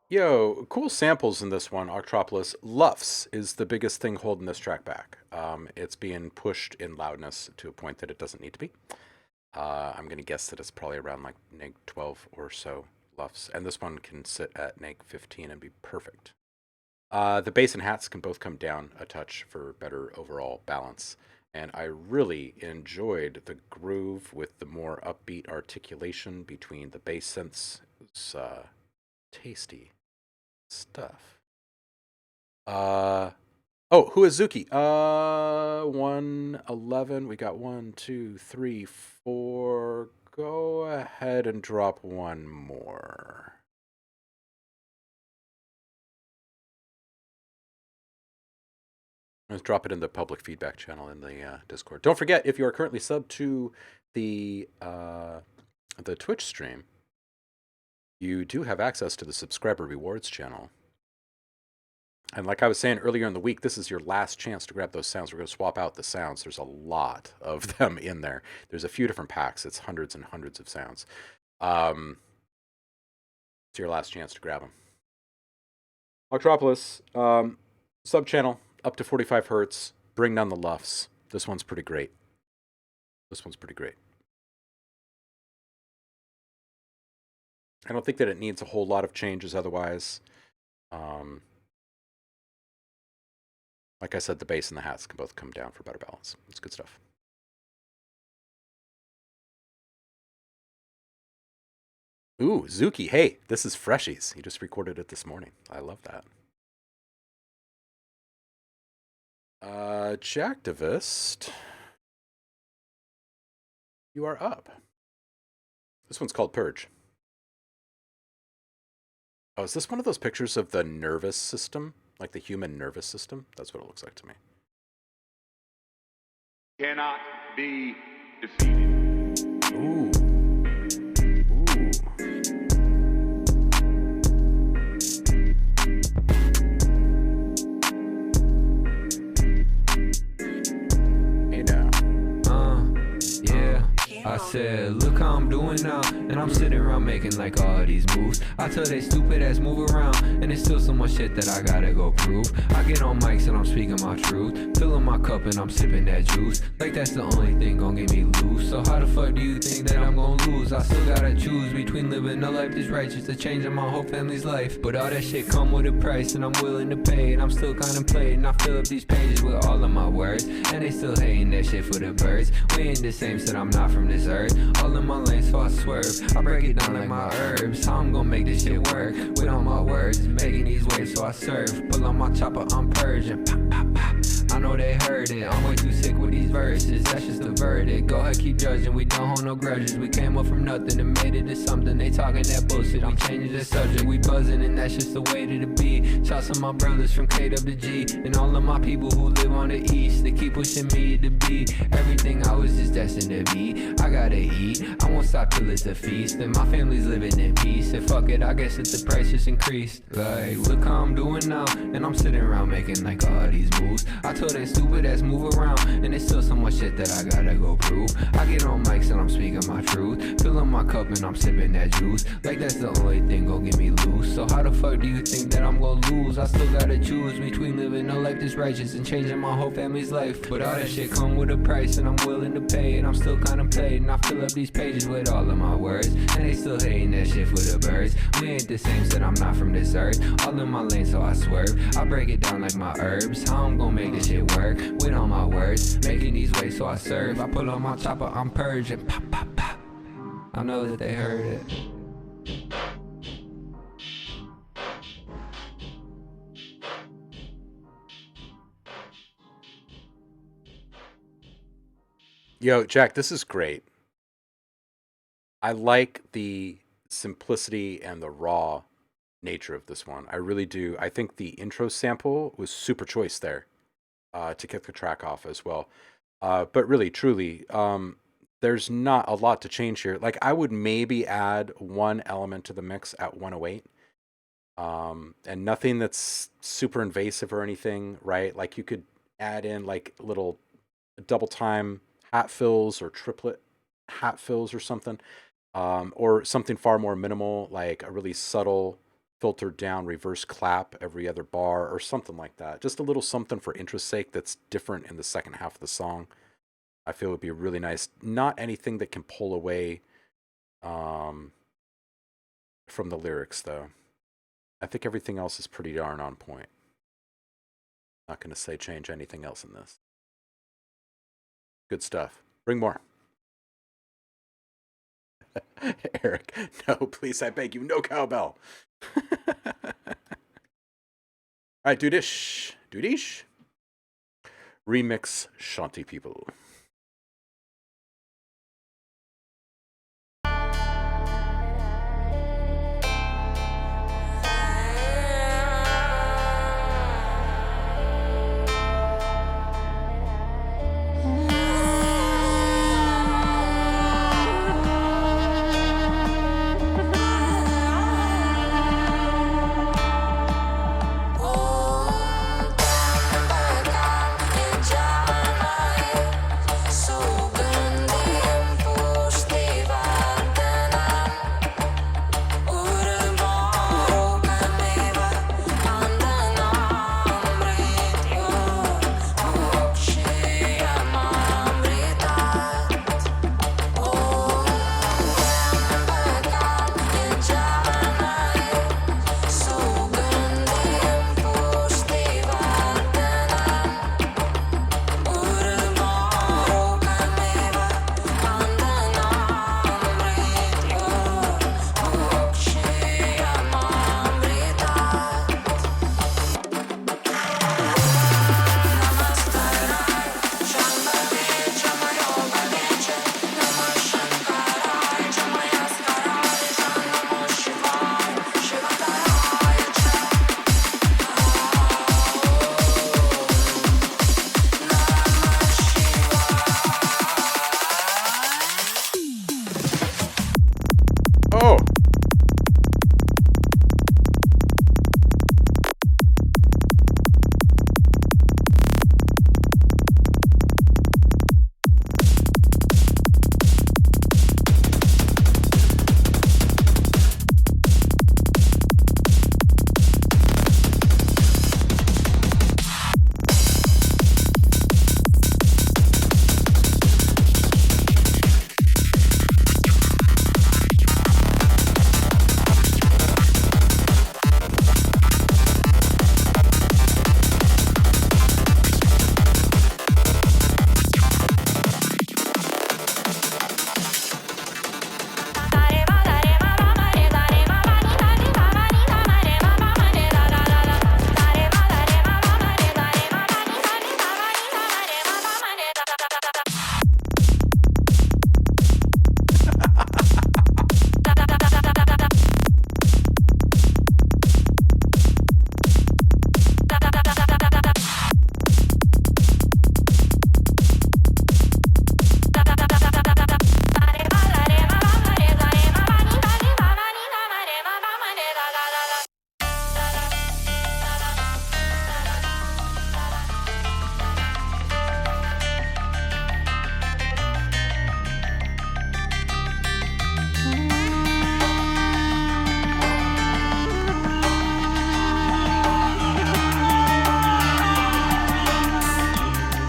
Yo, cool samples in this one, Octropolis. Luffs is the biggest thing holding this track back. It's being pushed in loudness to a point that it doesn't need to be. I'm going to guess that it's probably around like neg 12 or so luffs. And this one can sit at neg 15 and be perfect. The bass and hats can both come down a touch for better overall balance. And I really enjoyed the groove with the more upbeat articulation between the bass synths. It was tasty stuff. Oh, who is Zuki? 111. We got 1, 2, 3, 4. Go ahead and drop one more. Let's drop it in the public feedback channel in the Discord. Don't forget, if you are currently subbed to the Twitch stream, you do have access to the subscriber rewards channel. And like I was saying earlier in the week, this is your last chance to grab those sounds. We're going to swap out the sounds. There's a lot of them in there. There's a few different packs. It's hundreds and hundreds of sounds. It's your last chance to grab them. Octropolis, sub-channel, up to 45 hertz. Bring down the luffs. This one's pretty great. This one's pretty great. I don't think that it needs a whole lot of changes otherwise. Like I said, the bass and the hats can both come down for better balance. It's good stuff. Ooh, Zuki. Hey, this is Freshies. He just recorded it this morning. I love that. Jacktivist. You are up. This one's called Purge. Oh, is this one of those pictures of the nervous system? Like the human nervous system? That's what it looks like to me. Cannot be defeated. Ooh. Hey now. Yeah. I said, look how I'm doing now, and I'm sitting around making like all these moves. I tell they stupid ass move around, and it's still so much shit that I gotta go prove. I get on mics and I'm speaking my truth, filling my cup and I'm sipping that juice. Like that's the only thing gon' get me loose. So how the fuck do you think that I'm gon' lose? I still gotta choose between living a life that's righteous to changing my whole family's life. But all that shit come with a price, and I'm willing to pay. And I'm still contemplating. I fill up these pages with all of my words, and they still hating that shit for the birds. We ain't the same, said I'm not from this earth. All in my lane, so I swerve. I break it down like my herbs. How I'm gonna make this shit work with all my words, making these waves, so I serve. Pull on my chopper, I'm purging. Pop, pop, pop. I know they heard it. I'm way too sick with these verses. That's just the verdict. Go ahead, keep judging. We don't hold no grudges. We came up from nothing and made it to something. They talking that bullshit. I'm changing the subject. We buzzing, and that's just the way to the beat. Shouts to my brothers from K to the G, and all of my people who live on the east. They keep pushing me to be everything I was just destined to be. I gotta eat. I won't stop till it's a feast, and my family's living in peace. And fuck it, I guess that the price just increased. Like, look how I'm doing now, and I'm sitting around making like all these moves. I told that stupid ass move around, and it's still so much shit that I gotta go prove. I get on mics and I'm speaking my truth, filling my cup and I'm sipping that juice. Like that's the only thing gon' get me loose. So how the fuck do you think that I'm gon' lose? I still gotta choose between living a life that's righteous and changing my whole family's life. But all that shit come with a price, and I'm willing to pay. And I'm still contemplating. I fill up these pages with all of my words, and they still hating that shit for the birds. We ain't the same, said I'm not from this earth. All in my lane, so I swerve. I break it down like my herbs. How I'm gonna make this shit work with all my words, making these waves, so I serve. I pull on my chopper, I'm purging. Pop, pop, pop. I know that they heard it. Yo, Jack, this is great. I like the simplicity and the raw nature of this one. I really do. I think the intro sample was super choice there to kick the track off as well. But really, truly, there's not a lot to change here. Like, I would maybe add one element to the mix at 108. And nothing that's super invasive or anything, right? Like, you could add in like little double time hat fills or triplet hat fills or something. Or something far more minimal, like a really subtle filtered down reverse clap every other bar or something like that. Just a little something for interest's sake that's different in the second half of the song. I feel would be really nice. Not anything that can pull away from the lyrics, though. I think everything else is pretty darn on point. Not going to say change anything else in this. Good stuff. Bring more. Eric, no, please, I beg you, no cowbell. All right, Dudish. Dudish. Remix Shanti People.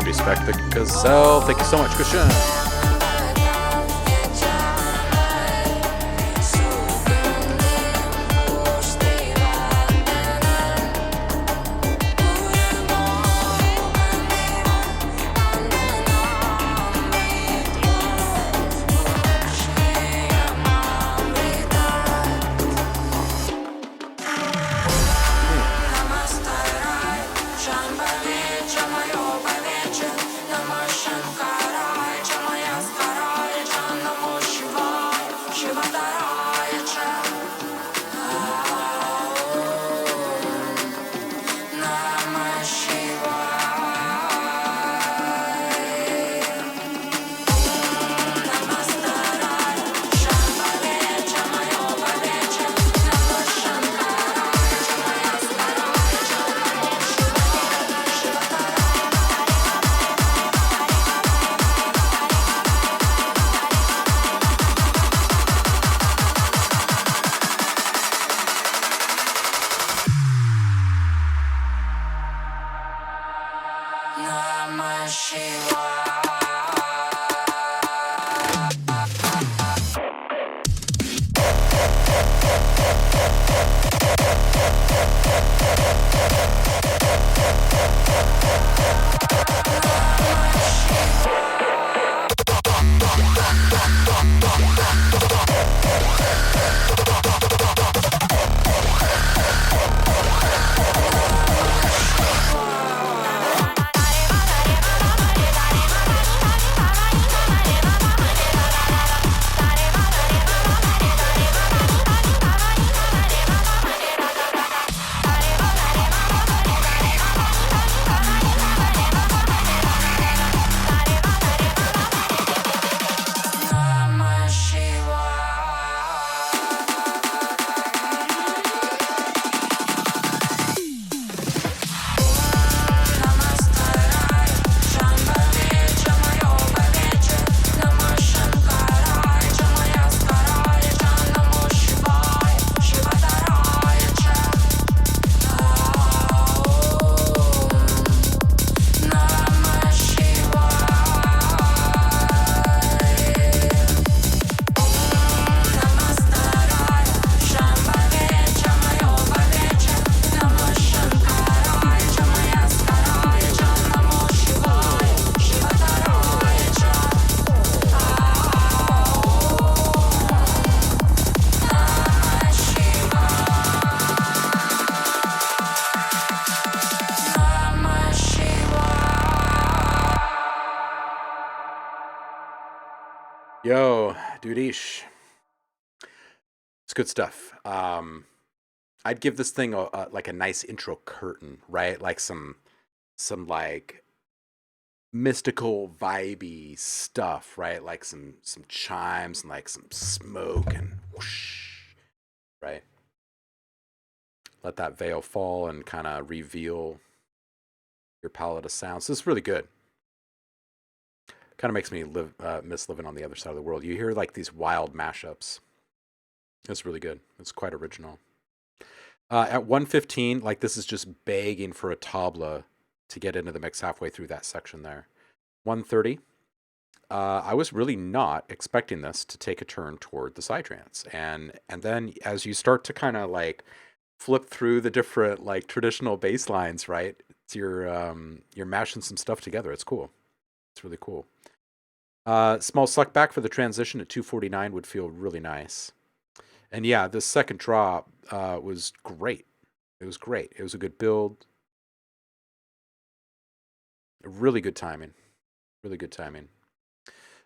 Respect the gazelle. Thank you so much, Christian. Yo, dude-ish. It's good stuff. I'd give this thing like a nice intro curtain, right? Like some like mystical vibey stuff, right? Like some chimes and like some smoke and whoosh, right? Let that veil fall and kind of reveal your palette of sounds. This is really good. Kind of makes me miss living on the other side of the world. You hear like these wild mashups. It's really good. It's quite original. At 1:15, like this is just begging for a tabla to get into the mix halfway through that section there. 1:30, I was really not expecting this to take a turn toward the psytrance, and then as you start to kind of like flip through the different like traditional bass lines, right? It's you're mashing some stuff together. It's cool. It's really cool. Small suck back for the transition at 2:49 would feel really nice. And yeah, the second drop was great. It was great. It was a good build. Really good timing. Really good timing.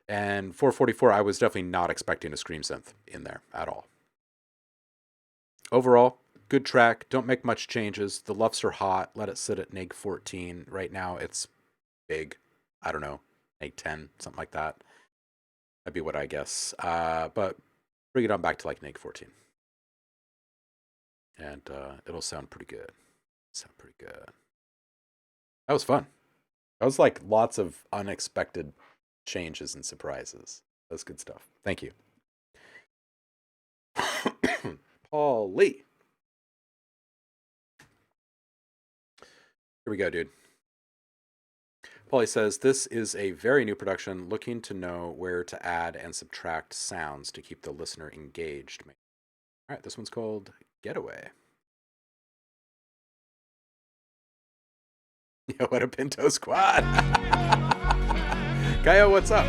And 4:44, I was definitely not expecting a scream synth in there at all. Overall, good track. Don't make much changes. The LUFs are hot. Let it sit at neg 14. Right now, it's big. I don't know, neg 10, something like that. That'd be what I guess. But bring it on back to like neg 14. And it'll sound pretty good. Sound pretty good. That was fun. That was like lots of unexpected changes and surprises. That's good stuff. Thank you. Paul Lee. Here we go, dude. Paulie says, this is a very new production, looking to know where to add and subtract sounds to keep the listener engaged. All right, this one's called Getaway. Yo, what a Pinto squad. Gaio, what's up?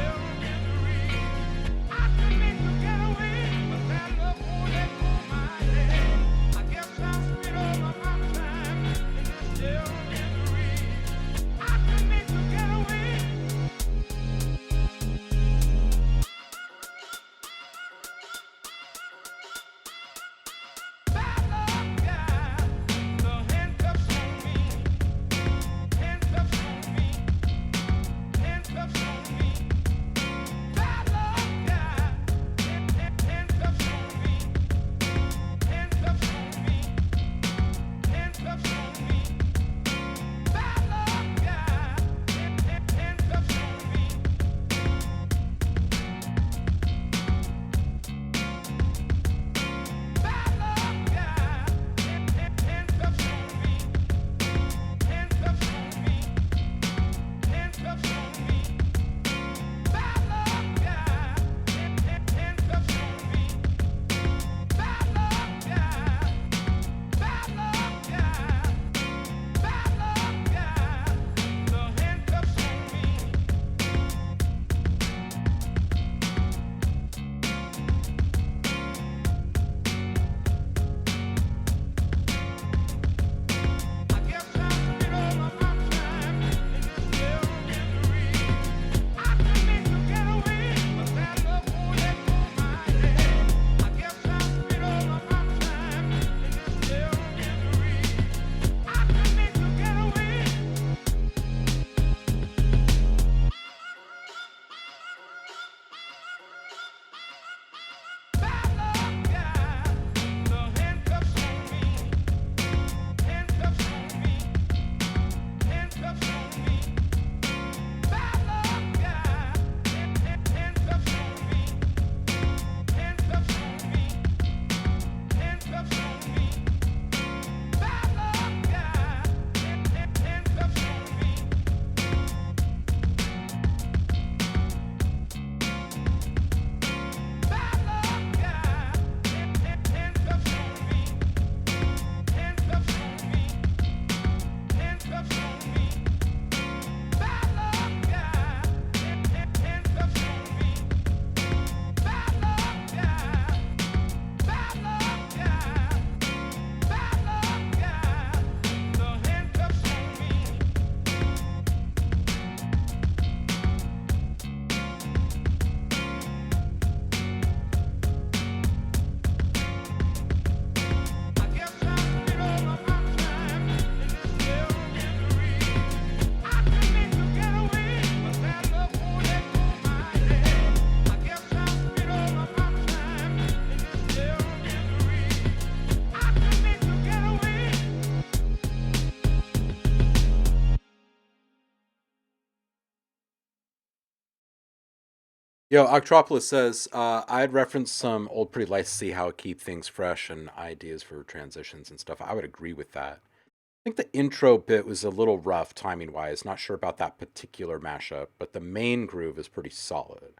Yo, Octropolis says, I'd reference some old Pretty Lights to see how it keep things fresh and ideas for transitions and stuff. I would agree with that. I think the intro bit was a little rough timing wise. Not sure about that particular mashup, but the main groove is pretty solid.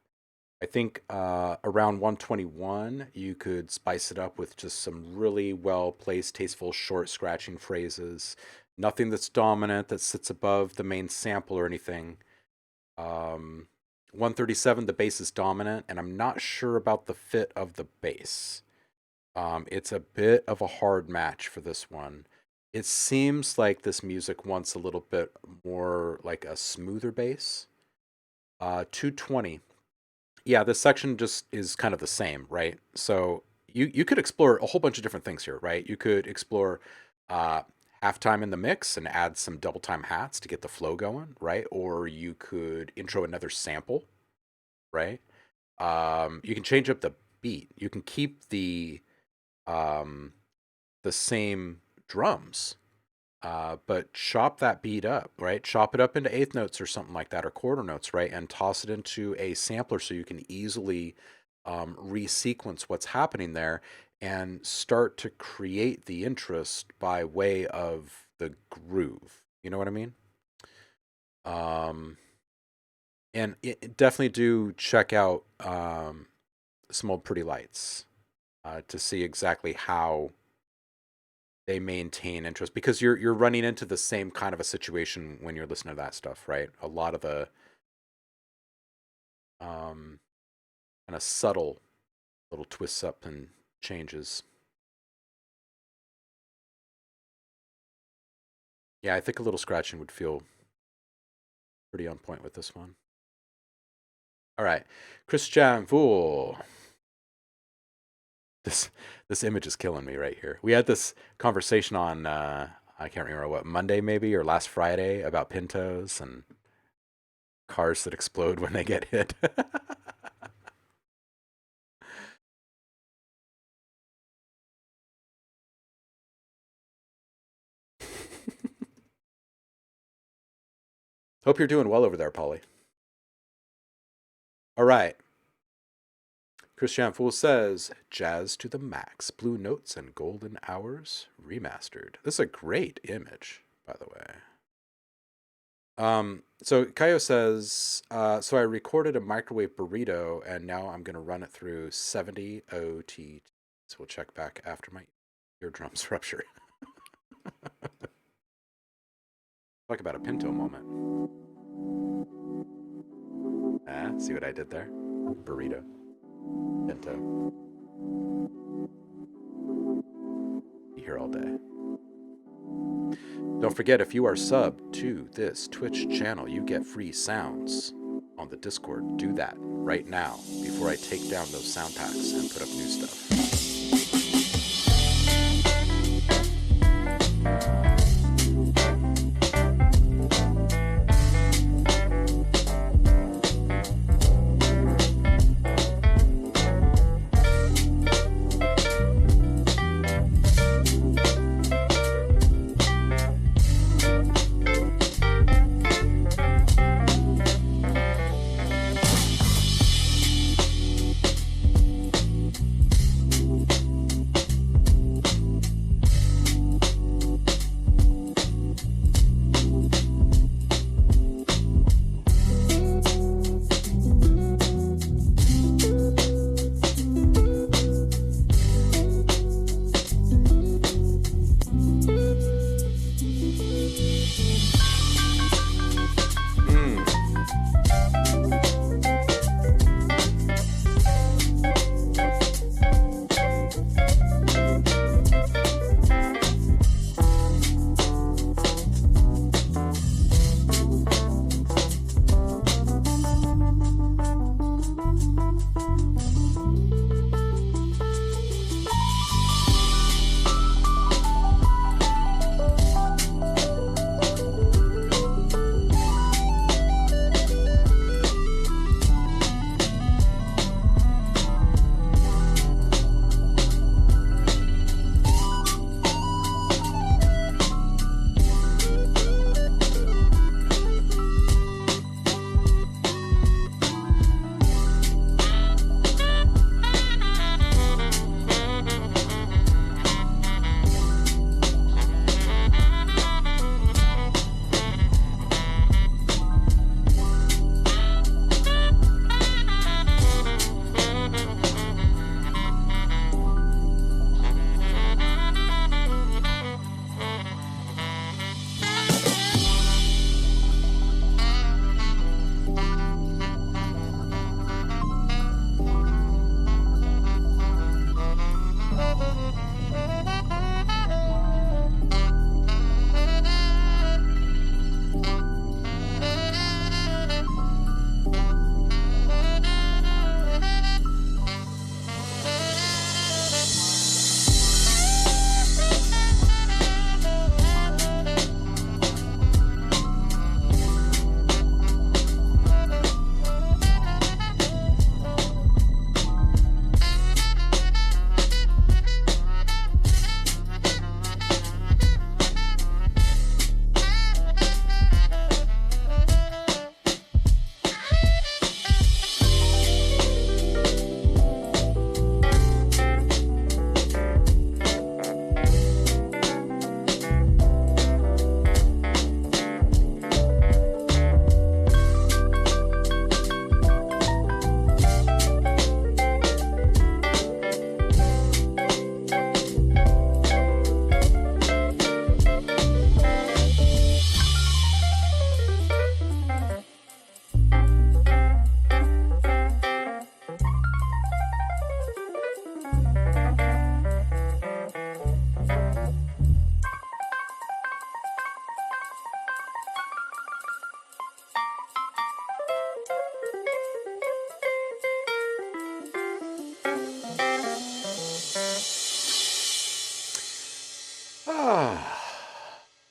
I think around 121, you could spice it up with just some really well placed, tasteful, short scratching phrases. Nothing that's dominant that sits above the main sample or anything. 137, the bass is dominant, and I'm not sure about the fit of the bass. It's a bit of a hard match for this one. It seems like this music wants a little bit more like a smoother bass. 220. Yeah, this section just is kind of the same, right? So you could explore a whole bunch of different things here, right? You could explore halftime in the mix and add some double time hats to get the flow going, right? Or you could intro another sample, right? You can change up the beat. You can keep the same drums, but chop that beat up, right? Chop it up into eighth notes or something like that, or quarter notes, right? And toss it into a sampler so you can easily resequence what's happening there and start to create the interest by way of the groove. You know what I mean? And definitely do check out some old Pretty Lights to see exactly how they maintain interest, because you're running into the same kind of a situation when you're listening to that stuff, right? A lot of the kind of subtle little twists up and changes. Yeah, I think a little scratching would feel pretty on point with this one. All right, Christian Voul. This image is killing me right here. We had this conversation on I can't remember what, Monday maybe, or last Friday, about Pintos and cars that explode when they get hit. Hope you're doing well over there, Polly. All right. Christian Fool says, Jazz to the Max, Blue Notes and Golden Hours remastered. This is a great image, by the way. So Kaio says, so I recorded a microwave burrito and now I'm going to run it through 70 OT. So we'll check back after my eardrums rupture. Talk about a Pinto moment. See what I did there? Burrito. Pinto. Be here all day. Don't forget, if you are subbed to this Twitch channel, you get free sounds on the Discord. Do that right now before I take down those sound packs and put up new stuff.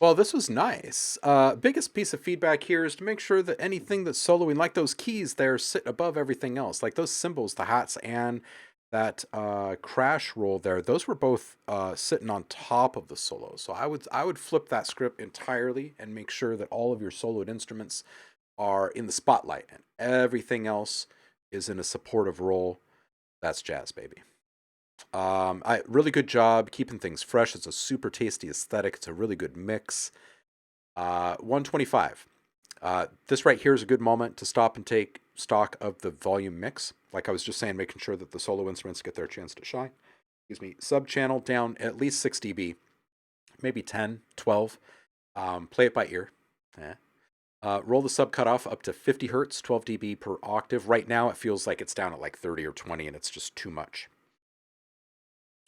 Well, this was nice. Biggest piece of feedback here is to make sure that anything that's soloing, like those keys there, sit above everything else. Like those cymbals, the hats, and that crash roll there, those were both sitting on top of the solo. So I would flip that script entirely and make sure that all of your soloed instruments are in the spotlight and everything else is in a supportive role. That's jazz, baby. Really good job keeping things fresh. It's a super tasty aesthetic. It's a really good mix. 125. This right here is a good moment to stop and take stock of the volume mix. Like I was just saying, making sure that the solo instruments get their chance to shine. Excuse me. Sub channel down at least 6 dB, maybe 10, 12. Play it by ear. Roll the sub cutoff up to 50 hertz, 12 dB per octave. Right now it feels like it's down at like 30 or 20 and it's just too much.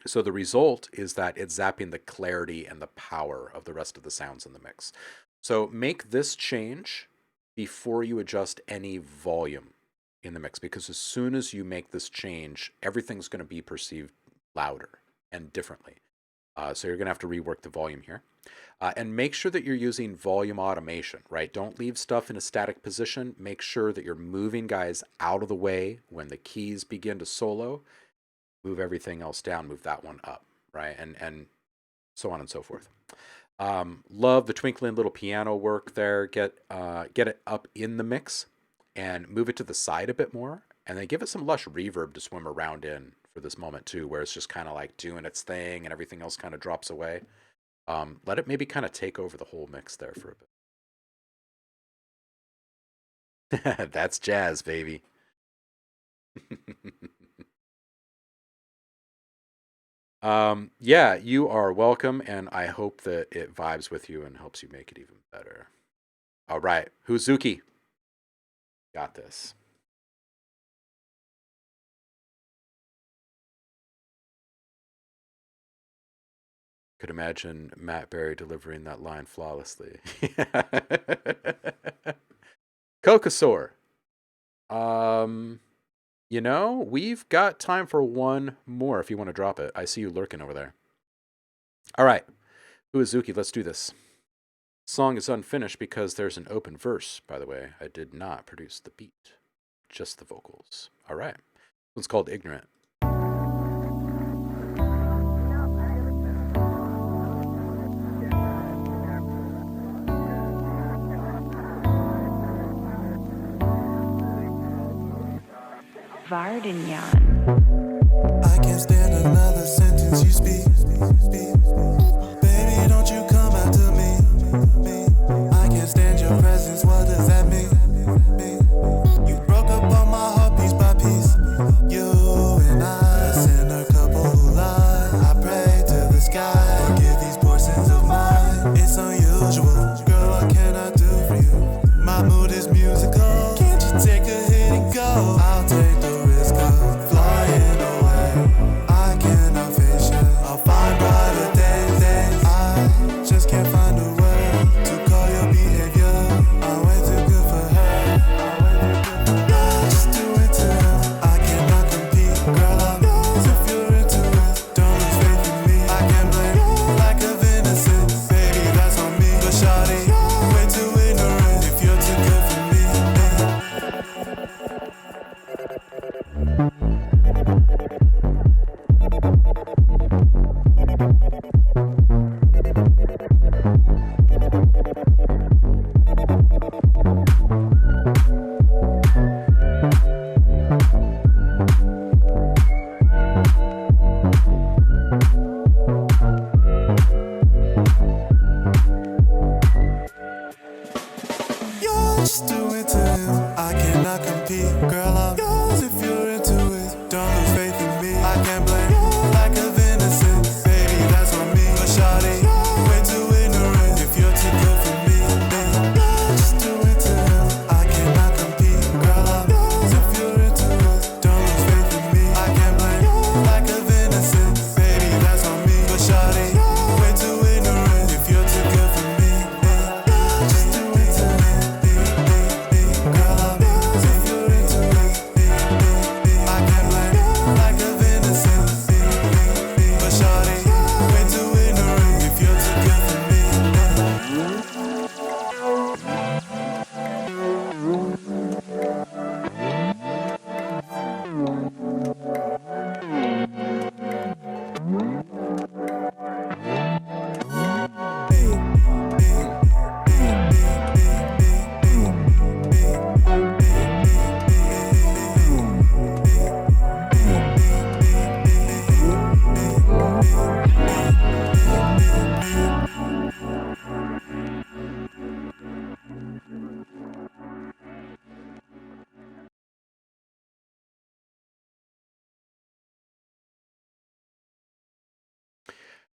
So the result is that it's zapping the clarity and the power of the rest of the sounds in the mix. So make this change before you adjust any volume in the mix, because as soon as you make this change, everything's going to be perceived louder and differently. So you're going to have to rework the volume here. And make sure that you're using volume automation, right? Don't leave stuff in a static position. Make sure that you're moving guys out of the way when the keys begin to solo. Move everything else down, move that one up, right? And so on and so forth. Love the twinkling little piano work there. Get it up in the mix and move it to the side a bit more. And then give it some lush reverb to swim around in for this moment too, where it's just kind of like doing its thing and everything else kind of drops away. Let it maybe kind of take over the whole mix there for a bit. That's jazz, baby. Yeah, you are welcome, and I hope that it vibes with you and helps you make it even better. All right, Huzuki, got this. Could imagine Matt Berry delivering that line flawlessly. Kokosaur. You know, we've got time for one more if you want to drop it. I see you lurking over there. All right, Uezuki, let's do this. Song is unfinished because there's an open verse, by the way. I did not produce the beat, just the vocals. All right, it's called Ignorant. Vardanyan. I can't stand another sentence you speak. Baby, don't you come after me. I can't stand your presence, what does that mean? You broke up on my heart piece by piece. You and I send a couple who lie. I pray to the sky, forgive these portions of mine. It's unusual, girl, what can I do for you? My mood is musical, can't you take a hit and go? I'll take the risk of flying away. I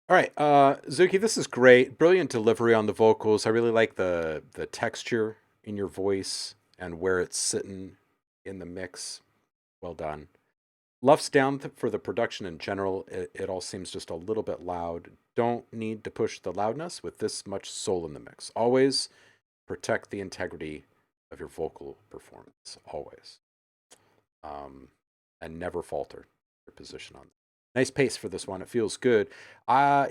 All right, Zuki, this is great. Brilliant delivery on the vocals. I really like the texture in your voice and where it's sitting in the mix. Well done. Luff's down for the production in general. It all seems just a little bit loud. Don't need to push the loudness with this much soul in the mix. Always protect the integrity of your vocal performance. Always. And never falter your position on. Nice pace for this one. It feels good.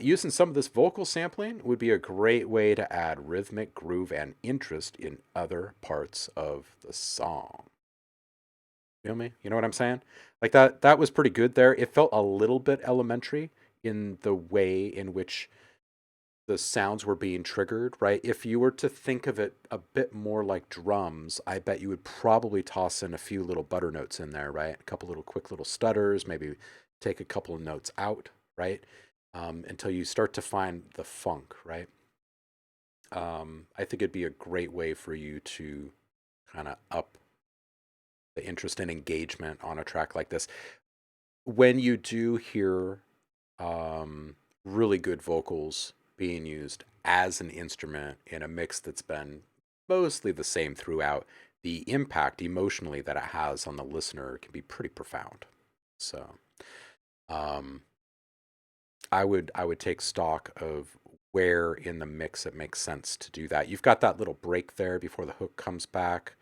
Using some of this vocal sampling would be a great way to add rhythmic groove and interest in other parts of the song. Feel me? You know what I'm saying? Like that was pretty good there. It felt a little bit elementary in the way in which the sounds were being triggered, right? If you were to think of it a bit more like drums, I bet you would probably toss in a few little butter notes in there, right? A couple little quick little stutters, maybe take a couple of notes out, right? Until you start to find the funk, right? I think it'd be a great way for you to kind of up the interest and engagement on a track like this. When you do hear really good vocals being used as an instrument in a mix that's been mostly the same throughout, the impact emotionally that it has on the listener can be pretty profound. So I would take stock of where in the mix it makes sense to do that. You've got that little break there before the hook comes back.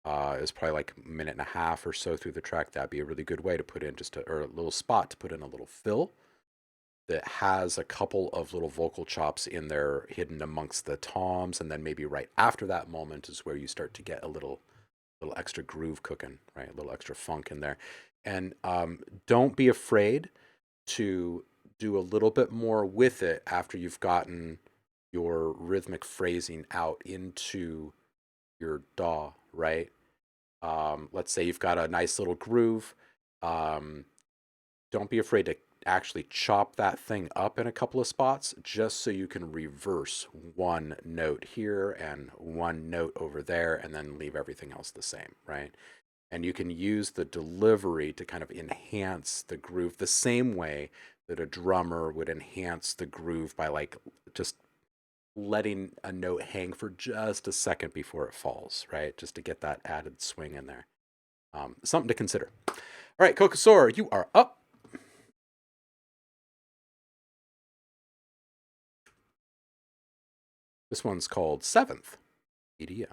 It's probably like a minute and a half or so through the track. That'd be a really good way to put in or a little spot to put in a little fill that has a couple of little vocal chops in there hidden amongst the toms, and then maybe right after that moment is where you start to get a little extra groove cooking, right? A little extra funk in there. And don't be afraid to do a little bit more with it after you've gotten your rhythmic phrasing out into your DAW, right? Let's say you've got a nice little groove. Don't be afraid to actually chop that thing up in a couple of spots just so you can reverse one note here and one note over there and then leave everything else the same, right? And you can use the delivery to kind of enhance the groove the same way that a drummer would enhance the groove by like just letting a note hang for just a second before it falls, right? Just to get that added swing in there. Something to consider. All right, Kokosor, you are up. This one's called Seventh EDM.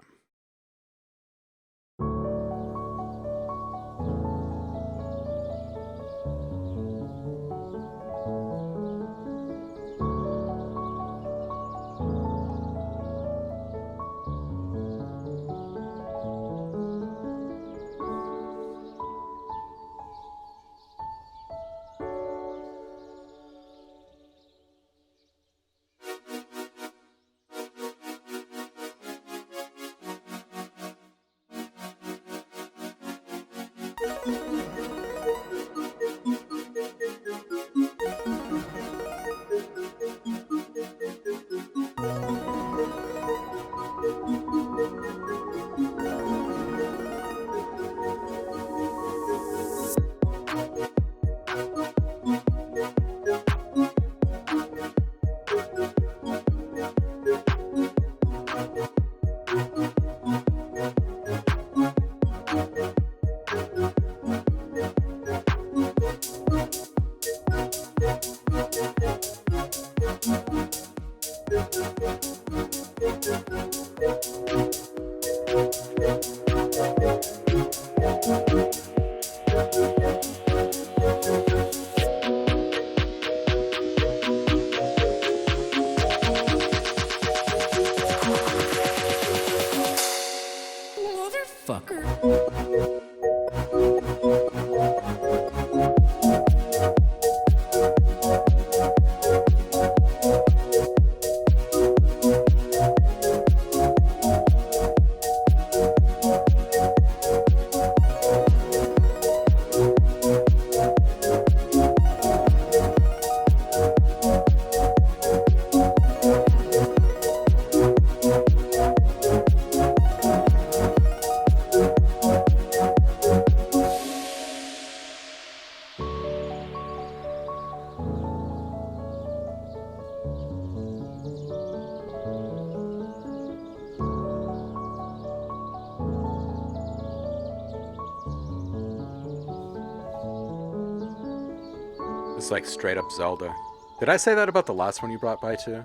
It's like straight up Zelda. Did I say that about the last one you brought by too?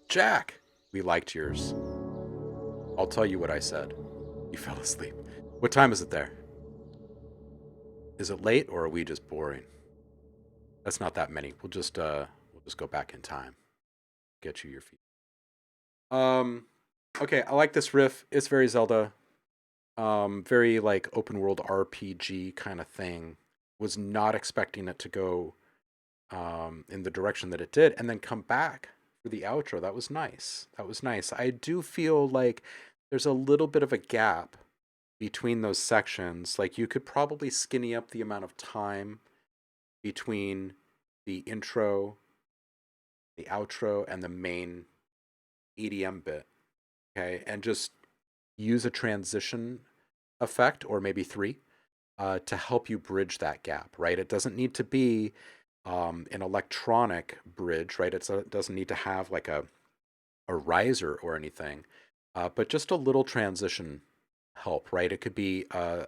Jack, we liked yours. I'll tell you what I said. You fell asleep. What time is it there? Is it late or are we just boring? That's not that many. We'll just go back in time. Get you your feet. Okay, I like this riff. It's very Zelda. Very like open world RPG kind of thing. Was not expecting it to go in the direction that it did and then come back for the outro. That was nice. That was nice. I do feel like there's a little bit of a gap between those sections. Like you could probably skinny up the amount of time between the intro, the outro, and the main EDM bit. Okay, and just use a transition effect, or maybe 3, to help you bridge that gap, right? It doesn't need to be an electronic bridge, right? It doesn't need to have like a riser or anything, but just a little transition help, right? It could be a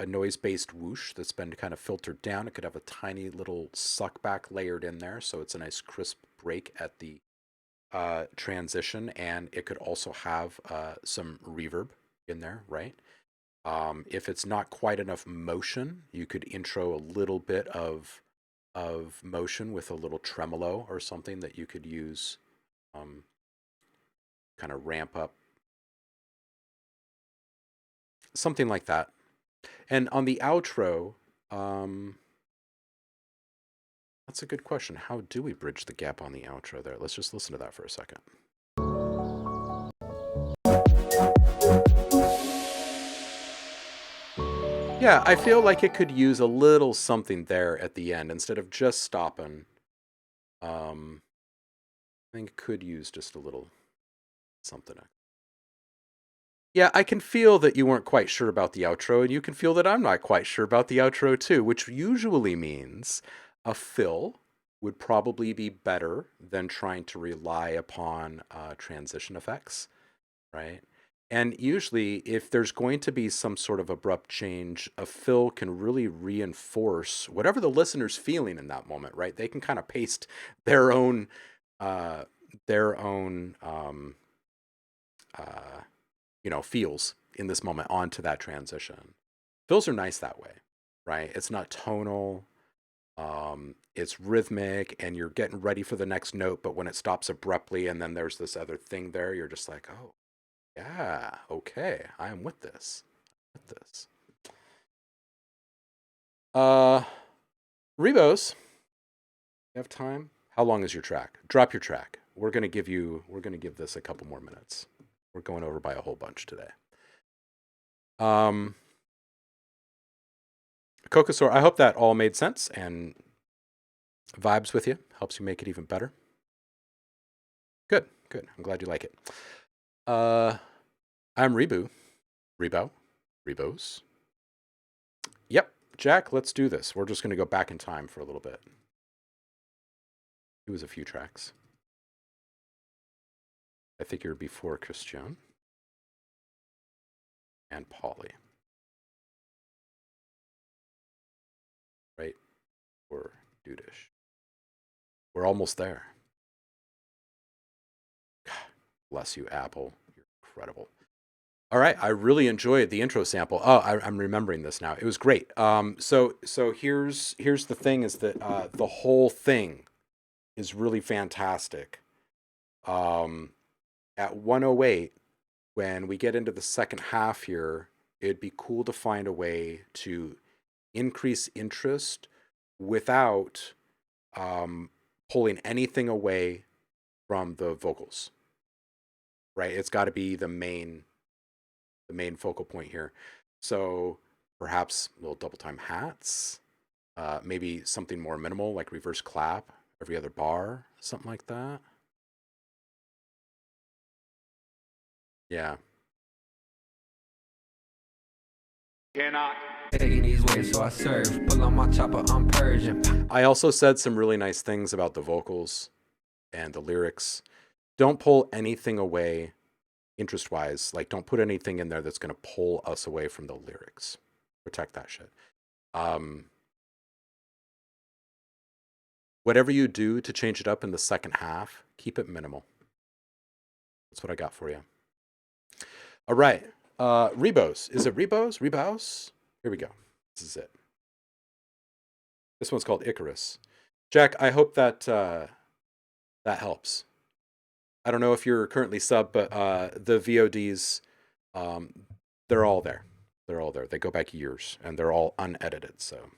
noise-based whoosh that's been kind of filtered down. It could have a tiny little suck back layered in there, so it's a nice crisp break at the transition, and it could also have some reverb in there, right? If it's not quite enough motion, you could intro a little bit of motion with a little tremolo or something that you could use, kind of ramp up, something like that. And on the outro, that's a good question. How do we bridge the gap on the outro there? Let's just listen to that for a second. Yeah, I feel like it could use a little something there at the end instead of just stopping. I think it could use just a little something. Yeah, I can feel that you weren't quite sure about the outro, and you can feel that I'm not quite sure about the outro too, which usually means a fill would probably be better than trying to rely upon transition effects, right? And usually, if there's going to be some sort of abrupt change, a fill can really reinforce whatever the listener's feeling in that moment, right? They can kind of paste their own, feels in this moment onto that transition. Fills are nice that way, right? It's not tonal. It's rhythmic, and you're getting ready for the next note, but when it stops abruptly and then there's this other thing there, you're just like, oh, yeah, okay, I am with this. Rebos, you have time? How long is your track? Drop your track. We're gonna give this a couple more minutes. We're going over by a whole bunch today. Kokosaur, I hope that all made sense and vibes with you. Helps you make it even better. Good. I'm glad you like it. I'm Rebos. Yep, Jack, let's do this. We're just going to go back in time for a little bit. It was a few tracks. I think you're before Christian and Polly. Right? Or Dudish. We're almost there. God, bless you, Apple. You're incredible. All right, I really enjoyed the intro sample. Oh, I'm remembering this now. It was great. So here's the thing: is that the whole thing is really fantastic. At 108, when we get into the second half here, it'd be cool to find a way to increase interest without pulling anything away from the vocals. Right? It's got to be the main focal point here. So perhaps little double time hats, maybe something more minimal like reverse clap every other bar, something like that. Yeah. Cannot. Taking these waves, so I serve. Pull on my chopper, I'm purging. I also said some really nice things about the vocals and the lyrics. Don't pull anything away interest-wise. Like, don't put anything in there that's going to pull us away from the lyrics. Protect that shit. Whatever you do to change it up in the second half, keep it minimal. That's what I got for you. All right. Rebos. Is it Rebos? Rebos? Here we go. This is it. This one's called Icarus. Jack, I hope that that helps. I don't know if you're currently sub, but the VODs, they're all there. They're all there. They go back years, and they're all unedited, so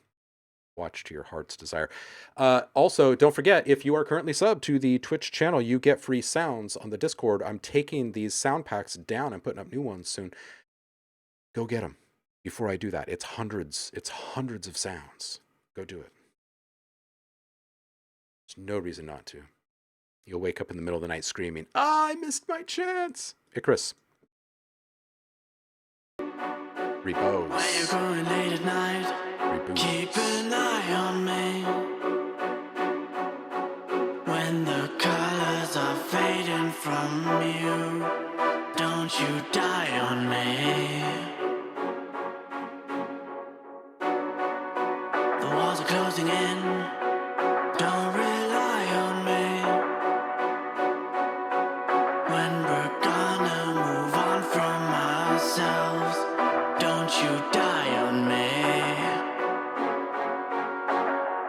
watch to your heart's desire. Also, don't forget, if you are currently sub to the Twitch channel, you get free sounds on the Discord. I'm taking these sound packs down and putting up new ones soon. Go get them before I do that. It's hundreds of sounds. Go do it. There's no reason not to. You'll wake up in the middle of the night screaming, I missed my chance. Icarus. Repose. When you're going late at night, Reboot. keep an eye on me. When the colors are fading from you, don't you die on me. The walls are closing in, don't rely on me. When we're gonna move on from ourselves, don't you die on me.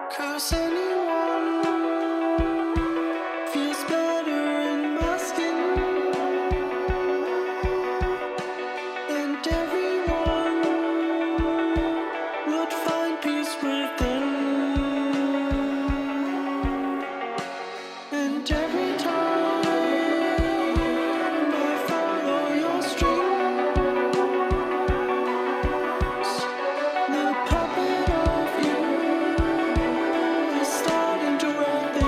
'Cause anyone feels better in my skin, and everyone would find peace within. And every time I follow your strings, the puppet of you is starting to wear thin.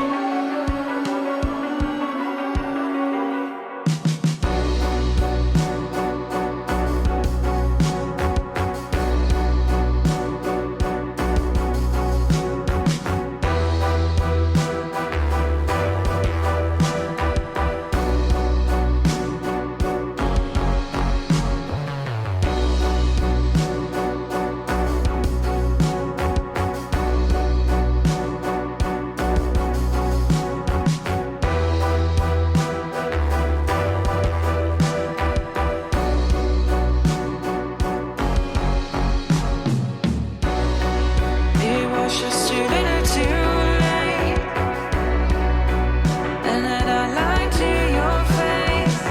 It was just too little too late, and then I lied to your face.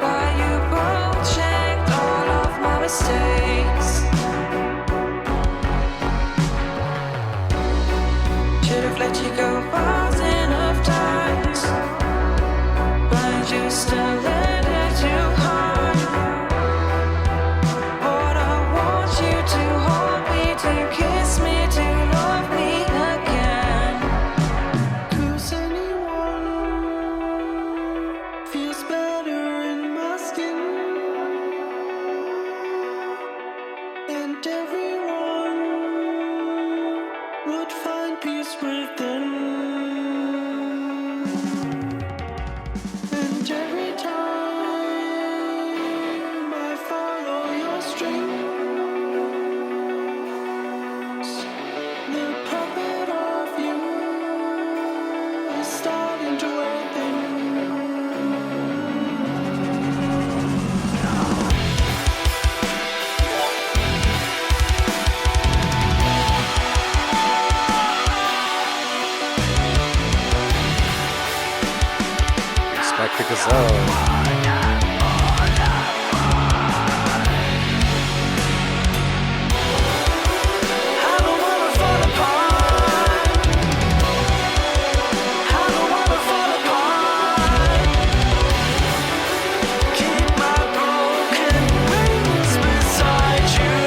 While you both checked all of my mistakes. Should've let you go fast enough times, but you still let it too hard. But I want you to hold me, to kiss me, to love me again. 'Cause anyone feels better in my skin, and everyone would find peace within. And every time I follow your strings, the puppet of you is starting to wear thin. Respect the gazelle. I don't wanna fall apart. I don't wanna fall apart. Keep my broken wings beside you.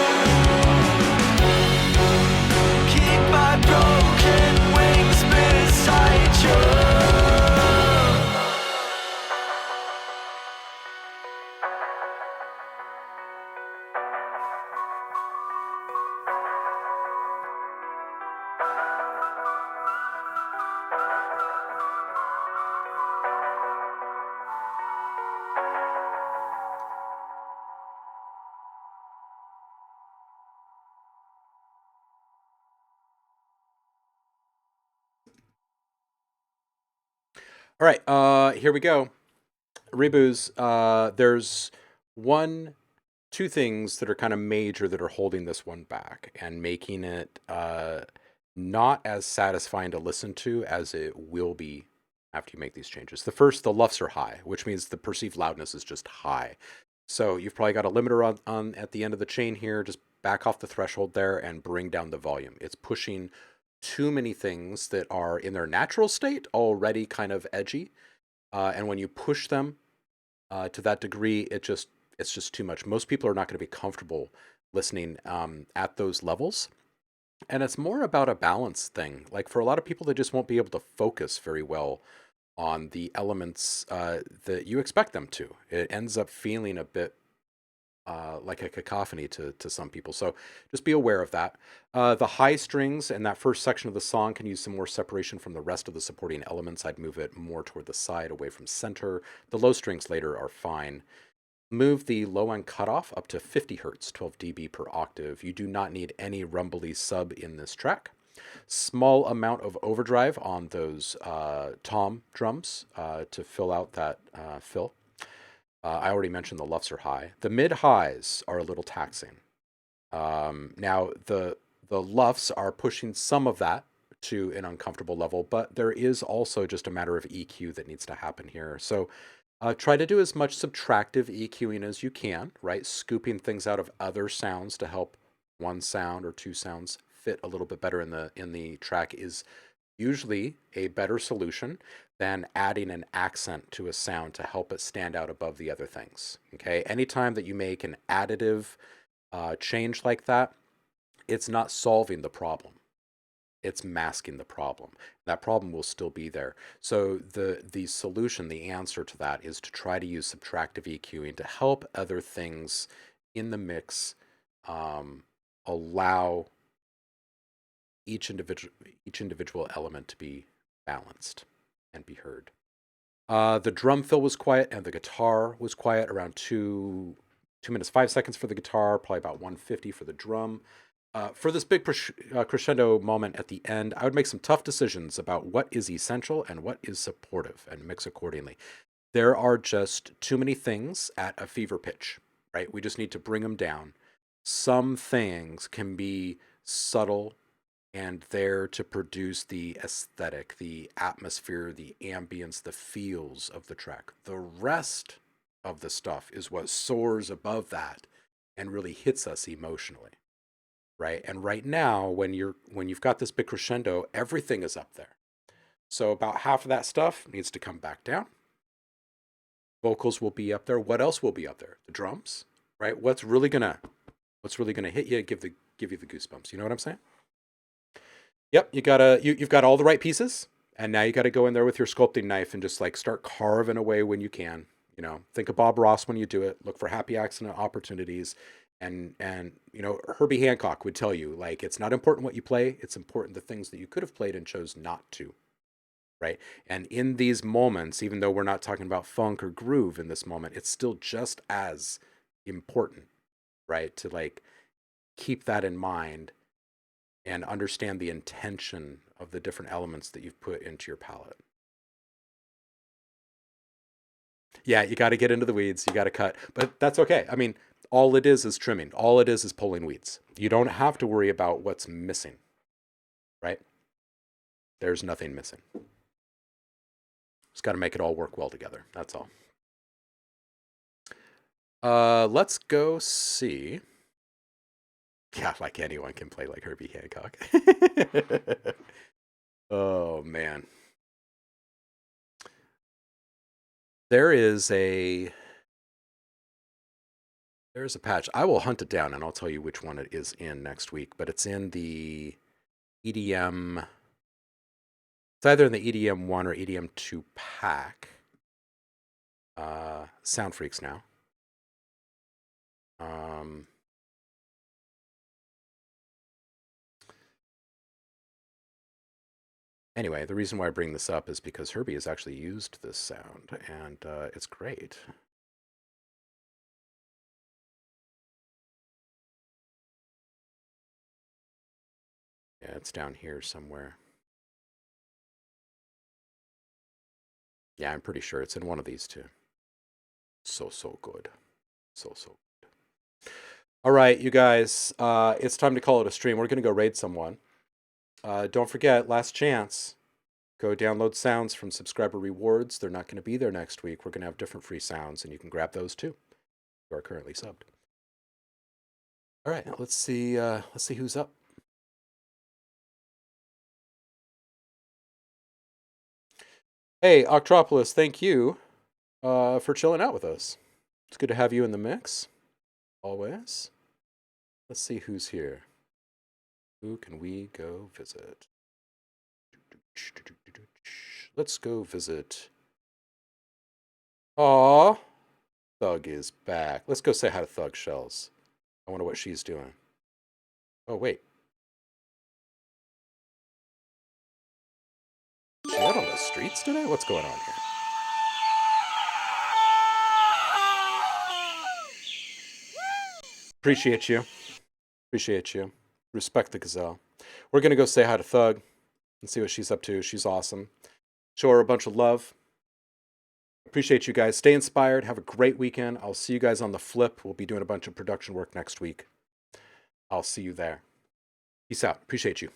Keep my broken wings beside you. All right, here we go. Reboo's. There's two things that are kind of major that are holding this one back and making it not as satisfying to listen to as it will be after you make these changes. The first, the LUFS are high, which means the perceived loudness is just high. So you've probably got a limiter on at the end of the chain here. Just back off the threshold there and bring down the volume. It's pushing too many things that are in their natural state already kind of edgy. And when you push them to that degree, it's just too much. Most people are not going to be comfortable listening at those levels. And it's more about a balance thing. Like for a lot of people, they just won't be able to focus very well on the elements that you expect them to. It ends up feeling a bit like a cacophony to some people. So just be aware of that. The high strings and that first section of the song can use some more separation from the rest of the supporting elements. I'd move it more toward the side, away from center. The low strings later are fine. Move the low end cutoff up to 50 hertz, 12 dB per octave. You do not need any rumbly sub in this track. Small amount of overdrive on those tom drums to fill out that fill. I already mentioned the LUFS are high. The mid highs are a little taxing. Now the LUFS are pushing some of that to an uncomfortable level, but there is also just a matter of EQ that needs to happen here. So try to do as much subtractive EQing as you can, right? Scooping things out of other sounds to help one sound or two sounds fit a little bit better in the track is usually a better solution than adding an accent to a sound to help it stand out above the other things. Okay, anytime that you make an additive change like that, it's not solving the problem. It's masking the problem. That problem will still be there. So the solution, the answer to that is to try to use subtractive EQing to help other things in the mix allow each individual element to be balanced and be heard. The drum fill was quiet and the guitar was quiet, around 2 minutes 5 seconds for the guitar, probably about 150 for the drum. For this big crescendo moment at the end, I would make some tough decisions about what is essential and what is supportive and mix accordingly. There are just too many things at a fever pitch, right? We just need to bring them down. Some things can be subtle and there to produce the aesthetic, the atmosphere, the ambience, the feels of the track. The rest of the stuff is what soars above that and really hits us emotionally. Right? And right now, when you've got this big crescendo, everything is up there. So about half of that stuff needs to come back down. Vocals will be up there. What else will be up there? The drums, right? What's really gonna hit you, give you the goosebumps. You know what I'm saying? Yep, you've got all the right pieces, and now you got to go in there with your sculpting knife and just like start carving away when you can. You know, think of Bob Ross when you do it. Look for happy accident opportunities. And you know, Herbie Hancock would tell you, like, it's not important what you play, it's important the things that you could have played and chose not to, right? And in these moments, even though we're not talking about funk or groove in this moment, it's still just as important, right? To like keep that in mind and understand the intention of the different elements that you've put into your palette. Yeah, you got to get into the weeds, you got to cut, but that's okay. I mean, all it is trimming. All it is pulling weeds. You don't have to worry about what's missing, right? There's nothing missing. Just got to make it all work well together. That's all. Let's go see. Yeah, like anyone can play like Herbie Hancock. Oh, man. There's a patch. I will hunt it down and I'll tell you which one it is in next week, but it's in the EDM. It's either in the EDM 1 or EDM 2 pack. Sound Freaks now. Anyway, the reason why I bring this up is because Herbie has actually used this sound, and it's great. Yeah, it's down here somewhere. Yeah, I'm pretty sure it's in one of these two. So good. So good. All right, you guys, it's time to call it a stream. We're going to go raid someone. Don't forget, last chance. Go download sounds from subscriber rewards. They're not going to be there next week. We're going to have different free sounds, and you can grab those too. You are currently subbed. All right, let's see who's up. Hey, Octropolis, thank you for chilling out with us. It's good to have you in the mix, always. Let's see who's here. Who can we go visit? Let's go visit. Aw, Thug is back. Let's go say hi to Thug Shells. I wonder what she's doing. Oh, wait. She out on the streets today? What's going on here? Appreciate you. Appreciate you. Respect the gazelle. We're going to go say hi to Thug and see what she's up to. She's awesome. Show her a bunch of love. Appreciate you guys. Stay inspired. Have a great weekend. I'll see you guys on the flip. We'll be doing a bunch of production work next week. I'll see you there. Peace out. Appreciate you.